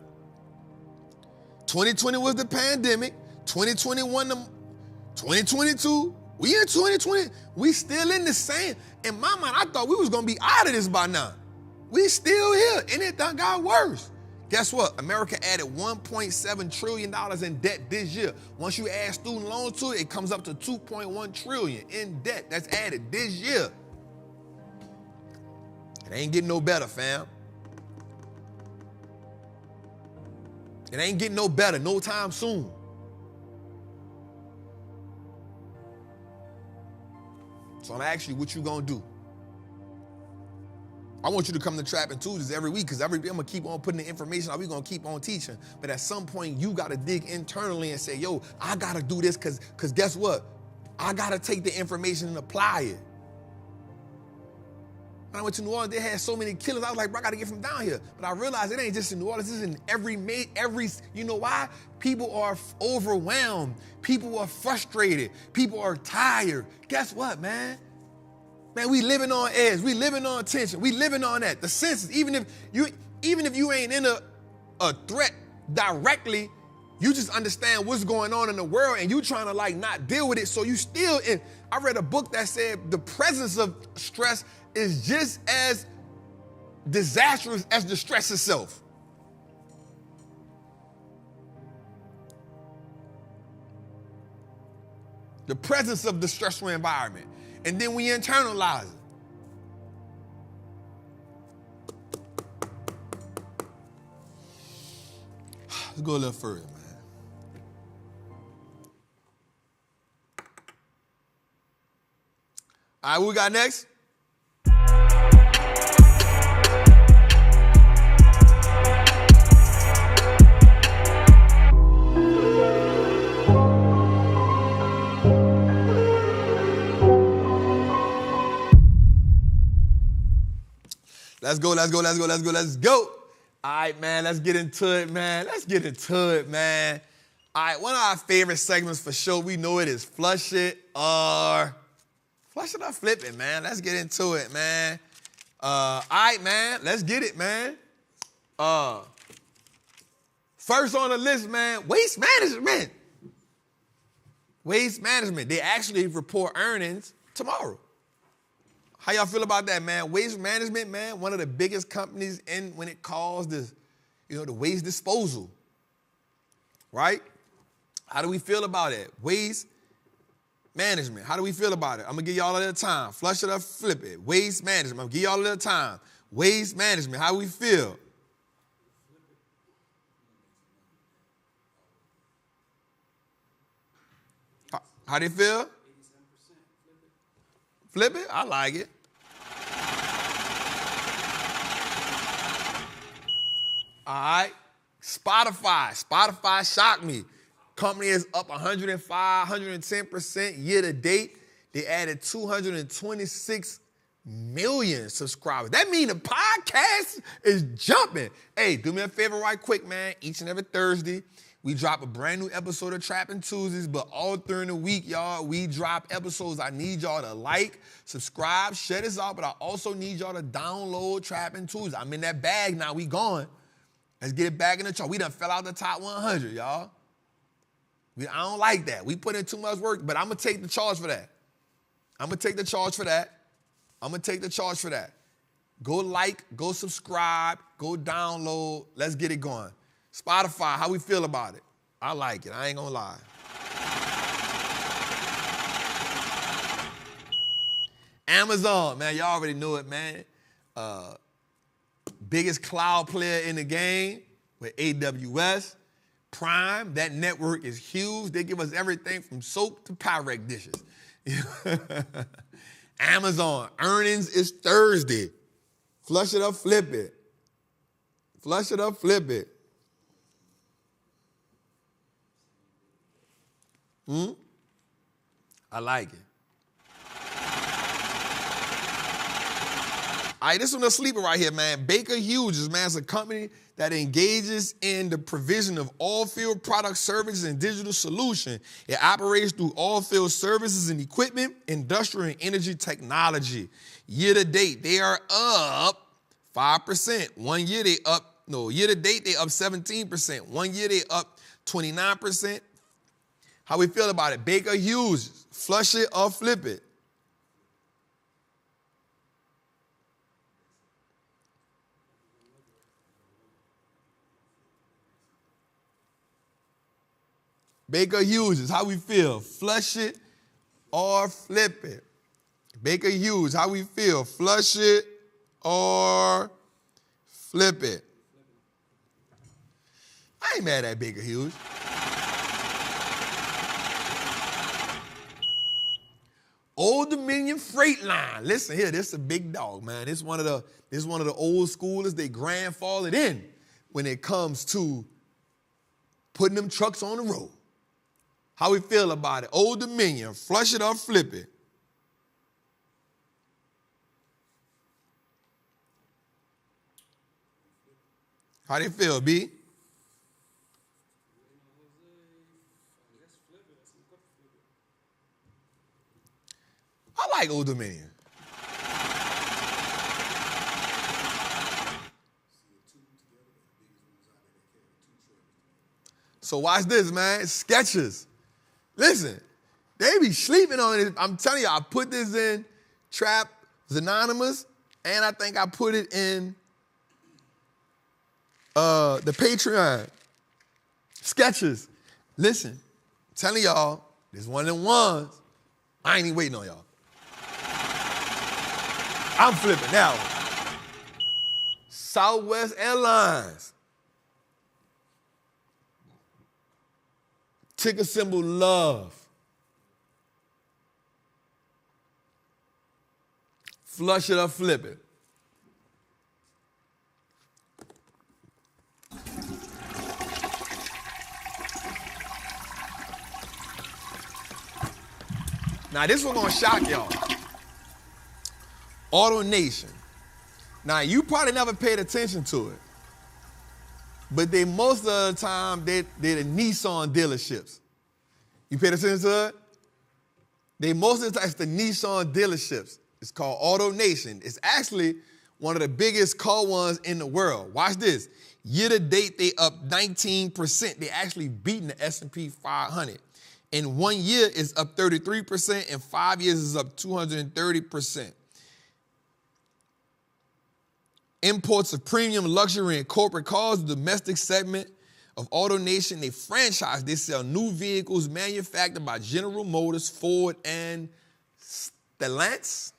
2020 was the pandemic. 2021, 2022. We in 2020. We still in the same. In my mind, I thought we was going to be out of this by now. We still here, and it done got worse. Guess what? America added $1.7 trillion in debt this year. Once you add student loans to it, it comes up to $2.1 trillion in debt that's added this year. It ain't getting no better, fam. It ain't getting no better no time soon. So I'm asking you, what you gonna do? I want you to come to Trappin Tuesdays every week, because I'm gonna keep on putting the information out. We're gonna keep on teaching. But at some point, you gotta dig internally and say, yo, I gotta do this, because guess what? I gotta take the information and apply it. When I went to New Orleans, they had so many killers. I was like, bro, I gotta get from down here. But I realized it ain't just in New Orleans, it's in every, you know why? People are overwhelmed. People are frustrated. People are tired. Guess what, man? Man, we living on edge. We living on tension. We living on that. The senses, even if you ain't in a threat directly, you just understand what's going on in the world and you trying to like not deal with it. So you still in. I read a book that said the presence of stress is just as disastrous as the stress itself. The presence of the stressful environment. And then we internalize it. Let's go a little further, man. All right, what we got next? Let's go. All right, man, let's get into it, man. All right, one of our favorite segments for sure, we know it is Flush It or Flip It, man. Let's get into it, man. All right, man, let's get it, man. First on the list, man, waste management. Waste management. They actually report earnings tomorrow. How y'all feel about that, man? Waste management, man, one of the biggest companies when it calls the waste disposal, right? How do we feel about it? Waste management. How do we feel about it? I'm gonna give y'all a little time. Flush it or flip it. Waste management. I'm gonna give y'all a little time. Waste management. How do we feel? How do you feel? Flip it? I like it. All right. Spotify shocked me. Company is up 105, 110% year to date. They added 226 million subscribers. That means the podcast is jumping. Hey, do me a favor right quick, man. Each and every Thursday, we drop a brand new episode of Trappin Tuesdays, but all during the week, y'all, we drop episodes. I need y'all to like, subscribe, share this out, but I also need y'all to download Trappin Tuesdays. I'm in that bag now. We going. Let's get it back in the chart. We done fell out the top 100, y'all. I don't like that. We put in too much work, but I'm going to take the charge for that. Go like, go subscribe, go download. Let's get it going. Spotify, how we feel about it? I like it. I ain't gonna lie. Amazon, man, y'all already know it, man. Biggest cloud player in the game with AWS. Prime, that network is huge. They give us everything from soap to Pyrex dishes. Amazon, earnings is Thursday. Flush it or flip it. I like it. All right, this one a sleeper right here, man. Baker Hughes, man, is a company that engages in the provision of all field product services and digital solution. It operates through all field services and equipment, industrial and energy technology. Year to date, they are up 5%. Year to date, they up 17%. 1 year, they up 29%. How we feel about it? Baker Hughes, flush it or flip it. Baker Hughes, how we feel? Flush it or flip it. Baker Hughes, how we feel? Flush it or flip it. I ain't mad at Baker Hughes. Old Dominion Freight Line. Listen here, this is a big dog, man. This is one of the old schoolers. They grandfathered in when it comes to putting them trucks on the road. How we feel about it? Old Dominion, flush it or flip it. How they feel, B? I like Old Dominion. So watch this, man. Sketchers. Listen, they be sleeping on it. I'm telling you, I put this in Trap Anonymous, and I think I put it in the Patreon. Sketchers. Listen, I'm telling y'all, this one of them ones. I ain't even waiting on y'all. I'm flipping that one. Southwest Airlines. Ticker symbol love. Flush it or flip it. Now this one gonna shock y'all. AutoNation. Now you probably never paid attention to it, but they most of the time they're the Nissan dealerships. You paid attention to it? They most of the time it's the Nissan dealerships. It's called AutoNation. It's actually one of the biggest car ones in the world. Watch this. Year to date, they up 19%. They actually beating the S&P 500. In 1 year, it's up 33%. In 5 years, it's up 230%. Imports of premium luxury and corporate cars, the domestic segment of AutoNation, they franchise. They sell new vehicles manufactured by General Motors, Ford, and Stellantis.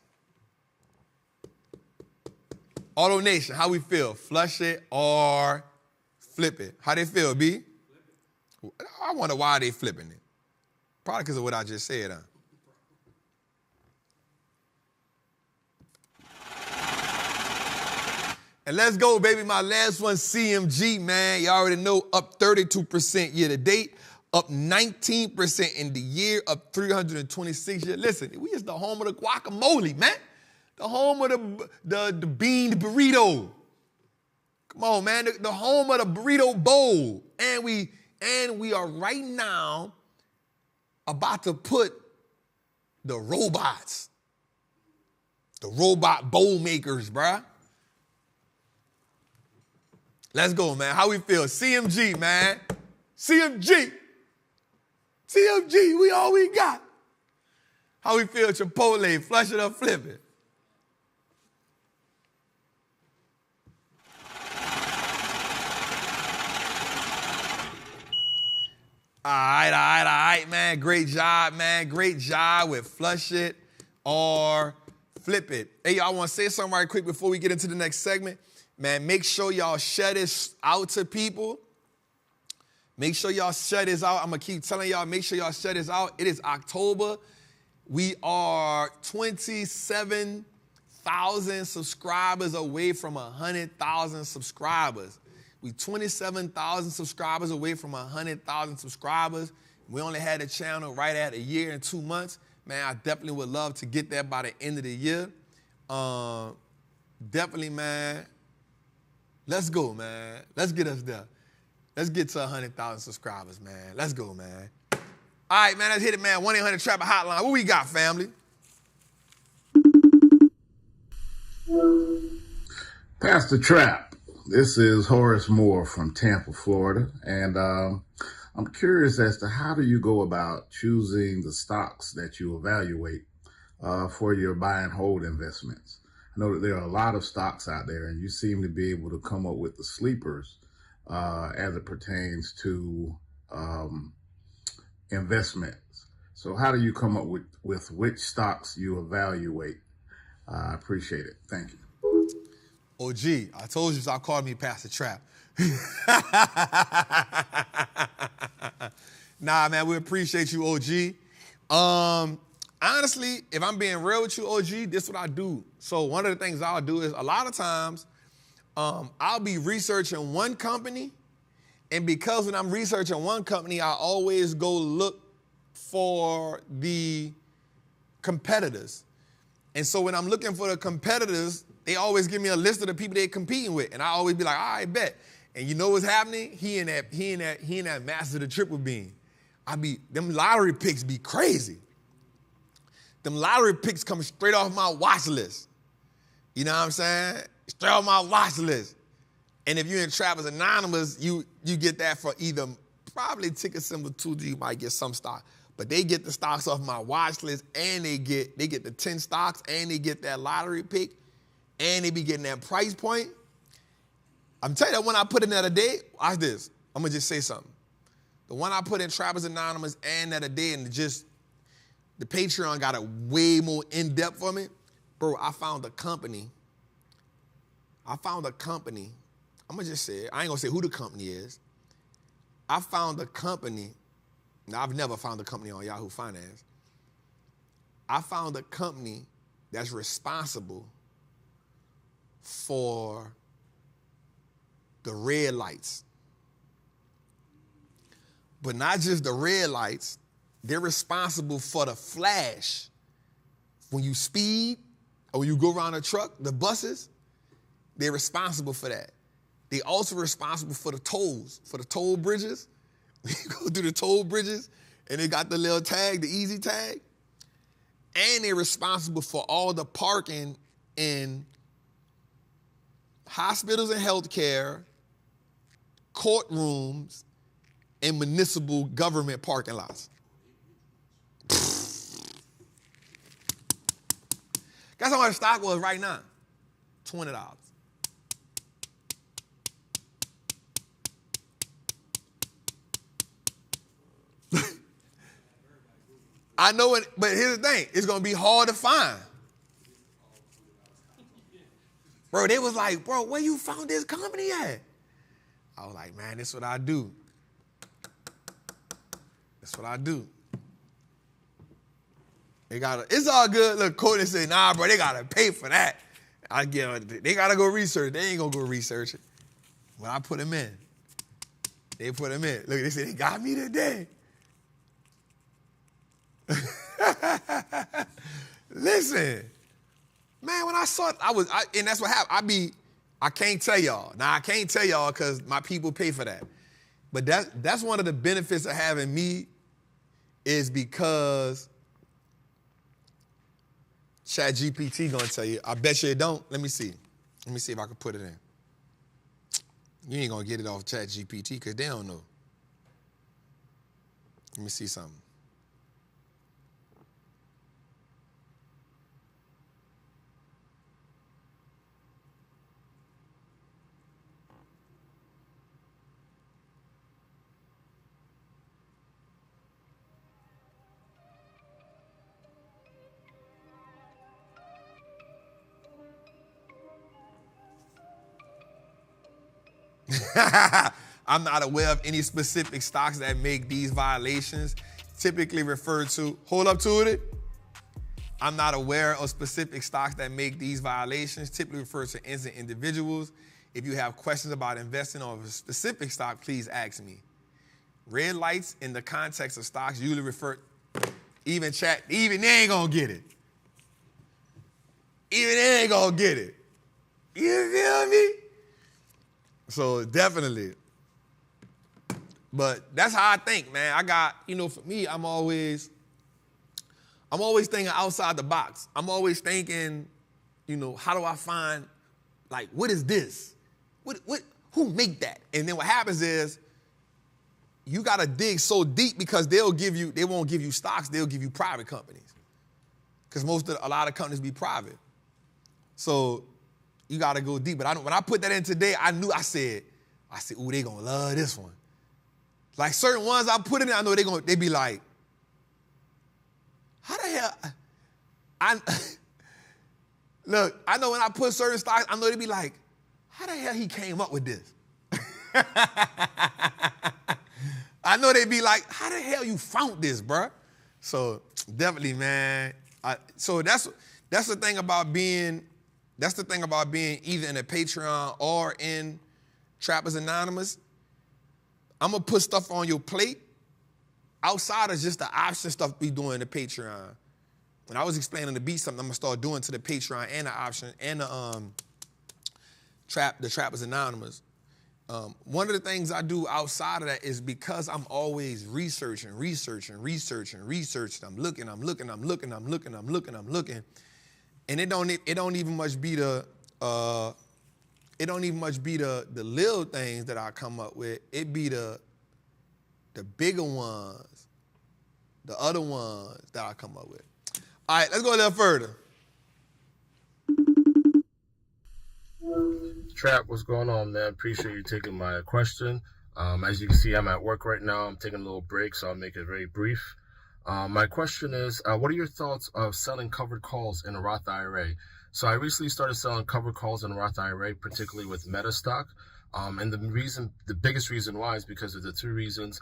AutoNation, how we feel? Flush it or flip it? How they feel, B? I wonder why they flipping it. Probably because of what I just said, huh? And let's go, baby. My last one, CMG, man. You already know, up 32% year to date, up 19% in the year, up 326 years. Listen, we is the home of the guacamole, man. The home of the bean burrito. Come on, man. The home of the burrito bowl. And we are right now about to put the robots, the robot bowl makers, bruh. Let's go, man. How we feel? CMG, man. CMG. CMG, we all we got. How we feel? Chipotle, flush it or flip it. All right, man. Great job, man. Great job with flush it or flip it. Hey, y'all, I want to say something right quick before we get into the next segment. Man, make sure y'all share this out to people. Make sure y'all share this out. I'm going to keep telling y'all, make sure y'all share this out. It is October. We are 27,000 subscribers away from 100,000 subscribers. We 27,000 subscribers away from 100,000 subscribers. We only had the channel right at a year and 2 months. Man, I definitely would love to get that by the end of the year. Definitely, man. Let's go, man. Let's get us there. Let's get to 100,000 subscribers, man. Let's go, man. All right, man, let's hit it, man. 1-800-TRAPPIN hotline. What we got, family? Pastor Trap, this is Horace Moore from Tampa, Florida, and I'm curious as to how do you go about choosing the stocks that you evaluate for your buy and hold investments? I know that there are a lot of stocks out there, and you seem to be able to come up with the sleepers as it pertains to investments. So how do you come up with which stocks you evaluate? I appreciate it. Thank you. OG, I told you stop calling me Pastor Trap. Nah, man, we appreciate you, OG. Honestly, if I'm being real with you, OG, this is what I do. So one of the things I'll do is a lot of times I'll be researching one company, and because when I'm researching one company, I always go look for the competitors. And so when I'm looking for the competitors, they always give me a list of the people they're competing with. And I always be like, all right, bet. And you know what's happening? He and that master of the triple beam. Them lottery picks be crazy. Them lottery picks come straight off my watch list. You know what I'm saying? Straight off my watch list. And if you're in Trappers Anonymous, you get that for either probably ticket symbol 2, you might get some stock. But they get the stocks off my watch list, and they get the 10 stocks, and they get that lottery pick, and they be getting that price point. I'm telling you, that one I put in that a day, watch this. I'm going to just say something. The one I put in Trappers Anonymous and that a day, and just the Patreon got it way more in-depth for me. Bro, I found a company. I'm going to just say it. I ain't going to say who the company is. I found a company. Now, I've never found a company on Yahoo Finance. I found a company that's responsible for the red lights. But not just the red lights, they're responsible for the flash. When you speed or when you go around a truck, the buses, they're responsible for that. They also responsible for the tolls, for the toll bridges. You go through the toll bridges and they got the little tag, the easy tag. And they're responsible for all the parking in hospitals and healthcare, courtrooms, and municipal government parking lots. Guess how much the stock was right now? $20. I know it, but here's the thing. It's going to be hard to find. Bro, they was like, bro, where you found this company at? I was like, man, this is what I do. That's what I do. It's all good. Look, Courtney said, nah, bro, they got to pay for that. They got to go research. They ain't going to go research it. When I put them in, they put them in. Look, they said, they got me today. Listen, man, when I saw it, and that's what happened. I can't tell y'all. Now, I can't tell y'all because my people pay for that. But that's one of the benefits of having me is because ChatGPT gonna tell you. I bet you it don't. Let me see. Let me see if I can put it in. You ain't gonna get it off ChatGPT because they don't know. Let me see something. I'm not aware of any specific stocks that make these violations. Typically referred to, hold up to it. I'm not aware of specific stocks that make these violations. Typically referred to innocent individuals. If you have questions about investing on a specific stock, please ask me. Red lights in the context of stocks usually refer, even they ain't gonna get it. Even they ain't gonna get it. You feel me? So definitely. But that's how I think, man. I got, for me, I'm always thinking outside the box. I'm always thinking, how do I find, like, what is this? Who make that? And then what happens is you got to dig so deep because they won't give you stocks, they'll give you private companies. Because a lot of companies be private. So you got to go deep. But when I put that in today, I said, ooh, they going to love this one. Like certain ones I put in there, I know they be like, how the hell? Look, I know when I put certain stocks, I know they be like, how the hell he came up with this? I know they be like, how the hell you found this, bruh? So definitely, man. So that's the thing about being either in a Patreon or in Trappers Anonymous. I'm going to put stuff on your plate outside of just the option stuff we doing in the Patreon. When I was explaining the beat something, I'm going to start doing to the Patreon and the option and the Trappers Anonymous. One of the things I do outside of that is because I'm always researching. I'm looking. And it don't even much be the little things that I come up with. It be the bigger ones, the other ones that I come up with. All right, let's go a little further. Trap, what's going on, man? Appreciate you taking my question. As you can see, I'm at work right now. I'm taking a little break, so I'll make it very brief. My question is, what are your thoughts of selling covered calls in a Roth IRA? So I recently started selling covered calls in a Roth IRA, particularly with Meta stock. And the biggest reason why is because of the two reasons.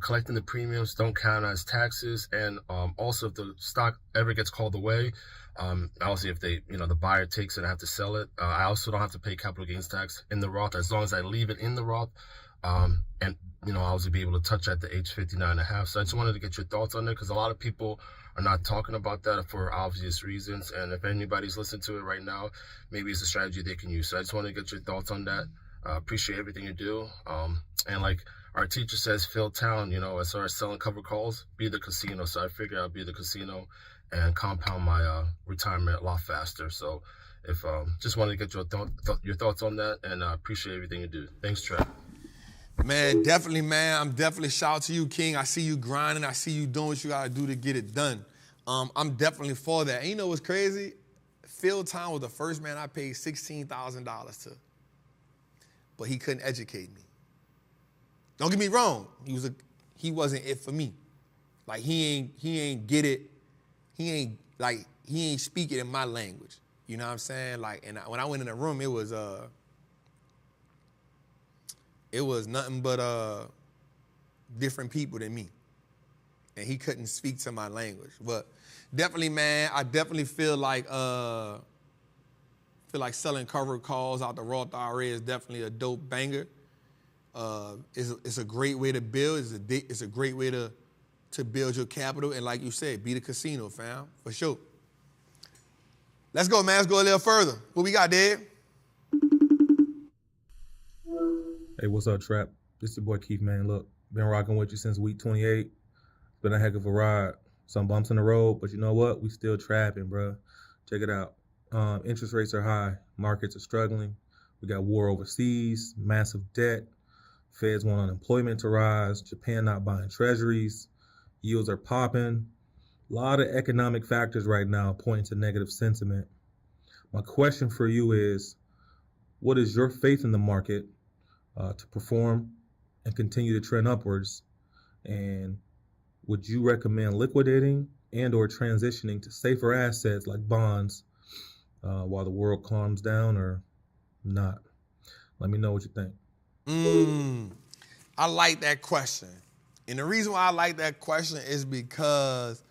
Collecting the premiums don't count as taxes, and also if the stock ever gets called away, obviously if the buyer takes it, I have to sell it. I also don't have to pay capital gains tax in the Roth as long as I leave it in the Roth. And I'll also be able to touch at the age 59.5. So I just wanted to get your thoughts on it because a lot of people are not talking about that for obvious reasons. And if anybody's listening to it right now, maybe it's a strategy they can use. So I just want to get your thoughts on that. Appreciate everything you do. And like our teacher says, fill town, as far as selling covered calls, be the casino. So I figured I'd be the casino and compound my retirement a lot faster. So if just wanted to get your thoughts on that, and I appreciate everything you do. Thanks, Trap. Man, definitely, man. I'm definitely shout out to you, King. I see you grinding. I see you doing what you got to do to get it done. I'm definitely for that. And you know what's crazy? Phil Town was the first man I paid $16,000 to. But he couldn't educate me. Don't get me wrong. He wasn't it for me. Like he ain't get it. He ain't speak it in my language. You know what I'm saying? Like, and when I went in the room, it was nothing but different people than me. And he couldn't speak to my language. But definitely, man, I definitely feel like selling covered calls out the Roth IRA is definitely a dope banger. It's a great way to build. It's a great way to build your capital. And like you said, be the casino, fam, for sure. Let's go, man. Let's go a little further. What we got, Dave? Hey, what's up, Trap? This your boy Keith, man. Look, been rocking with you since week 28. It's been a heck of a ride. Some bumps in the road, but you know what? We still trapping, bro. Check it out. Interest rates are high. Markets are struggling. We got war overseas, massive debt. Feds want unemployment to rise. Japan not buying treasuries. Yields are popping. A lot of economic factors right now pointing to negative sentiment. My question for you is, what is your faith in the market to perform and continue to trend upwards? And would you recommend liquidating and or transitioning to safer assets like bonds while the world calms down, or not? Let me know what you think. I like that question. And the reason why I like that question is because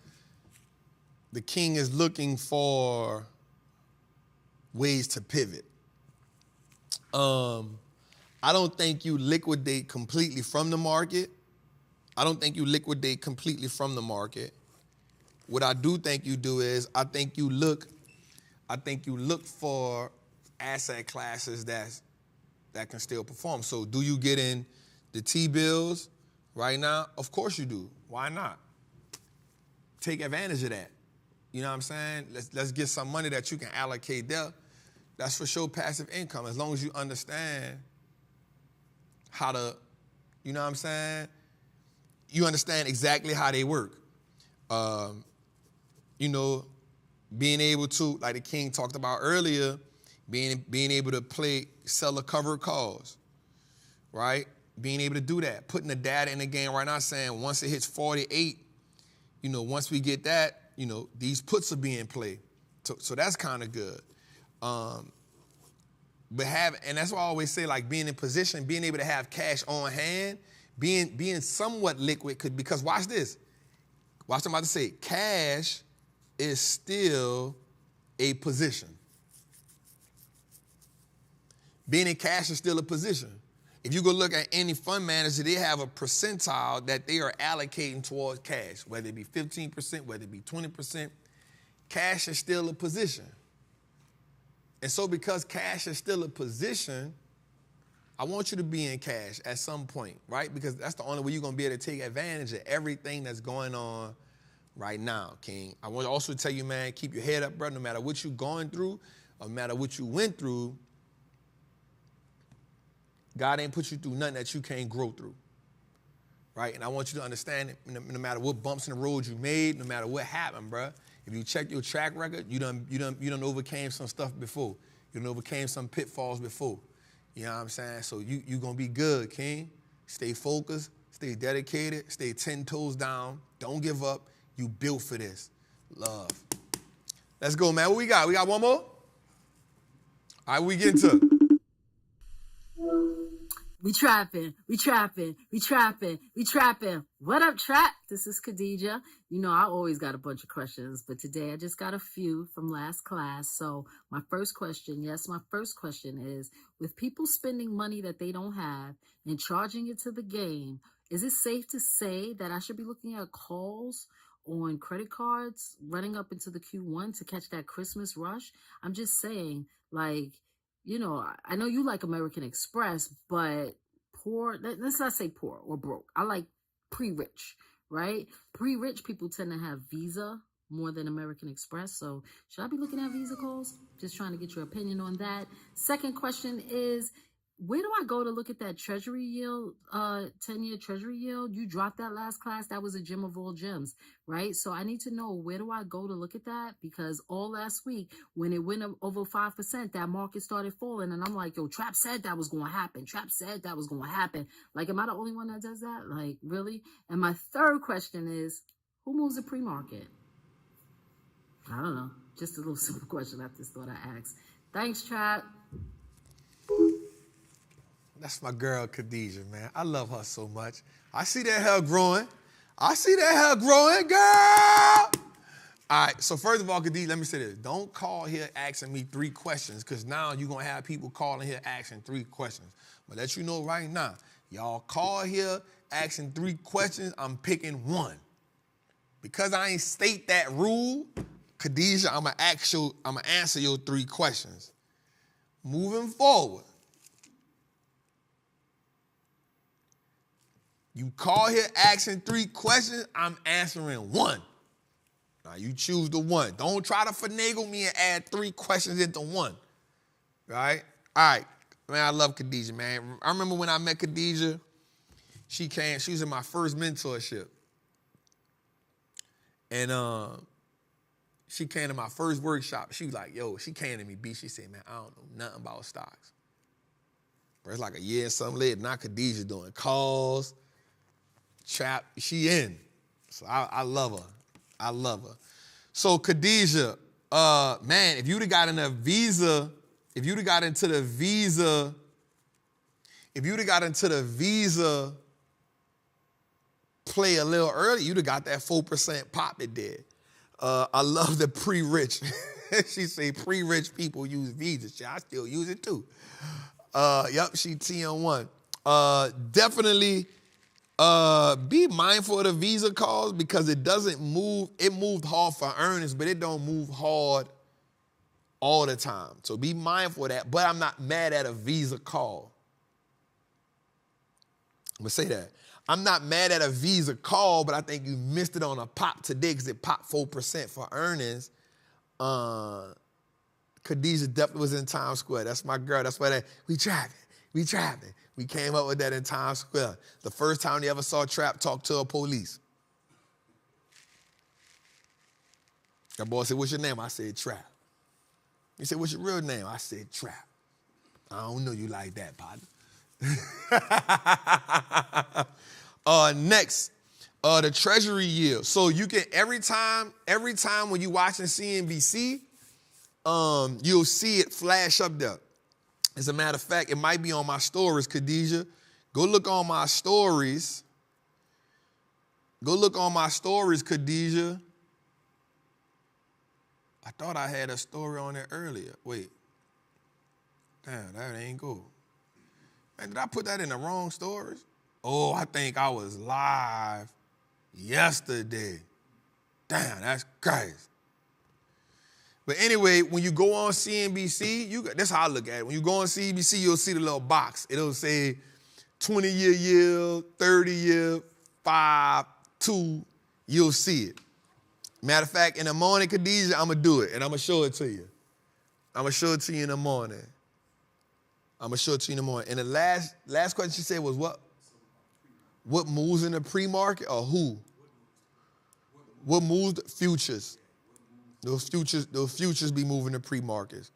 the king is looking for ways to pivot. I don't think you liquidate completely from the market. What I do think you do is I think you look for asset classes that can still perform. So do you get in the T-bills right now? Of course you do. Why not? Take advantage of that. You know what I'm saying? Let's get some money that you can allocate there. That's for sure passive income, as long as you understand how to, you know what I'm saying? You understand exactly how they work. You know, being able to, like the King talked about earlier, being able to sell a covered cause, right? Being able to do that, putting the data in the game right now, saying once it hits 48, you know, once we get that, you know, these puts will be in play. So that's kind of good. And that's why I always say, like, being in position, being able to have cash on hand, being somewhat liquid, because watch this. Watch what I'm about to say. Cash is still a position. Being in cash is still a position. If you go look at any fund manager, they have a percentile that they are allocating towards cash, whether it be 15%, whether it be 20%. Cash is still a position. And so because cash is still a position, I want you to be in cash at some point, right? Because that's the only way you're going to be able to take advantage of everything that's going on right now, King. I want to also tell you, man, keep your head up, bro. No matter what you're going through, or no matter what you went through, God ain't put you through nothing that you can't grow through, right? And I want you to understand that no matter what bumps in the road you made, no matter what happened, bro, if you check your track record, you done overcame some stuff before. You done overcame some pitfalls before. You know what I'm saying? So you going to be good, King. Stay focused, stay dedicated, stay 10 toes down. Don't give up. You built for this. Love. Let's go, man. What we got? We got one more? All right, we get into it. We trapping. What up, Trap? This is Khadija. You know, I always got a bunch of questions, but today I just got a few from last class. So my first question is, with people spending money that they don't have and charging it to the game, is it safe to say that I should be looking at calls on credit cards running up into the Q1 to catch that Christmas rush? I'm just saying, like, you know, I know you like American Express, but let's not say poor or broke. I like pre-rich, right? Pre-rich people tend to have Visa more than American Express. So should I be looking at Visa calls? Just trying to get your opinion on that. Second question is, where do I go to look at that treasury yield, 10-year treasury yield? You dropped that last class. That was a gem of all gems, right? So I need to know, where do I go to look at that? Because all last week, when it went over 5%, that market started falling. And I'm like, yo, Trap said that was going to happen. Like, am I the only one that does that? Like, really? And my third question is, who moves the pre-market? I don't know. Just a little simple question I just thought I'd ask. Thanks, Trap. That's my girl, Khadija, man. I love her so much. I see that hair growing. Girl. All right, so first of all, Khadija, let me say this. Don't call here asking me 3 questions, because now you're going to have people calling here asking 3 questions. But let you know right now, y'all call here asking 3 questions, I'm picking 1. Because I ain't state that rule, Khadija, I'm going to answer your 3 questions. Moving forward, you call here asking 3 questions, I'm answering 1. Now, you choose the 1. Don't try to finagle me and add 3 questions into 1. Right? All right. Man, I love Khadija, man. I remember when I met Khadija, she was in my first mentorship. And she came to my first workshop. She was like, yo, she came to me, B. She said, man, I don't know nothing about stocks. But it's like a year and something later, now Khadija doing calls. Trap, she in. So I love her. So Khadija, man, if you'd have got into the Visa play a little early, you'd have got that 4% pop it did. I love the pre-rich. She say pre-rich people use Visa. Shit, I still use it too. Yep, she TM1. Definitely be mindful of the Visa calls, because it doesn't move. It moved hard for earnings, but it don't move hard all the time. So be mindful of that, but I'm not mad at a Visa call. I'm gonna say that. I'm not mad at a Visa call, but I think you missed it on a pop today because it popped 4% for earnings. Khadijah definitely was in Times Square. That's my girl. That's why we trapping. We came up with that in Times Square. The first time they ever saw Trap talk to a police. That boy said, what's your name? I said, Trap. He said, what's your real name? I said, Trap. I don't know you like that, partner. Next, the treasury yield. So you can, every time when you watching CNBC, you'll see it flash up there. As a matter of fact, it might be on my stories, Khadijah. Go look on my stories. Khadijah. I thought I had a story on there earlier. Wait. Damn, that ain't good. Man, did I put that in the wrong stories? Oh, I think I was live yesterday. Damn, that's crazy. But anyway, when you go on CNBC, that's how I look at it. When you go on CNBC, you'll see the little box. It'll say 20-year yield, 30-year, 5, 2. You'll see it. Matter of fact, in the morning, Khadijah, I'm going to do it, and I'm going to show it to you. I'm going to show it to you in the morning. And the last question she said was what? What moves in the pre-market or who? What moves the futures? Those futures be moving the pre-markets.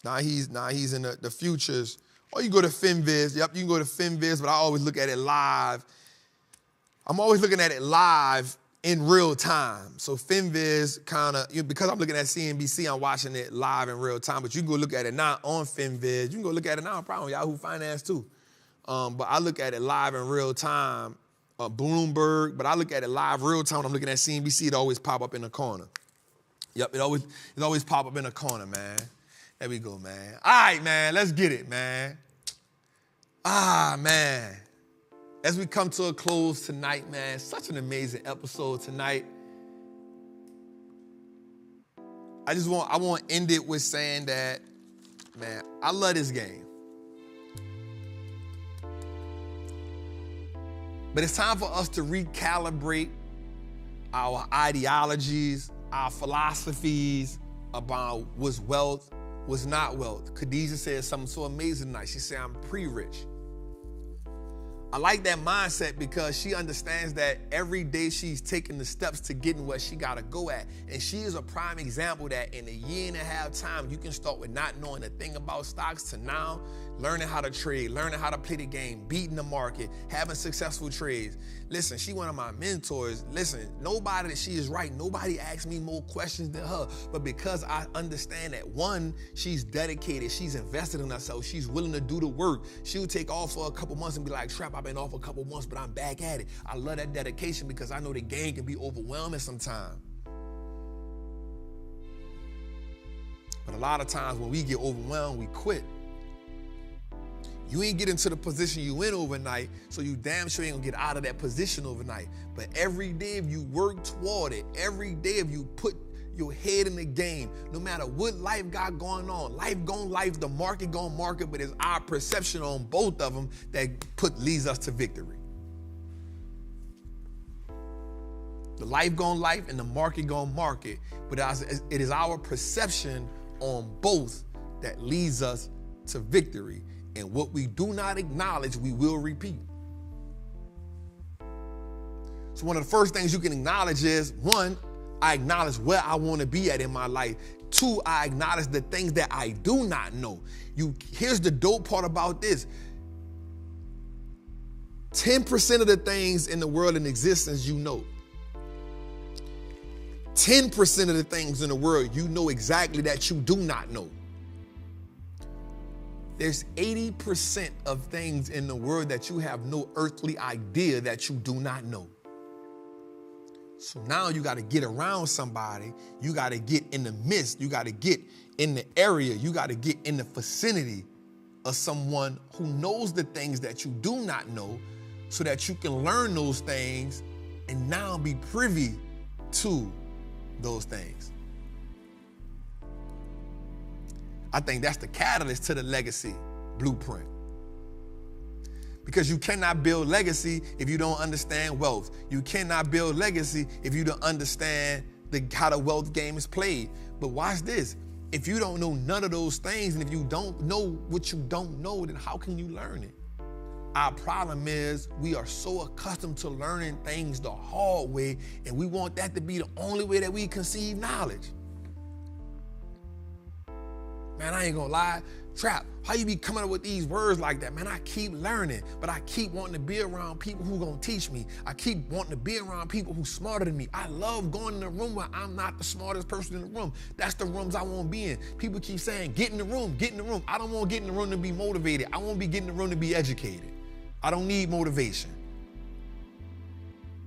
Now he's in the futures. Or you go to FinViz. Yep, you can go to FinViz, but I always look at it live. I'm always looking at it live in real time. So FinViz because I'm looking at CNBC, I'm watching it live in real time. But you can go look at it now on FinViz. You can go look at it now, probably on Yahoo Finance too. But I look at it live in real time. Bloomberg, but I look at it live real time. When I'm looking at CNBC, it always pop up in the corner. Yep, it always pop up in the corner, man. There we go, man. All right, man, let's get it, man. Man. As we come to a close tonight, man, such an amazing episode tonight. I want to end it with saying that, man, I love this game. But it's time for us to recalibrate our ideologies, our philosophies about what's wealth, what's not wealth. Khadijah said something so amazing tonight. She said, I'm pre-rich. I like that mindset because she understands that every day she's taking the steps to getting where she got to go at. And she is a prime example that in a year and a half time, you can start with not knowing a thing about stocks to now learning how to trade, learning how to play the game, beating the market, having successful trades. Listen, she one of my mentors. Listen, nobody that she is right. Nobody asks me more questions than her. But because I understand that, one, she's dedicated. She's invested in herself. She's willing to do the work. She'll take off for a couple months and be like, Trap, I've been off a couple months, but I'm back at it. I love that dedication because I know the game can be overwhelming sometimes. But a lot of times when we get overwhelmed, we quit. You ain't get into the position you in overnight, so you damn sure ain't gonna get out of that position overnight. But every day if you work toward it, every day if you put your head in the game, no matter what life got going on, life gon' life, the market gon' market, but it's our perception on both of them that leads us to victory. The life gon' life and the market gon' market, but it is our perception on both that leads us to victory. And what we do not acknowledge, we will repeat. So one of the first things you can acknowledge is, one, I acknowledge where I want to be at in my life. Two, I acknowledge the things that I do not know. Here's the dope part about this. 10% of the things in the world in existence you know. 10% of the things in the world you know exactly that you do not know. There's 80% of things in the world that you have no earthly idea that you do not know. So now you got to get around somebody. You got to get in the midst. You got to get in the area. You got to get in the vicinity of someone who knows the things that you do not know so that you can learn those things and now be privy to those things. I think that's the catalyst to the legacy blueprint. Because you cannot build legacy if you don't understand wealth. You cannot build legacy if you don't understand how the wealth game is played. But watch this. If you don't know none of those things, and if you don't know what you don't know, then how can you learn it? Our problem is we are so accustomed to learning things the hard way, and we want that to be the only way that we conceive knowledge. Man, I ain't gonna lie. Trap, how you be coming up with these words like that? Man, I keep learning, but I keep wanting to be around people who gonna teach me. I keep wanting to be around people who smarter than me. I love going in a room where I'm not the smartest person in the room. That's the rooms I want to be in. People keep saying, get in the room, get in the room. I don't want to get in the room to be motivated. I want to be getting in the room to be educated. I don't need motivation.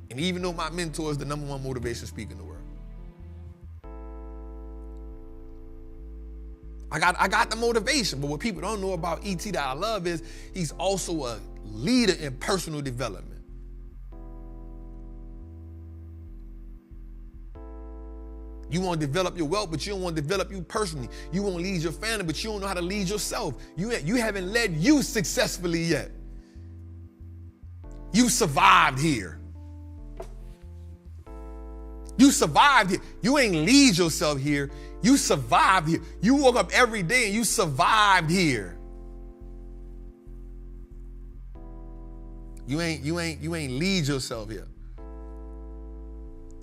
And even though my mentor is the #1 motivation speaker in the world, I got the motivation, but what people don't know about ET that I love is he's also a leader in personal development. You want to develop your wealth, but you don't want to develop you personally. You want to lead your family, but you don't know how to lead yourself. You haven't led you successfully yet. You survived here. You survived here. You ain't lead yourself here. You survived here. You woke up every day and you survived here. You ain't lead yourself here.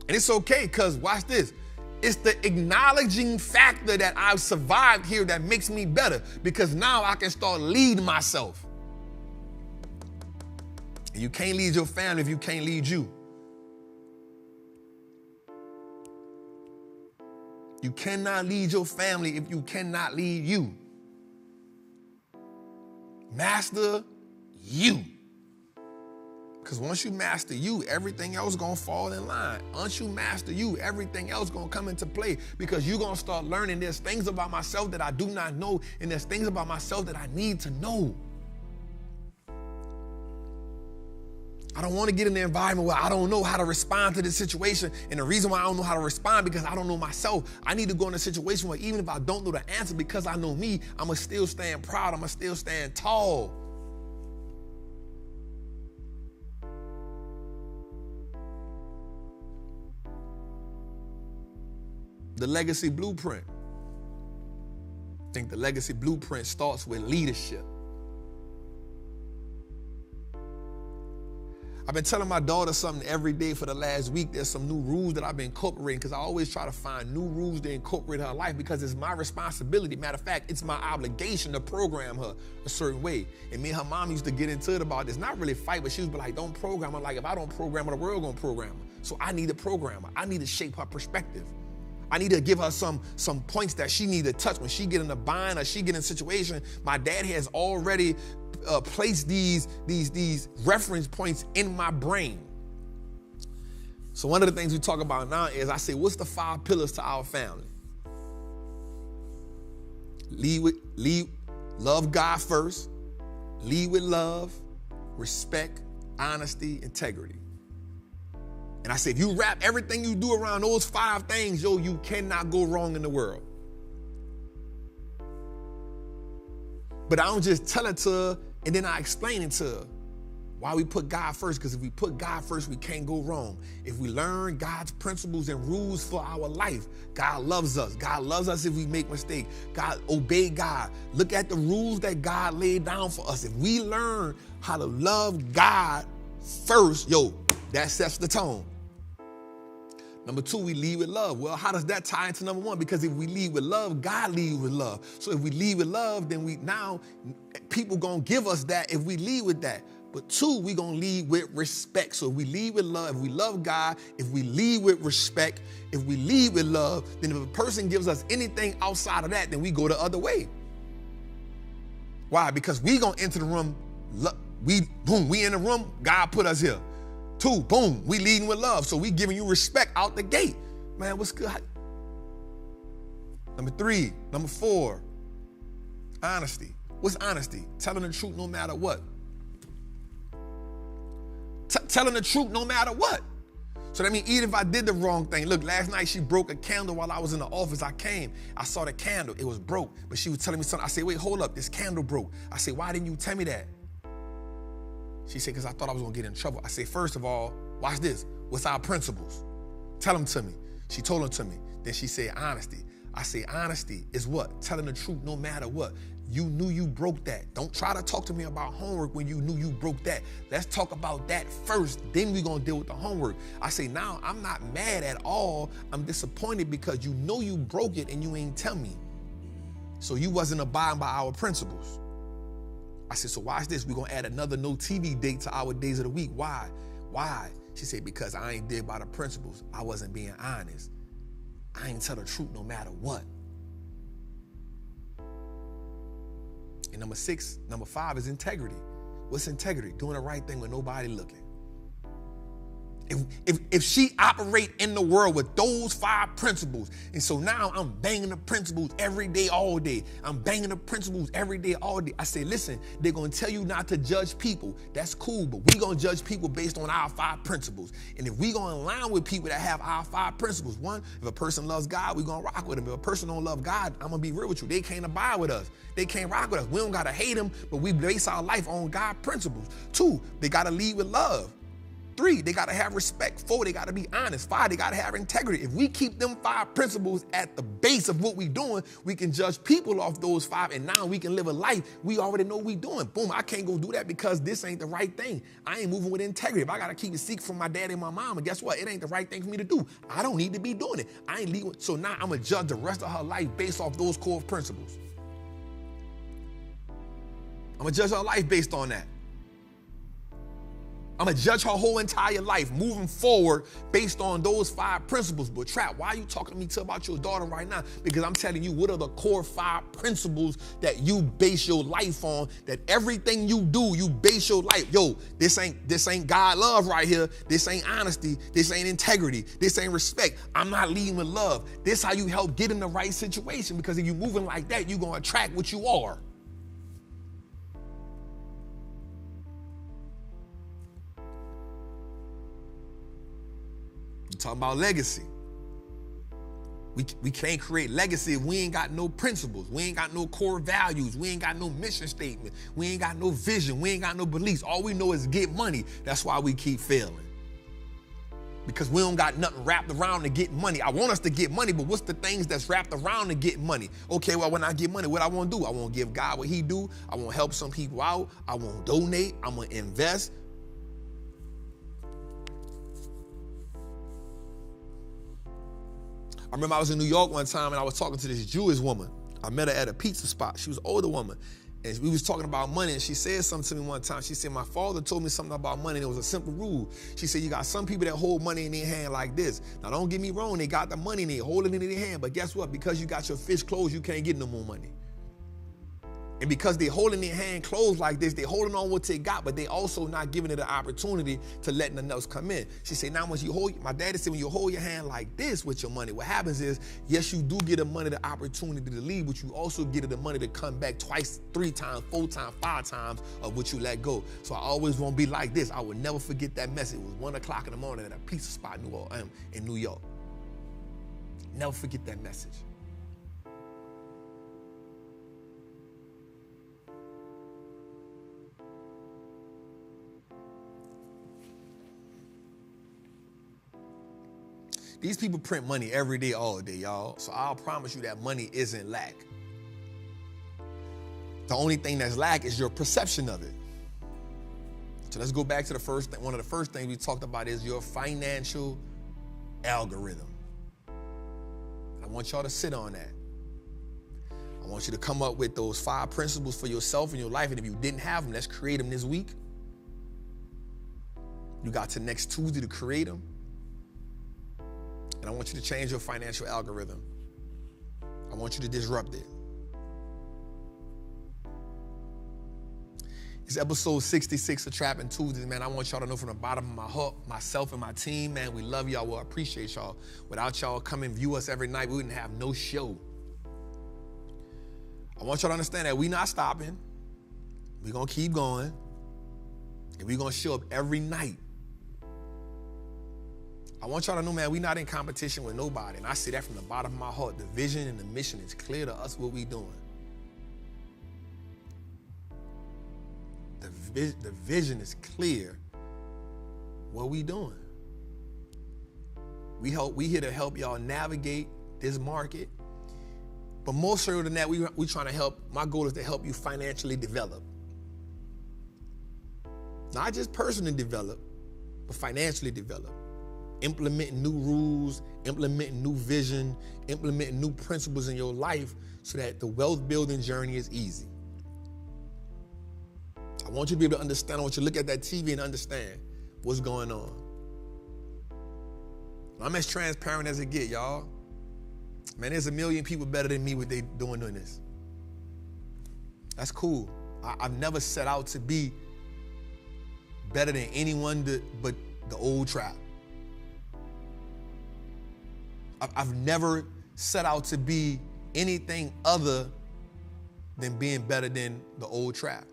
And it's okay, because watch this. It's the acknowledging factor that I've survived here that makes me better, because now I can start leading myself. And you can't lead your family if you can't lead you. You cannot lead your family if you cannot lead you. Master you. Because once you master you, everything else gonna fall in line. Once you master you, everything else gonna come into play, because you're gonna start learning there's things about myself that I do not know, and there's things about myself that I need to know. I don't want to get in the environment where I don't know how to respond to this situation. And the reason why I don't know how to respond, because I don't know myself. I need to go in a situation where even if I don't know the answer, because I know me, I'm going to still stand proud. I'm going to still stand tall. The legacy blueprint. I think the legacy blueprint starts with leadership. I've been telling my daughter something every day for the last week. There's some new rules that I've been incorporating, because I always try to find new rules to incorporate in her life, because it's my responsibility. Matter of fact, it's my obligation to program her a certain way. And me and her mom used to get into it about this. Not really fight, but she was like, don't program her. Like, if I don't program her, the world gonna program her. So I need to program her. I need to shape her perspective. I need to give her some points that she need to touch when she get in a bind or she get in a situation. My dad has already placed these reference points in my brain. So one of the things we talk about now is, I say, what's the 5 pillars to our family? Love God first, lead with love, respect, honesty, integrity. And I say, if you wrap everything you do around those 5 things, you cannot go wrong in the world. But I don't just tell it to her and then I explain it to her. Why we put God first? Because if we put God first, we can't go wrong. If we learn God's principles and rules for our life, God loves us. God loves us if we make mistakes. God, obey God. Look at the rules that God laid down for us. If we learn how to love God first, that sets the tone. Number 2, we lead with love. Well, how does that tie into number 1? Because if we lead with love, God leads with love. So if we lead with love, then people gonna give us that if we lead with that. But 2, we gonna lead with respect. So if we lead with love, if we love God, if we lead with respect, if we lead with love, then if a person gives us anything outside of that, then we go the other way. Why? Because we gonna enter the room, we in the room, God put us here. 2, boom, we leading with love. So we giving you respect out the gate. Man, what's good? Number 3, number 4, honesty. What's honesty? Telling the truth no matter what. Telling the truth no matter what. So that means even if I did the wrong thing, look, last night she broke a candle while I was in the office. I saw the candle, it was broke, but she was telling me something. I said, wait, hold up, this candle broke. I said, why didn't you tell me that? She said, because I thought I was gonna get in trouble. I said, first of all, watch this, what's our principles? Tell them to me. She told them to me. Then she said, honesty. I said, honesty is what? Telling the truth no matter what. You knew you broke that. Don't try to talk to me about homework when you knew you broke that. Let's talk about that first, then we're gonna deal with the homework. I say, now I'm not mad at all. I'm disappointed because you know you broke it and you ain't tell me. So you wasn't abiding by our principles. I said, so watch this. We're gonna add another no TV date to our days of the week. Why? Why? She said, because I ain't did by the principles. I wasn't being honest. I ain't tell the truth no matter what. And number 5 is integrity. What's integrity? Doing the right thing with nobody looking. If she operate in the world with those 5 principles, and so now I'm banging the principles every day, all day. I'm banging the principles every day, all day. I say, listen, they're going to tell you not to judge people. That's cool, but we're going to judge people based on our 5 principles. And if we're going to align with people that have our 5 principles, one, if a person loves God, we're going to rock with them. If a person don't love God, I'm going to be real with you. They can't abide with us. They can't rock with us. We don't got to hate them, but we base our life on God principles. 2, they got to lead with love. 3, they got to have respect. 4, they got to be honest. 5, they got to have integrity. If we keep them 5 principles at the base of what we're doing, we can judge people off those 5, and now we can live a life we already know we're doing. Boom, I can't go do that because this ain't the right thing. I ain't moving with integrity. If I got to keep it secret from my dad and my mom, and guess what? It ain't the right thing for me to do. I don't need to be doing it. I ain't leaving. So now I'm going to judge the rest of her life based off those core principles. I'm going to judge her life based on that. I'm going to judge her whole entire life moving forward based on those 5 principles. But Trap, why are you talking to me about your daughter right now? Because I'm telling you, what are the core 5 principles that you base your life on, that everything you do, you base your life. Yo, this ain't God love right here. This ain't honesty. This ain't integrity. This ain't respect. I'm not leading with love. This how you help get in the right situation, because if you're moving like that, you're going to attract what you are. Talking about legacy. We can't create legacy if we ain't got no principles. We ain't got no core values. We ain't got no mission statement. We ain't got no vision. We ain't got no beliefs. All we know is get money. That's why we keep failing. Because we don't got nothing wrapped around to get money. I want us to get money, but what's the things that's wrapped around to get money? Okay, well, when I get money, what I want to do? I want to give God what he do. I want to help some people out. I want to donate. I'm going to invest. I remember I was in New York one time and I was talking to this Jewish woman. I met her at a pizza spot. She was an older woman. And we was talking about money, and she said something to me one time. She said, my father told me something about money, and it was a simple rule. She said, you got some people that hold money in their hand like this. Now, don't get me wrong. They got the money and they hold it in their hand. But guess what? Because you got your fist closed, you can't get no more money. And because they holding their hand closed like this, they holding on what they got, but they also not giving it an opportunity to let nothing else come in. She said, now when you hold, my daddy said, when you hold your hand like this with your money, what happens is, yes, you do get the money the opportunity to leave, but you also get the money to come back twice, 3 times, 4 times, 5 times of what you let go. So I always want to be like this. I would never forget that message. It was 1 o'clock in the morning at a pizza spot in New York. Never forget that message. These people print money every day, all day, y'all. So I'll promise you that money isn't lack. The only thing that's lack is your perception of it. So let's go back to the first thing. One of the first things we talked about is your financial algorithm. I want y'all to sit on that. I want you to come up with those 5 principles for yourself and your life. And if you didn't have them, let's create them this week. You got to next Tuesday to create them. And I want you to change your financial algorithm. I want you to disrupt it. It's episode 66 of Trappin' Tuesdays, man. I want y'all to know from the bottom of my heart, myself and my team, man, we love y'all. Well, I appreciate y'all. Without y'all coming view us every night, we wouldn't have no show. I want y'all to understand that we're not stopping. We're going to keep going. And we're going to show up every night. I want y'all to know, man, we not in competition with nobody. And I say that from the bottom of my heart. The vision and the mission is clear to us what we doing. The vision is clear what we doing. We here to help y'all navigate this market. But more so than that, we trying to help, my goal is to help you financially develop. Not just personally develop, but financially develop. Implementing new rules, implementing new vision, implementing new principles in your life so that the wealth building journey is easy. I want you to be able to understand. I want you to look at that TV and understand what's going on. I'm as transparent as it get, y'all. Man, there's a million people better than me what they doing this. That's cool. I've never set out to be better than anyone but the old trap. I've never set out to be anything other than being better than the old trap.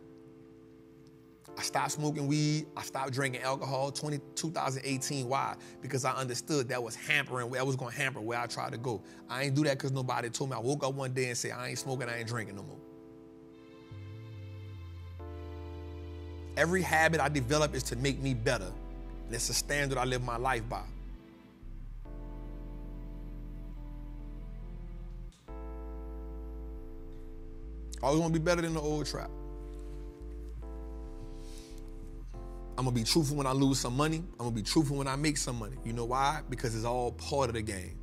I stopped smoking weed. I stopped drinking alcohol 2018. Why? Because I understood that was going to hamper where I tried to go. I ain't do that because nobody told me. I woke up one day and said, I ain't smoking, I ain't drinking no more. Every habit I develop is to make me better. And it's a standard I live my life by. I always want to be better than the old trap. I'm gonna be truthful when I lose some money. I'm gonna be truthful when I make some money. You know why? Because it's all part of the game.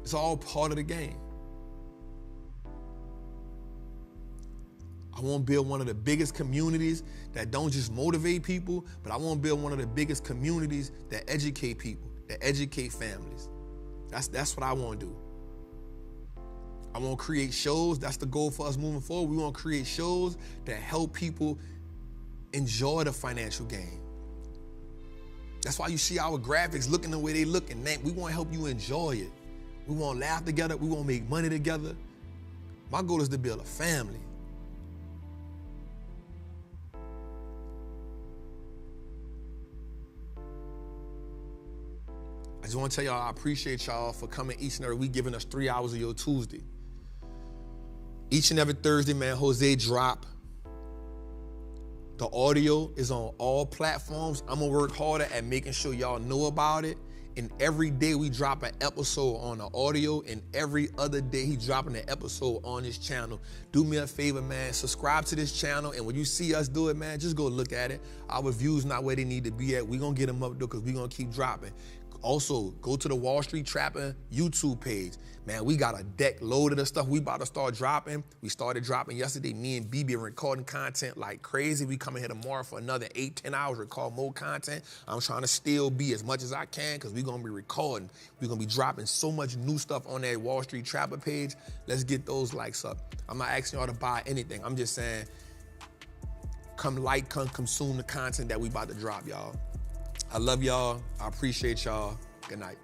It's all part of the game. I want to build one of the biggest communities that don't just motivate people, but I want to build one of the biggest communities that educate people, that educate families. That's what I want to do. I want to create shows. That's the goal for us moving forward. We want to create shows that help people enjoy the financial game. That's why you see our graphics looking the way they look. And we want to help you enjoy it. We want to laugh together. We want to make money together. My goal is to build a family. I just want to tell y'all I appreciate y'all for coming each and every week, giving us 3 hours of your Tuesday. Each and every Thursday, man, Jose drop. The audio is on all platforms. I'm going to work harder at making sure y'all know about it. And every day we drop an episode on the audio, and every other day he dropping an episode on this channel. Do me a favor, man. Subscribe to this channel, and when you see us do it, man, just go look at it. Our views not where they need to be at. We're going to get them up, though, because we're going to keep dropping. Also, go to the Wallstreet Trappin YouTube page. Man, we got a deck loaded of stuff we about to start dropping. We started dropping yesterday. Me and BB are recording content like crazy. We coming here tomorrow for another 8-10 hours, record more content. I'm trying to still be as much as I can because we're going to be recording. We're going to be dropping so much new stuff on that Wallstreet Trapper page. Let's get those likes up. I'm not asking y'all to buy anything. I'm just saying, come like, come consume the content that we about to drop, y'all. I love y'all. I appreciate y'all. Good night.